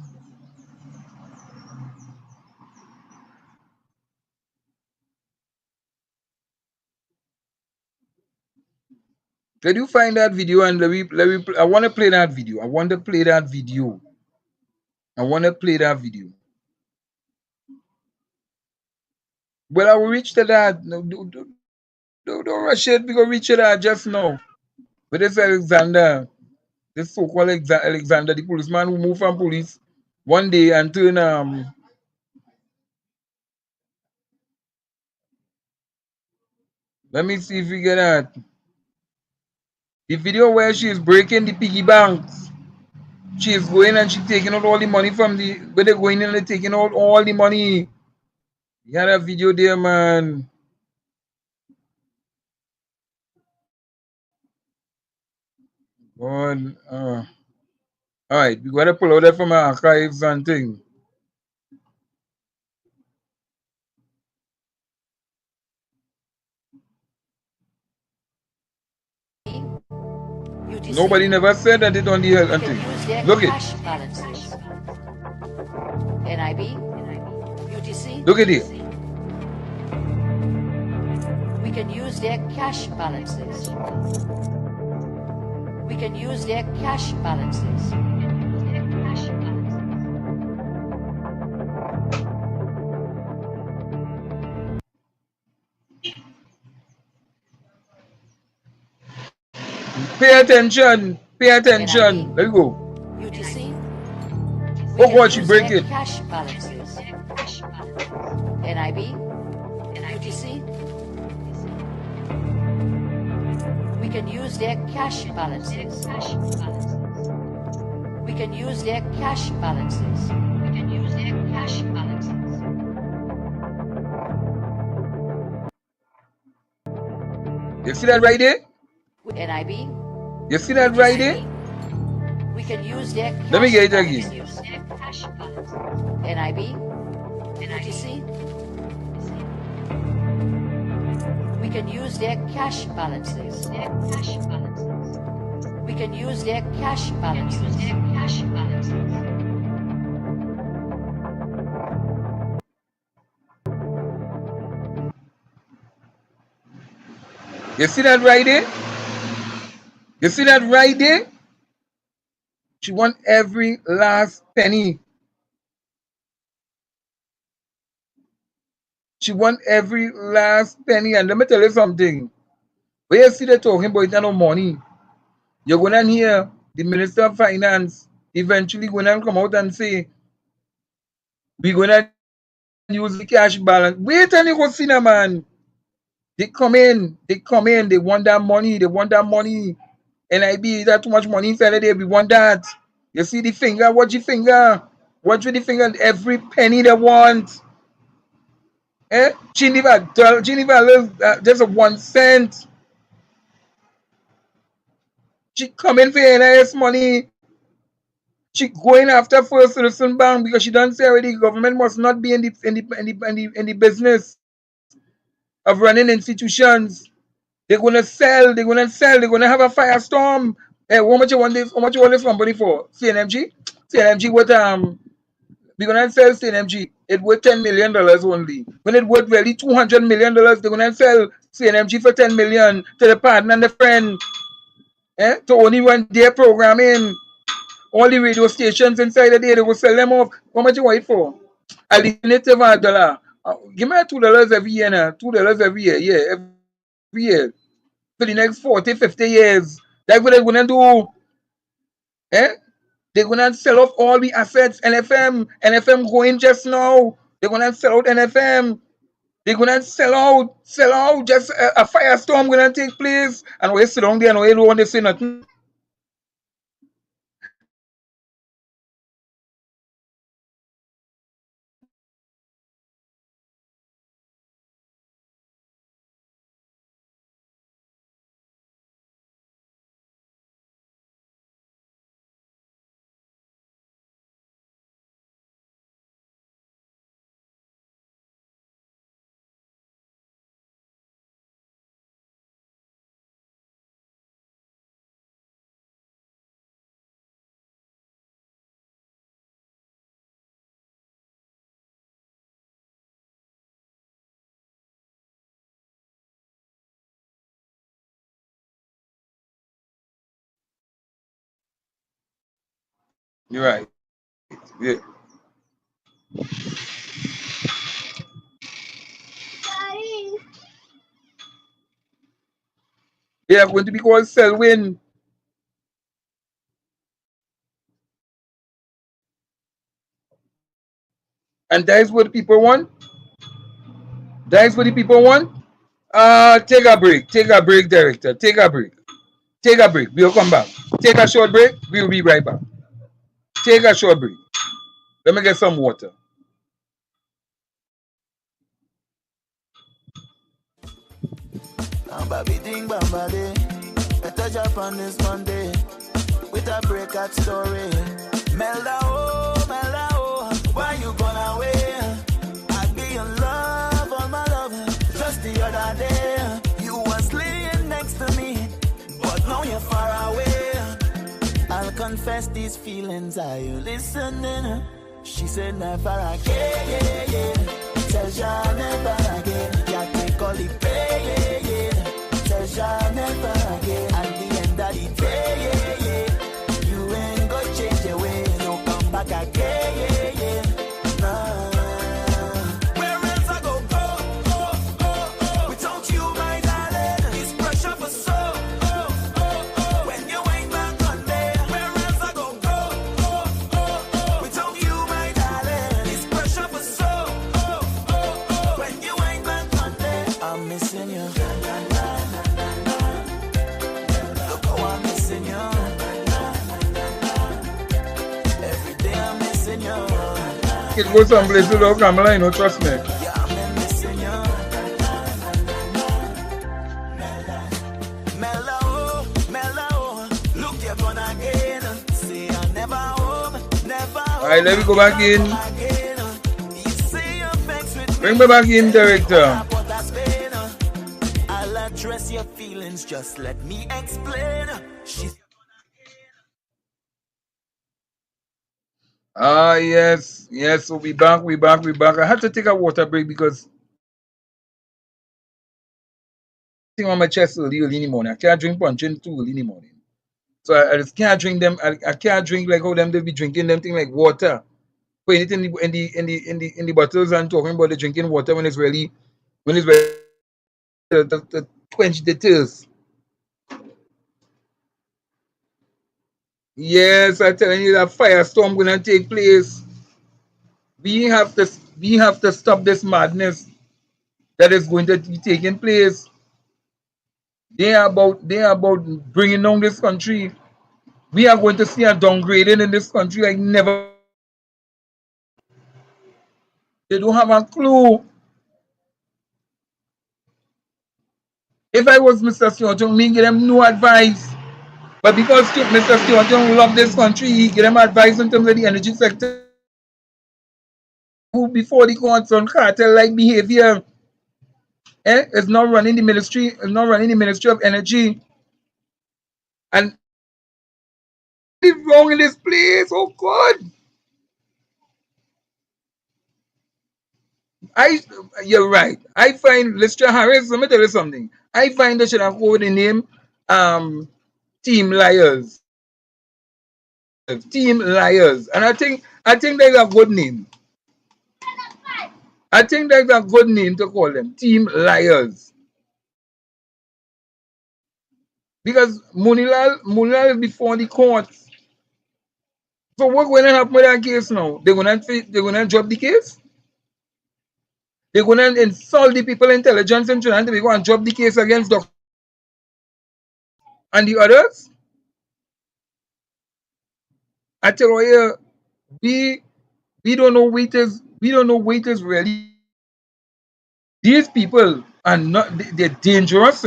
Can you find that video and I want to play that video. I want to play that video. Well, I will reach to that. No, don't rush it. We go reach to that just now. But this Alexander, this so-called Alexander, the policeman who moved from police one day and turn let me see if we get that. The video where she is breaking the piggy banks. She is going and she's taking out all the money from where they're going in and they're taking out all the money. You had a video there, man. God, all right, we gotta pull out that from our archives and thing. Nobody never said that it on the health and thing. Look it. Balances. NIB, UTC. Look at it. We can use their cash balances. We can use their cash balances. Pay attention. Pay attention. Let me go. UTC. Oh God, she break it. Cash balances. NIB, UTC. We can use their cash balances. We can use their cash balances. We can use their cash balances. You see that right there? NIB. You see that right there? We can use their cash. Let me get it again. NIB, UTC. We can use their cash balances. We can use their cash balances. You see that right there? You see that right there? She want every last penny. She want every last penny. And let me tell you something. When you see they talking about it, no money, you're going to hear the Minister of Finance eventually going to come out and say, we're going to use the cash balance. Wait and you go see them, man. They come in, they want that money, NIB, that too much money inside there, we want that. You see the finger, watch the finger, every penny they want. Geneva just a 1 cent. She coming for NIS money. She going after First Citizen Bank because she done say already government must not be in the business of running institutions. They're gonna sell, they're gonna have a firestorm. Hey, how much you want this company for? CNMG what we're gonna sell CNMG. It worth $10 million only. When it worth really $200 million, they're gonna sell CNMG for $10 million to the partner and the friend. To only run their programming. All the radio stations inside the day, they will sell them off. How much you want it for? Alternative $1. Give me $2 every year now. $2 every year. Yeah, every year. For the next 40, 50 years. That's what they're going to do. They're going to sell off all the assets. NFM going just now. They're going to sell out NFM. They're going to sell out. Just a firestorm going to take place. And we sit down there and we don't want to say nothing. You're right. Yeah. They are going to be called Selwyn. And that is what people want. Take a break, director. Take a break. We'll come back. Take a short break. We'll be right back. Take a short break. Let me get some water. Better jump on this Monday with a breakout story. Melda, why you gone away? I be in love, all my love. Just the other day, you was laying next to me, but now you're far away. confess these feelings, are you listening? She said never again, yeah, yeah. Tells ya never again. Can't take all the pain, yeah, yeah. Tells ya never again. At the end of the day, yeah, yeah. You ain't gonna change your way, no come back again, yeah, yeah. Nah. Where else I go, without you, my darling? It's pressure for so, when you ain't back on there. Where else I go, without you, my darling? It's pressure for so, when you ain't back on there. I'm missing you. Look how I'm missing you. Every day I'm missing you. It goes someplace without Kamala, you know, trust me. Yeah, I'm missing you. Mellow, mellow. Look, you're gonna again. Say I never home, never home. Alright, let me go back in. Again. You say you're vexed with Bring me back in, director. but that's pain. I'll address your feelings, just let me explain. She's Ah, yes, yes. So we back. I had to take a water break because thing on my chest early in the morning. I can't drink punching too early in the morning. So I just can't drink them. I can't drink like how them they be drinking them thing like water. Put it in the bottles and talking about the drinking water when it's really to quench the thirst. Yes, I'm telling you that firestorm gonna take place. We have to stop this madness that is going to be taking place. They are about bringing down this country. We are going to see a downgrading in this country like never. They don't have a clue. If I was Mr. Stewart Young, me give them no advice. But because Mr. Stewart Young love this country, he give them advice in terms of the energy sector. Who before the courts on cartel-like behavior, is not running the ministry, of energy, and it's wrong in this place. Oh God, you're right. I find Lister Harris. Let me tell you something. I find they should have called the name, Team Liars. Team Liars, and I think that's a good name. I think that's a good name to call them, Team Liars. Because Munilal is before the courts. So what's going to happen with that case now? They're gonna drop the case? They're gonna insult the people intelligence in Trinidad. They're gonna drop the case against Dr. and the others? I tell you, we don't know waiters, really. These people are not, they're dangerous.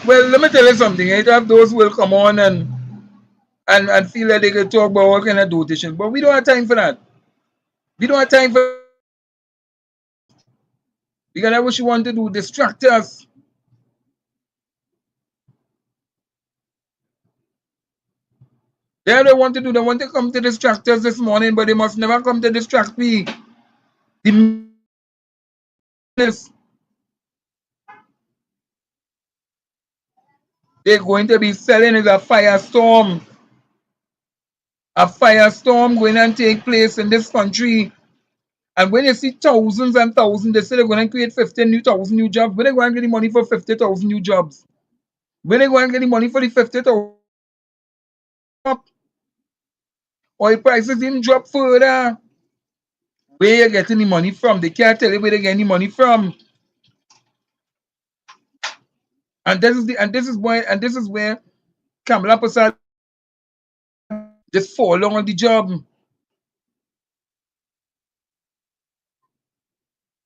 Well, let me tell you something. You have those who will come on and feel like they can talk about all kind of dotation. But we don't have time for that. We don't have time for, because that's what you want to do, distract us. They don't want to do, they want to come to distract us this morning, but they must never come to distract me. They're going to be selling is a firestorm. A firestorm going to take place in this country. And when you see thousands and thousands, they say they're going to create 15,000 new jobs. When they going to get the money for 50,000 new jobs? When they going to get the money for the 50,000? Oil prices didn't drop further. Where you getting the money from? They can't tell you where they getting the money from. And this is where Kamala Prasad just fall on the job.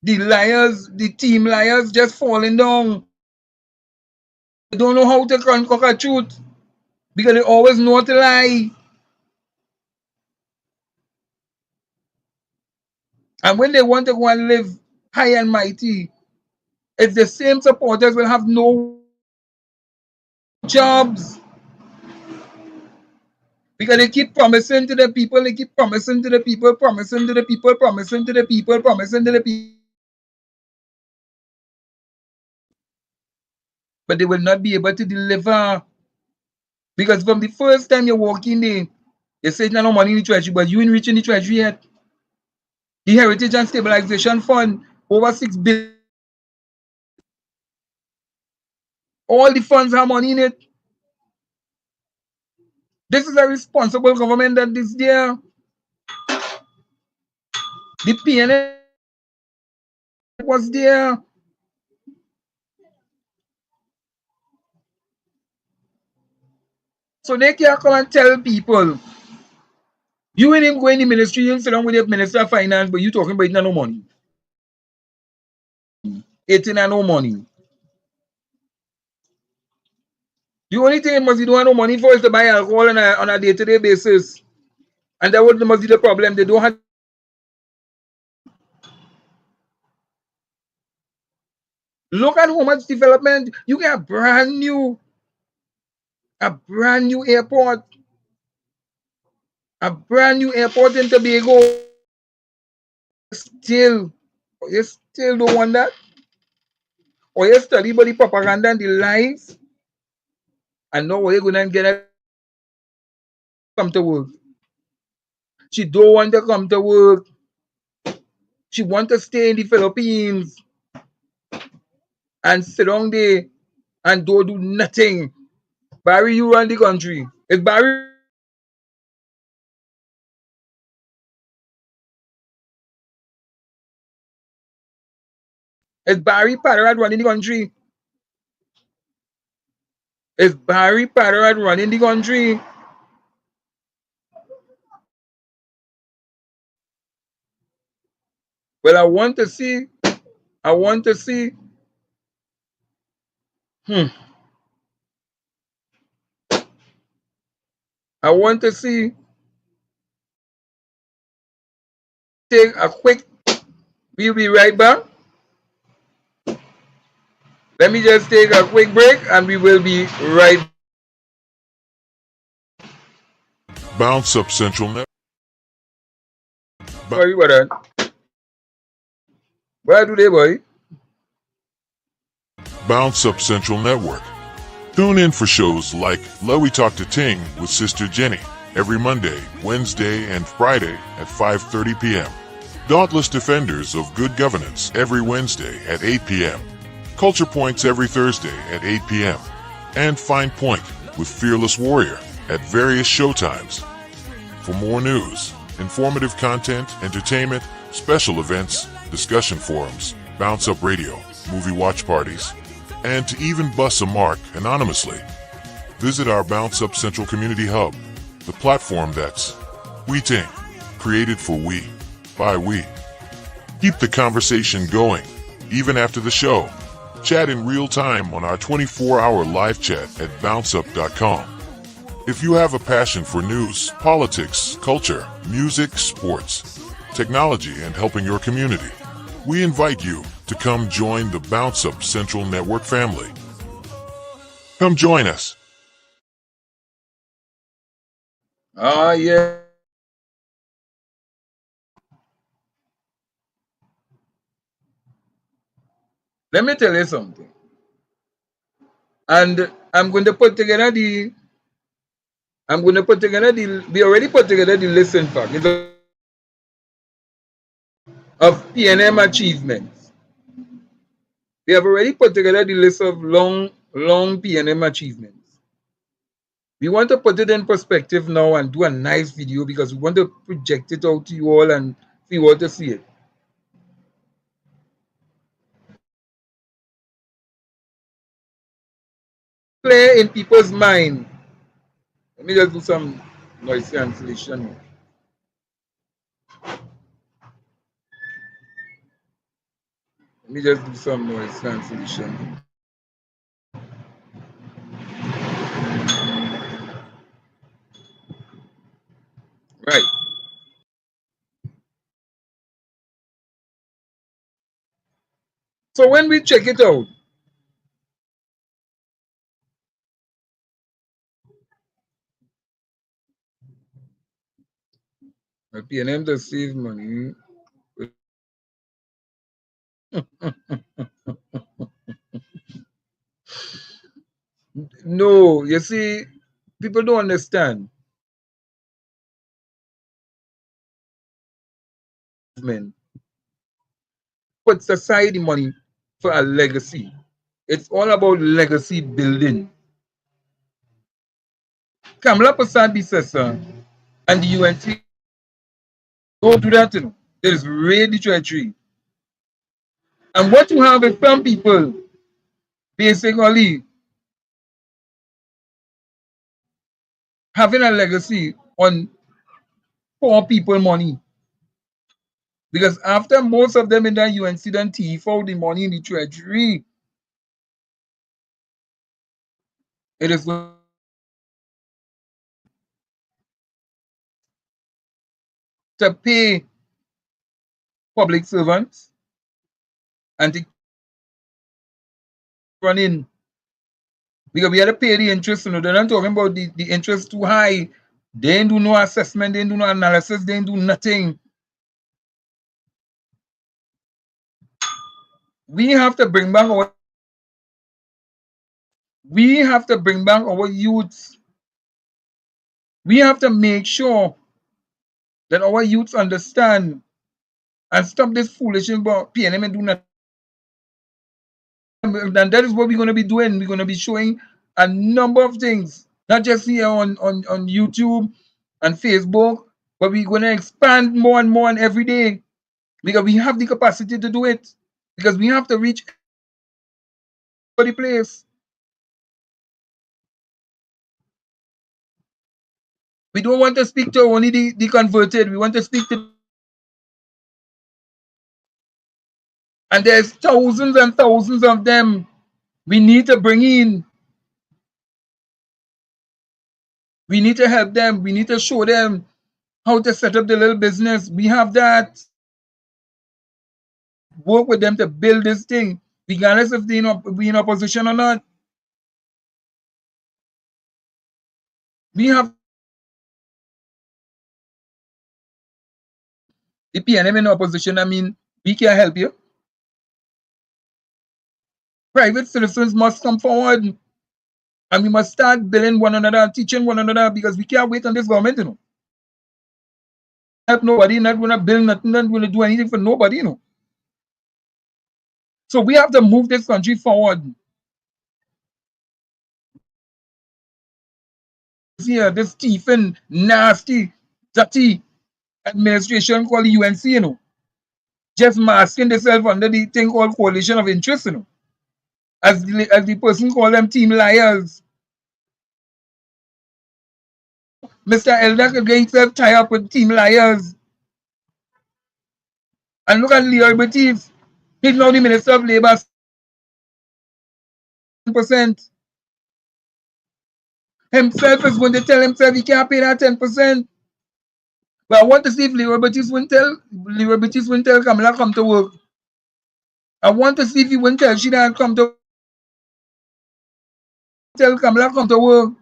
The liars, the team liars just falling down. They don't know how to conquer truth because they always know how to lie. And when they want to go and live high and mighty, it's the same supporters will have no jobs. Because they keep promising to the people, they keep promising to the people, promising to the people, promising to the people, promising to the people. But they will not be able to deliver. Because from the first time you walk in there, they say no money in the treasury, but you ain't reaching the treasury yet. The Heritage and Stabilization Fund, over 6 billion. All the funds have money in it. This is a responsible government that is there. The PNM was there. So they can't come and tell people, you ain't even go in the ministry, you sit down with the Minister of Finance, but you talking about it no money. It ain't no money. The only thing it must be doing no money for is to buy alcohol on a day-to-day basis. And that must be the problem. They don't have. Look at how much development. You get a brand new airport. A brand new airport in Tobago. You still don't want that? Or you study about the propaganda and the lies? And now you're going to get her come to work. She don't want to come to work. She want to stay in the Philippines and sit down there and don't do nothing. Barry, you run the country. It's Barry. It's Barry Paterad running the country. It's Barry Paterad running the country. Well, I want to see. I want to see. I want to see. Take a quick. We'll be right back. Let me just take a quick break and we will be right back. BounXup Central Network. Sorry about that. Where do they, boy? BounXup Central Network. Tune in for shows like Let We Talk to Ting with Sister Jenny every Monday, Wednesday, and Friday at 5:30 p.m. Dauntless Defenders of Good Governance every Wednesday at 8 p.m. Culture Points every Thursday at 8 p.m. And Fine Point with Fearless Warrior at various showtimes. For more news, informative content, entertainment, special events, discussion forums, BounXup Radio, movie watch parties, and to even bust a mark anonymously, visit our BounXup Central Community Hub, the platform that's We Ting, created for we, by we. Keep the conversation going, even after the show. Chat in real time on our 24-hour live chat at BounXup.com. If you have a passion for news, politics, culture, music, sports, technology, and helping your community, we invite you to come join the BounXup Central Network family. Come join us. Yeah. Let me tell you something. And I'm going to put together we already put together the list, in fact, of PNM achievements. We have already put together the list of long PNM achievements. We want to put it in perspective now and do a nice video because we want to project it out to you all and for you all to see it. Clear in people's mind. Let me just do some noise cancellation here. Let me just do some noise cancellation. Right. So when we check it out, I pay them to save money. No, you see, people don't understand. Man, puts aside the money for a legacy. It's all about legacy building. Kamala Prasad Bissessa and the UNC don't do that, you know. There's really treachery. And what you have is some people basically having a legacy on poor people money. Because after most of them in that UNC done thief out the money in the treasury, it is to pay public servants and to run in. Because we had to pay the interest, you know. They're not talking about the interest too high. They ain't do no assessment, they ain't do no analysis, they ain't do nothing. We have to bring back our youths. We have to make sure that our youths understand and stop this foolishness about paying them and do nothing. And that is what we're going to be doing. We're going to be showing a number of things, not just here on YouTube and Facebook, but we're going to expand more and more and every day because we have the capacity to do it. Because we have to reach every place. We don't want to speak to only the converted. We want to speak to, and there's thousands and thousands of them we need to bring in. We need to help them. We need to show them how to set up the little business. We have that. Work with them to build this thing, regardless if they we in opposition or not. We have the PNM in opposition. I mean, we can help you. Private citizens must come forward, and we must start building one another, teaching one another, because we can't wait on this government, you know. Help nobody, not going to build nothing, not going to do anything for nobody, you know. So we have to move this country forward. Here, this thieving, nasty, dirty administration called the UNC, you know, just masking themselves under the thing called coalition of interest, you know. As the person called them team liars. Mr. Elder could get himself tied up with team liars. And look at Leo Bertiz. He's now the Minister of Labour. 10%. Himself is going to tell himself he can't pay that 10%. But I want to see if Leo Bertiz won't tell Kamala come to work. I want to see if he won't tell she don't come to tell Kamala come to work.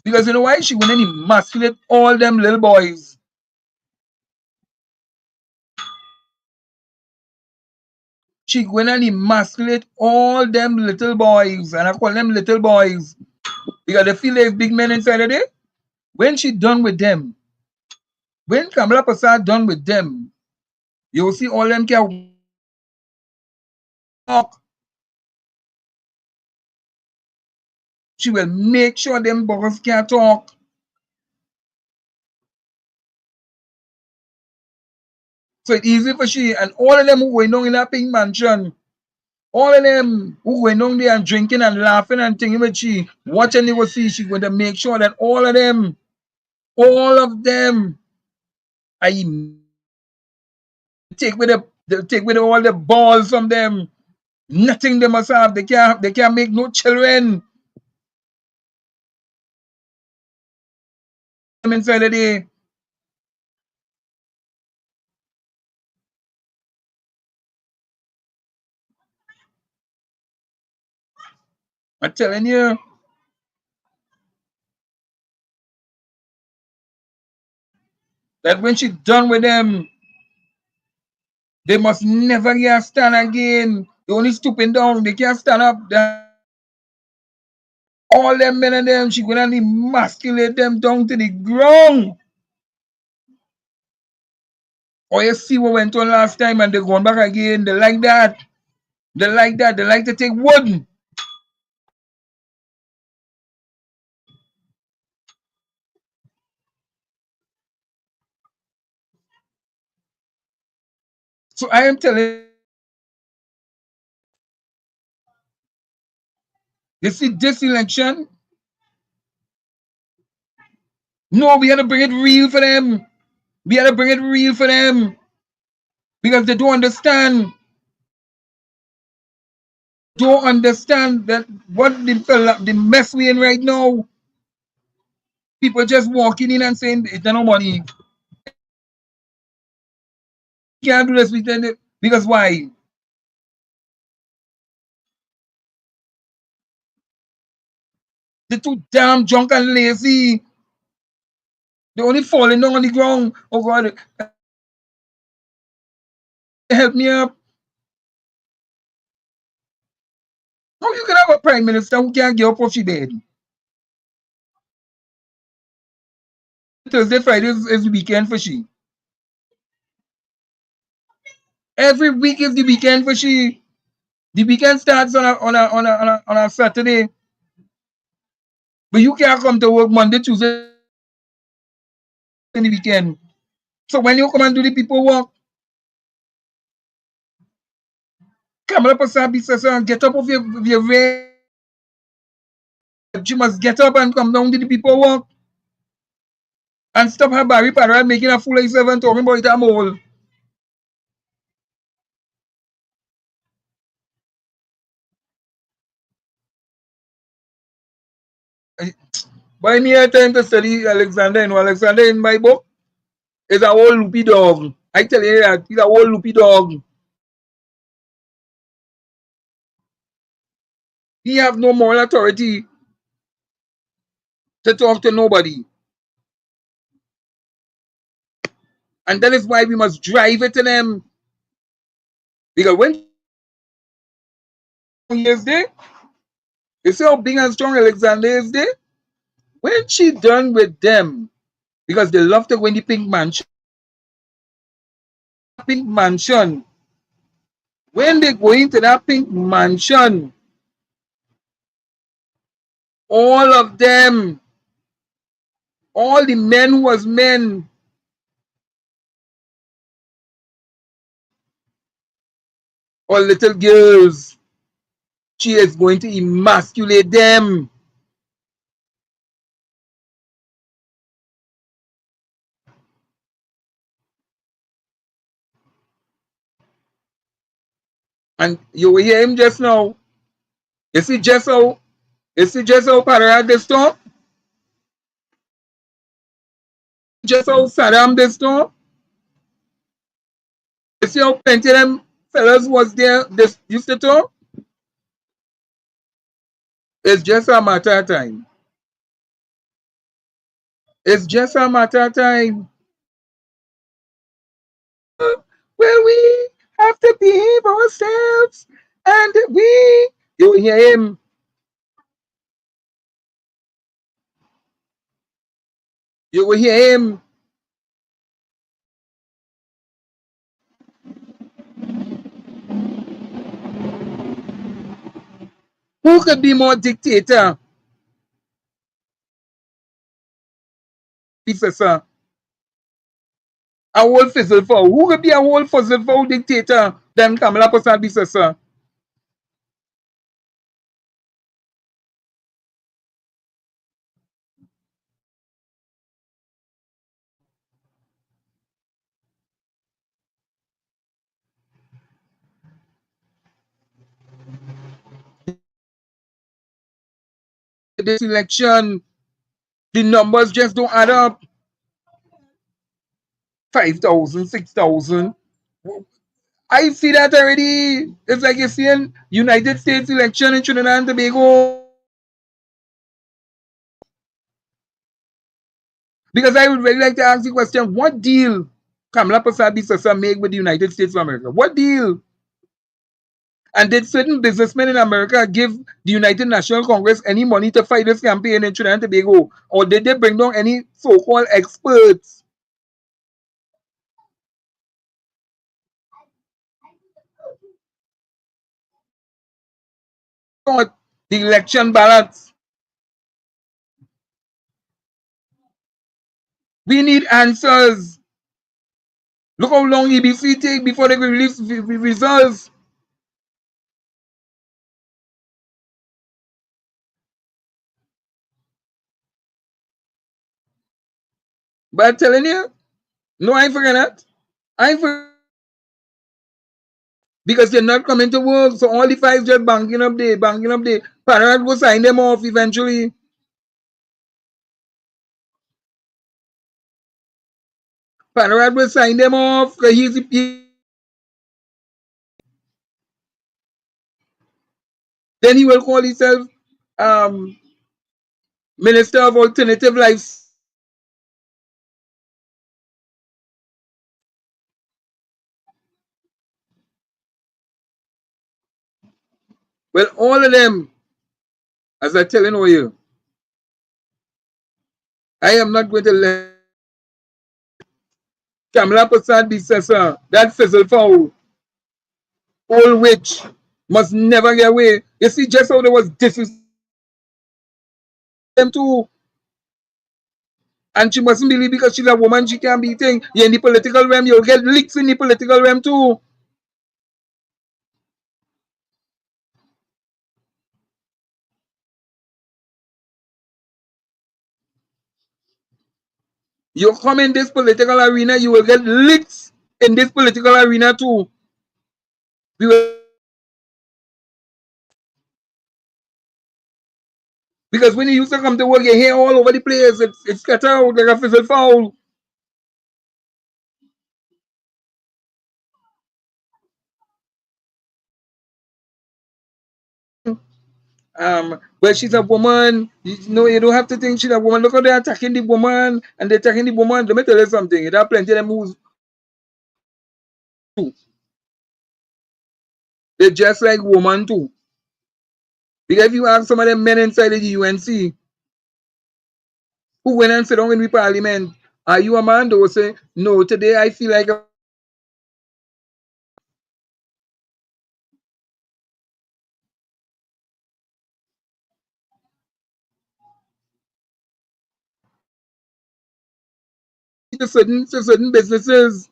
Because you know why? She going to emasculate all them little boys. She going to emasculate all them little boys. And I call them little boys. Because they feel like big men inside of there. When she done with them, when Kamala Prasad done with them, you will see all them can walk. She will make sure them boys can talk. So it's easy for she and all of them who going down in that pink mansion, all of them who going down there and drinking and laughing and thinking with she, watching they will see, she going to make sure that all of them I take with all the balls from them. Nothing they must have. They can't make no children. Inside the day. I'm telling you. That when she done with them, they must never get stand again. They only stooping down. They can't stand up. All them men and them, she gonna emasculate them down to the ground. Or you see what went on last time and they're going back again. They like that. They like that. They like to take wood. So I am telling you, see this election, no, we had to bring it real for them. We had to bring it real for them. Because they don't understand. Don't understand that what the mess we in right now. People just walking in and saying it's no money. Can't do this with them. Because why? They're too damn drunk and lazy. They're only falling down on the ground. Oh God, help me up. How you can have a prime minister who can't get up off she dead? Thursday, Friday is the weekend for she. Every week is the weekend for she. The weekend starts on a Saturday. But you can't come to work Monday, Tuesday in the weekend. So when you come and do the people work, come up and get up of your way. She must get up and come down to the people work. And stop her Barry Parrot making a fool of herself and talking about it at all. Buy me a time to study Alexander. You know, Alexander in my book is a whole loopy dog. I tell you that. He's a whole loopy dog. He have no moral authority to talk to nobody. And that is why we must drive it to them. Because when he is there, you see how big and strong Alexander is there? When she done with them, because they love to go in the pink mansion. Pink mansion. When they go into that pink mansion, all of them, all the men who was men, or little girls, she is going to emasculate them. And you will hear him just now. You see just how Parad this storm? Just how Saddam this storm? You see how plenty of them fellas was there this used to talk? It's just a matter of time. It's just a matter of time. Well, we have to behave ourselves. And you will hear him. You will hear him. Who could be more dictator? Professor. A whole fizzle for who could be a whole fizzle for dictator than Kamala Prasad Professor? This election, the numbers just don't add up. 5,000, 6,000. I see that already. It's like you're seeing United States election in Trinidad and Tobago. Because I would really like to ask the question, what deal Kamala Prasad Bissassa make with the United States of America? What deal? And did certain businessmen in America give the United National Congress any money to fight this campaign in Trinidad and Tobago? Or did they bring down any so-called experts? The election ballots. We need answers. Look how long EBC take before they release the results. But I'm telling you, no, I ain't forget that. I ain't forget. Because they're not coming to work. So all the five just banking up there, banking up there. Parrot will sign them off eventually. Parrot will sign them off. Then he will call himself Minister of Alternative Life. Well, all of them, as I'm telling you, I am not going to let Kamala Prasad Bissassa, that fizzle foul, old witch, must never get away. You see just how there was disrespect them too. And she mustn't believe because she's a woman, she can't be thing. You're in the political realm, you'll get licks in the political realm too. You come in this political arena, you will get licks in this political arena too. We will, because when you used to come to work, your hair all over the place. It's cut out like a fizzle foul. But she's a woman. You know, you don't have to think she's a woman. Look how they're attacking the woman and they're attacking the woman. Let me tell you something. There are plenty of them who's too. They're just like woman too. Because if you ask some of them men inside the UNC who went and sit down in the parliament, are you a man? They will say, no, today I feel like certain businesses,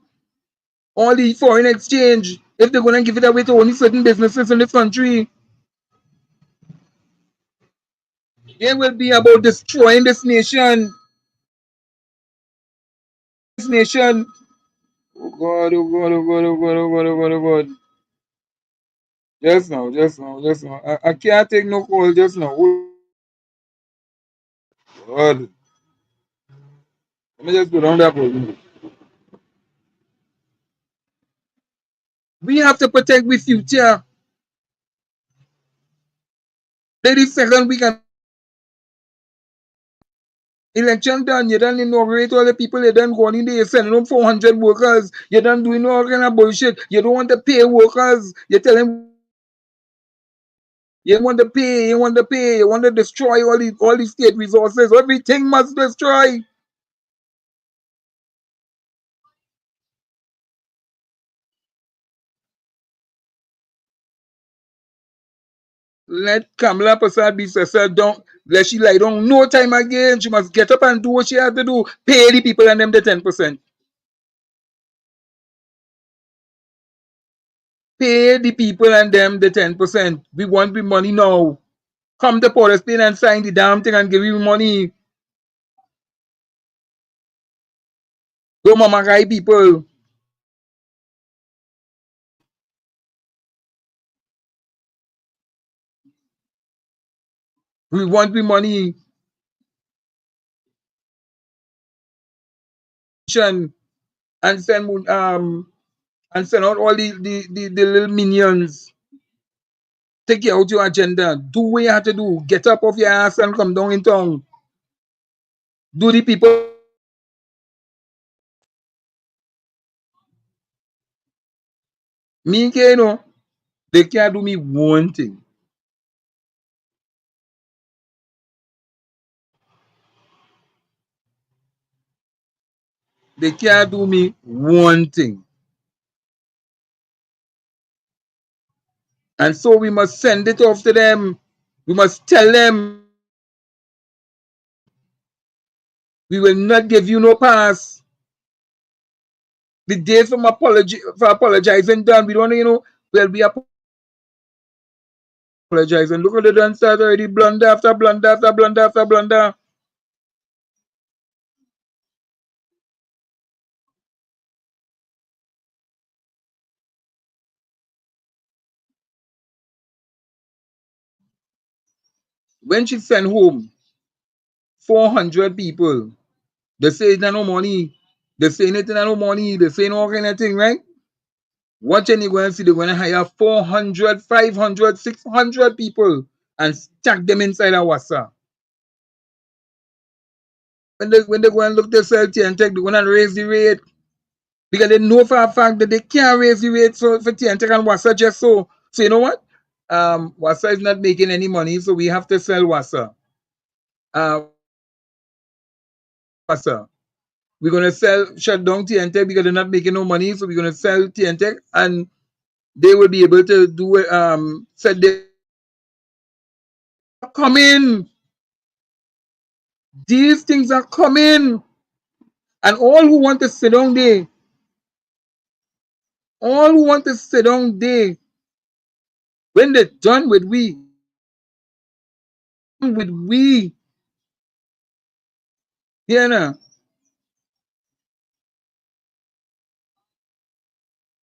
all the foreign exchange, if they're going to give it away to only certain businesses in this country, it will be about destroying this nation. This nation. Oh God, oh God, oh God, oh God, oh God, oh God, oh God. Just now, just now, just now. I can't take no call just now. Oh God. Let me just go down that road. We have to protect the future. Ladies, second week and election done, you done inaugurate all the people, you done going in there, you sending them 400 workers, you done doing all kind of bullshit. You don't want to pay workers. You tell them you want to pay, you want to pay, you want to destroy all the state resources. Everything must destroy. Let Kamala Prasad Bissassa don't let she lie down no time again. She must get up and do what she has to do. Pay the people and them the 10%. Pay the people and them the 10%. We want the money now. Come to Port of Spain and sign the damn thing and give you money. Go mama guy people. We want the money. And send out all the little minions. Take you out your agenda. Do what you have to do. Get up off your ass and come down in town. Do the people Me, you know, they can't do me one thing. They can't do me one thing. And so we must send it off to them. We must tell them we will not give you no pass. The days for apologizing done. We don't, well, we apologize. And look at the done start already, blunder after blunder after blunder after blunder. When she sent home 400 people, they say it's not no money. They saying it not no money. They saying all kind of thing, right? Watching you going to see they're going to hire 400, 500, 600 people and stack them inside a wasa. When they go and look to sell tea and tech, they're going to raise the rate. Because they know for a fact that they can't raise the rate for tea and tech and wasa just so. So you know what? Wasa is not making any money, so we have to sell wasa. Wasa. We're going to shut down tea and tech because they're not making no money, so we're going to sell tea and tech and they will be able to do set their coming. These things are coming. And all who want to sit down there, when they're done with here now,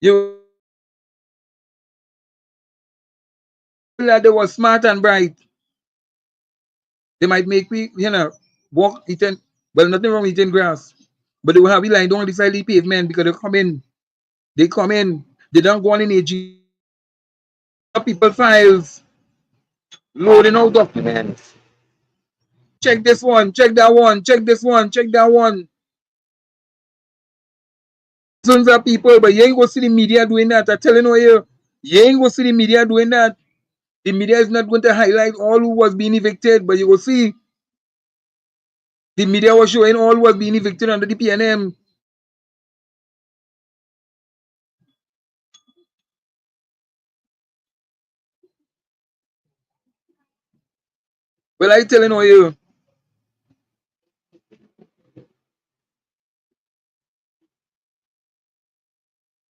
you that they were smart and bright. They might make me, walk eating, well, nothing wrong with eating grass. But they will have me lying down beside the pavement because they come in, they don't go on in AG. People files, loading out documents. Check this one, check that one, check this one, check that one. Tons of people, but you ain't gonna see the media doing that. I'm telling you ain't gonna see the media doing that. The media is not going to highlight all who was being evicted, but you will see the media was showing all who was being evicted under the PNM. Well, I telling you,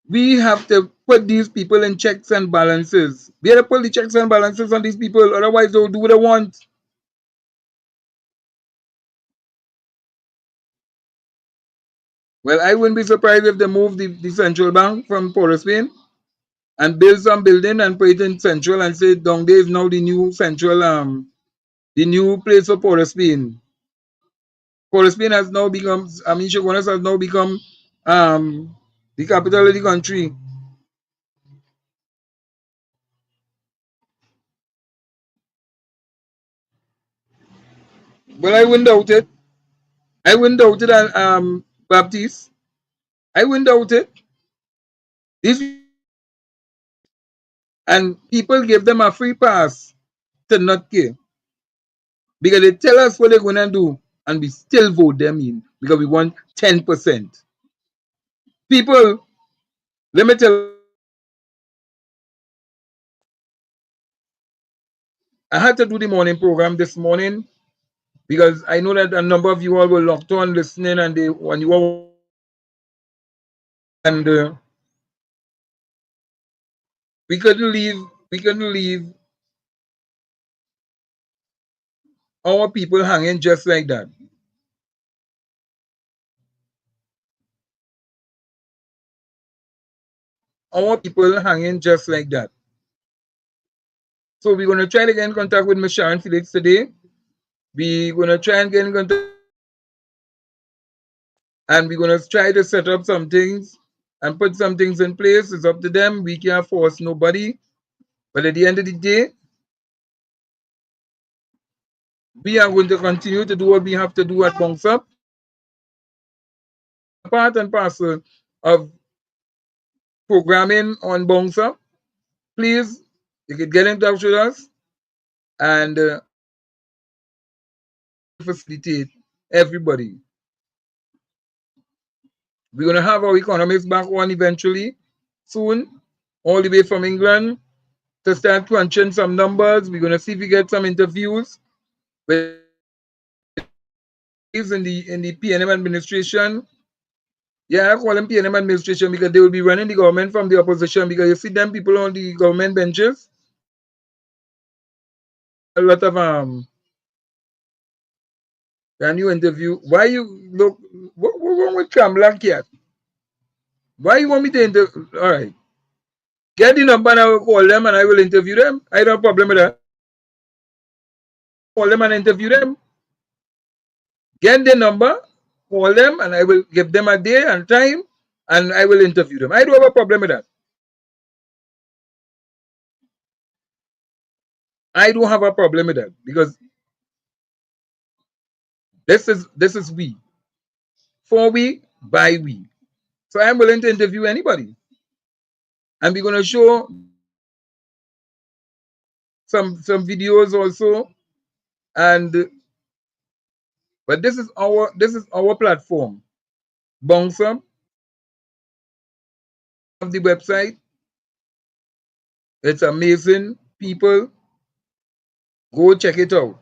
we have to put these people in checks and balances. We have to put the checks and balances on these people, otherwise they'll do what they want. Well, I wouldn't be surprised if they move the central bank from Port of Spain and build some building and put it in central and say down there is now the new central the new place for Port of Spain. Port of Spain has now become Shogunas has now become the capital of the country. But I wouldn't doubt it. I wouldn't doubt it, Baptiste. I wouldn't doubt it. If and people give them a free pass to not care. Because they tell us what they're gonna do and we still vote them in because we want 10%. People, let me tell you, I had to do the morning program this morning because I know that a number of you all were locked on listening and they when you all and we couldn't leave our people hanging just like that. Our people hanging just like that. So we're gonna try to get in contact with Ms. Sharon Felix today. We're gonna try and get in contact and we're gonna try to set up some things and put some things in place. It's up to them. We can't force nobody. But at the end of the day, we are going to continue to do what we have to do at BounXup. Part and parcel of programming on BounXup, please, you could get in touch with us and facilitate everybody. We're going to have our economists back on eventually, soon, all the way from England to start crunching some numbers. We're going to see if we get some interviews with in the PNM administration. Yeah, I call them PNM administration because they will be running the government from the opposition, because you see them people on the government benches. A lot of can you interview? Why you look? What wrong with Kamla Cat? Why you want me to interview? All right, get the number and I will call them and I will interview them. I don't have a problem with that. Call them and interview them. Get the number, call them, and I will give them a day and time, and I will interview them. I don't have a problem with that. I don't have a problem with that, because this is we, for we, by we. So I'm willing to interview anybody, and we're gonna show some videos also, and but this is our platform. BounXup, have the website. It's amazing. People, go check it out.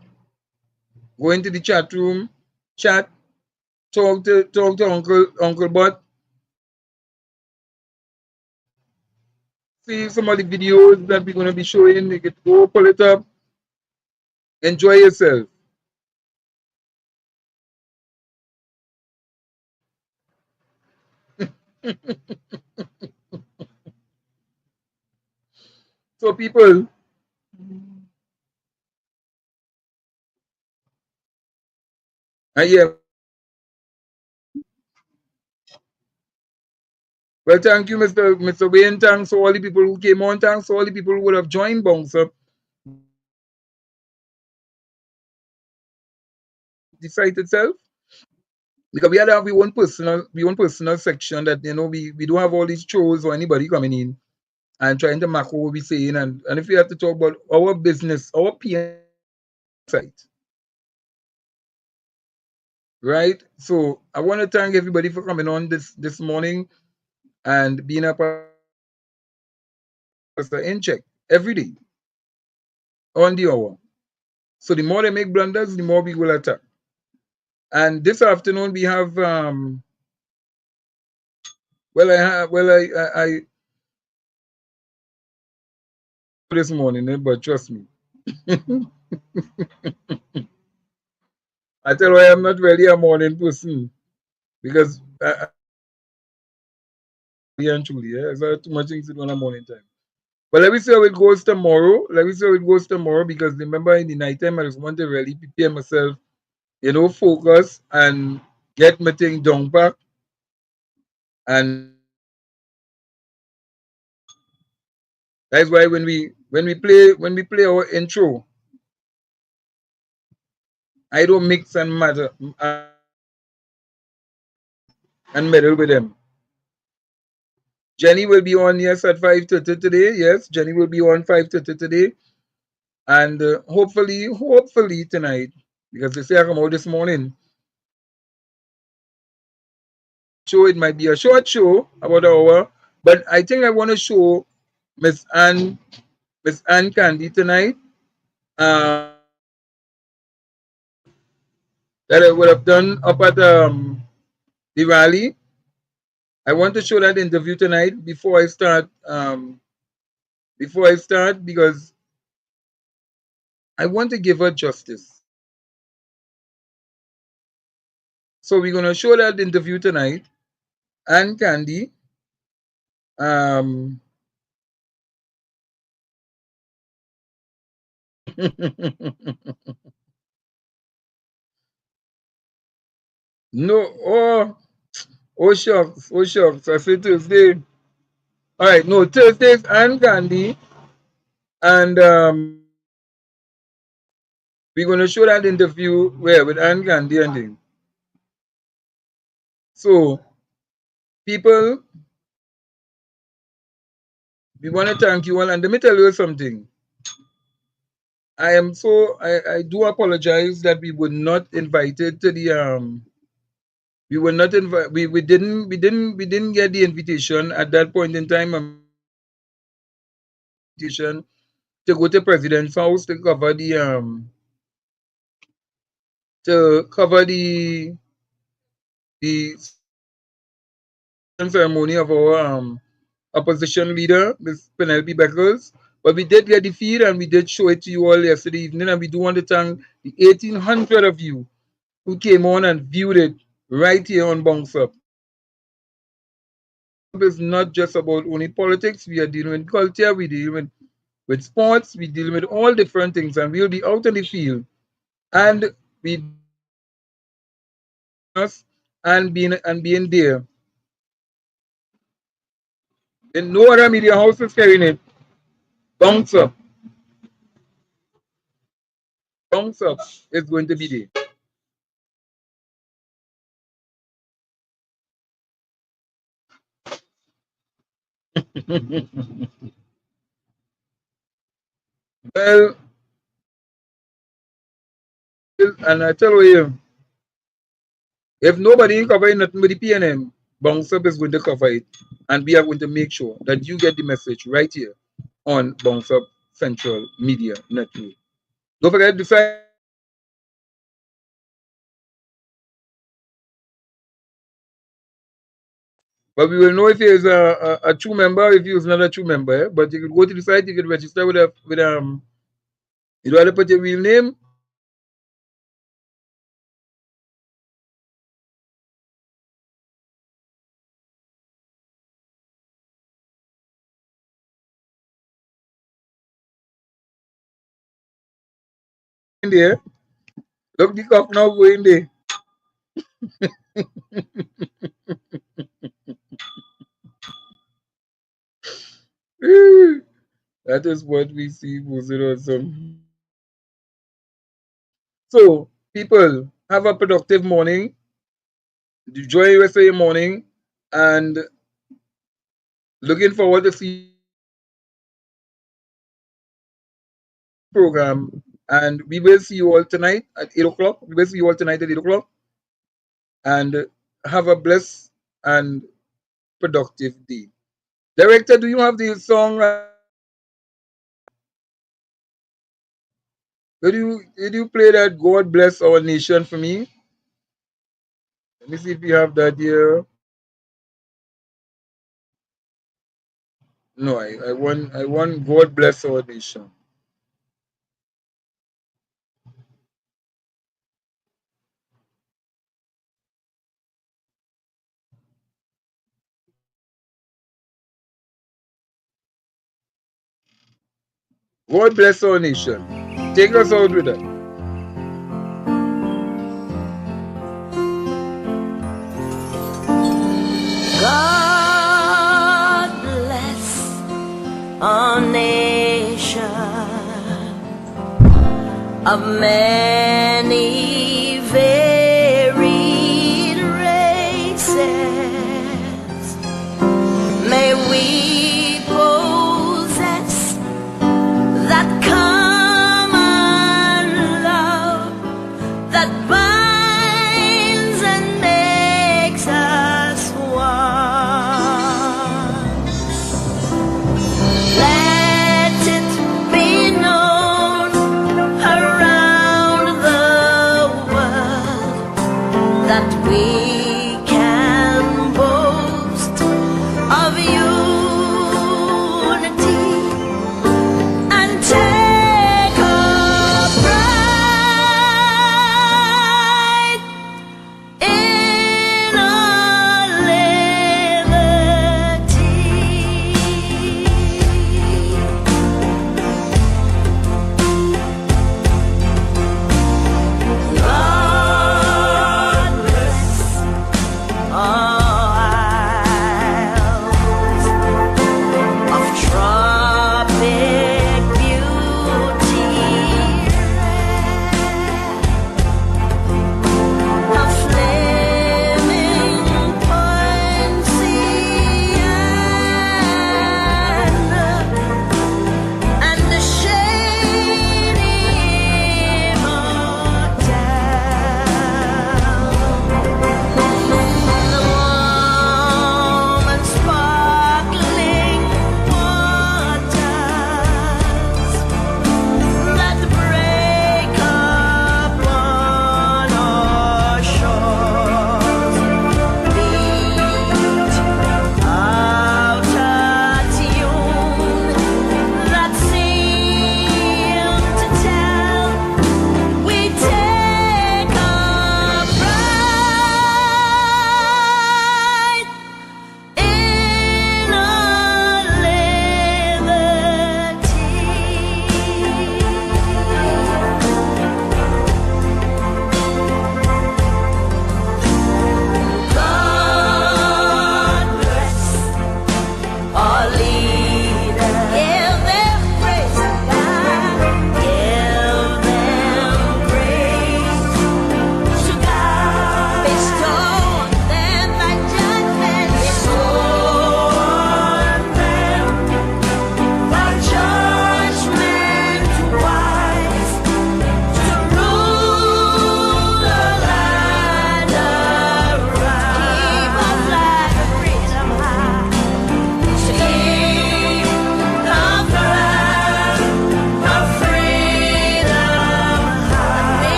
Go into the chat room, chat, talk to Uncle Bud. See some of the videos that we're going to be showing. You can go pull it up, enjoy yourself. So people, yeah. Well, thank you, Mr. Wayne. Thanks to all the people who came on. Thanks to all the people who would have joined BounXup. The site itself, because we had to have we own personal section that we don't have all these shows or anybody coming in and trying to mark what we're saying, and if we have to talk about our business, our PM site, right? So I want to thank everybody for coming on this morning and being a part of the in check every day on the hour. So the more they make blunders, the more we will attack. And this afternoon we have I this morning, but trust me. I tell you, I am not really a morning person, because and truly, there's too much things to do on a morning time. But let me see how it goes tomorrow. Because remember, in the night time, I just want to really prepare myself, focus and get my thing down back. And that's why when we play our intro, I don't mix and matter and meddle with them. Jenny will be on, yes, at 5:30 today. Yes, Jenny will be on 5:30 today. And hopefully tonight, because they say I come out this morning. Show, it might be a short show, about an hour, but I think I want to show Miss Anne Candy tonight. That I would have done up at the rally. I want to show that interview tonight before I start. Because I want to give her justice. So we're gonna show that interview tonight. Anne Candy. No, oh shucks, I said Tuesday. All right, no, Thursday's Anne Candy, and we're gonna show that interview with Anne Candy and thing. So people, We want to thank you all, and let me tell you something. I do apologize that we were not invited to the we were not invited. We didn't get the invitation at that point in time. Invitation to go to President's house to cover the ceremony of our opposition leader, Ms. Penelope Beckles. But we did get the feed, and we did show it to you all yesterday evening, and we do want to thank the 1,800 of you who came on and viewed it right here on BounXup. It's not just about only politics. We are dealing with culture, we dealing with sports, we dealing with all different things, and we'll be out in the field. And we us and being there. And no other media house is carrying it. BounXup. BounXup is going to be there. Well, and I tell you, if nobody ain't covering nothing with the PNM, BounXup is going to cover it. And we are going to make sure that you get the message right here on BounXup Central Media Network. Don't forget to decide. But we will know if he is a true member, if he is not a true member. But you can go to the site, you can register with you don't have to put your real name. In there. Look the cup now go in there. That is what we see posted on some. So, people, have a productive morning. Enjoy the rest of your morning. And looking forward to see the program. And we will see you all tonight at 8 o'clock. We will see you all tonight at 8 o'clock. And have a blessed and productive day. Director, do you have the song? Did you play that God Bless Our Nation for me? Let me see if you have that here. No, I want God Bless Our Nation. God bless our nation. Take us out with that. God bless our nation of men.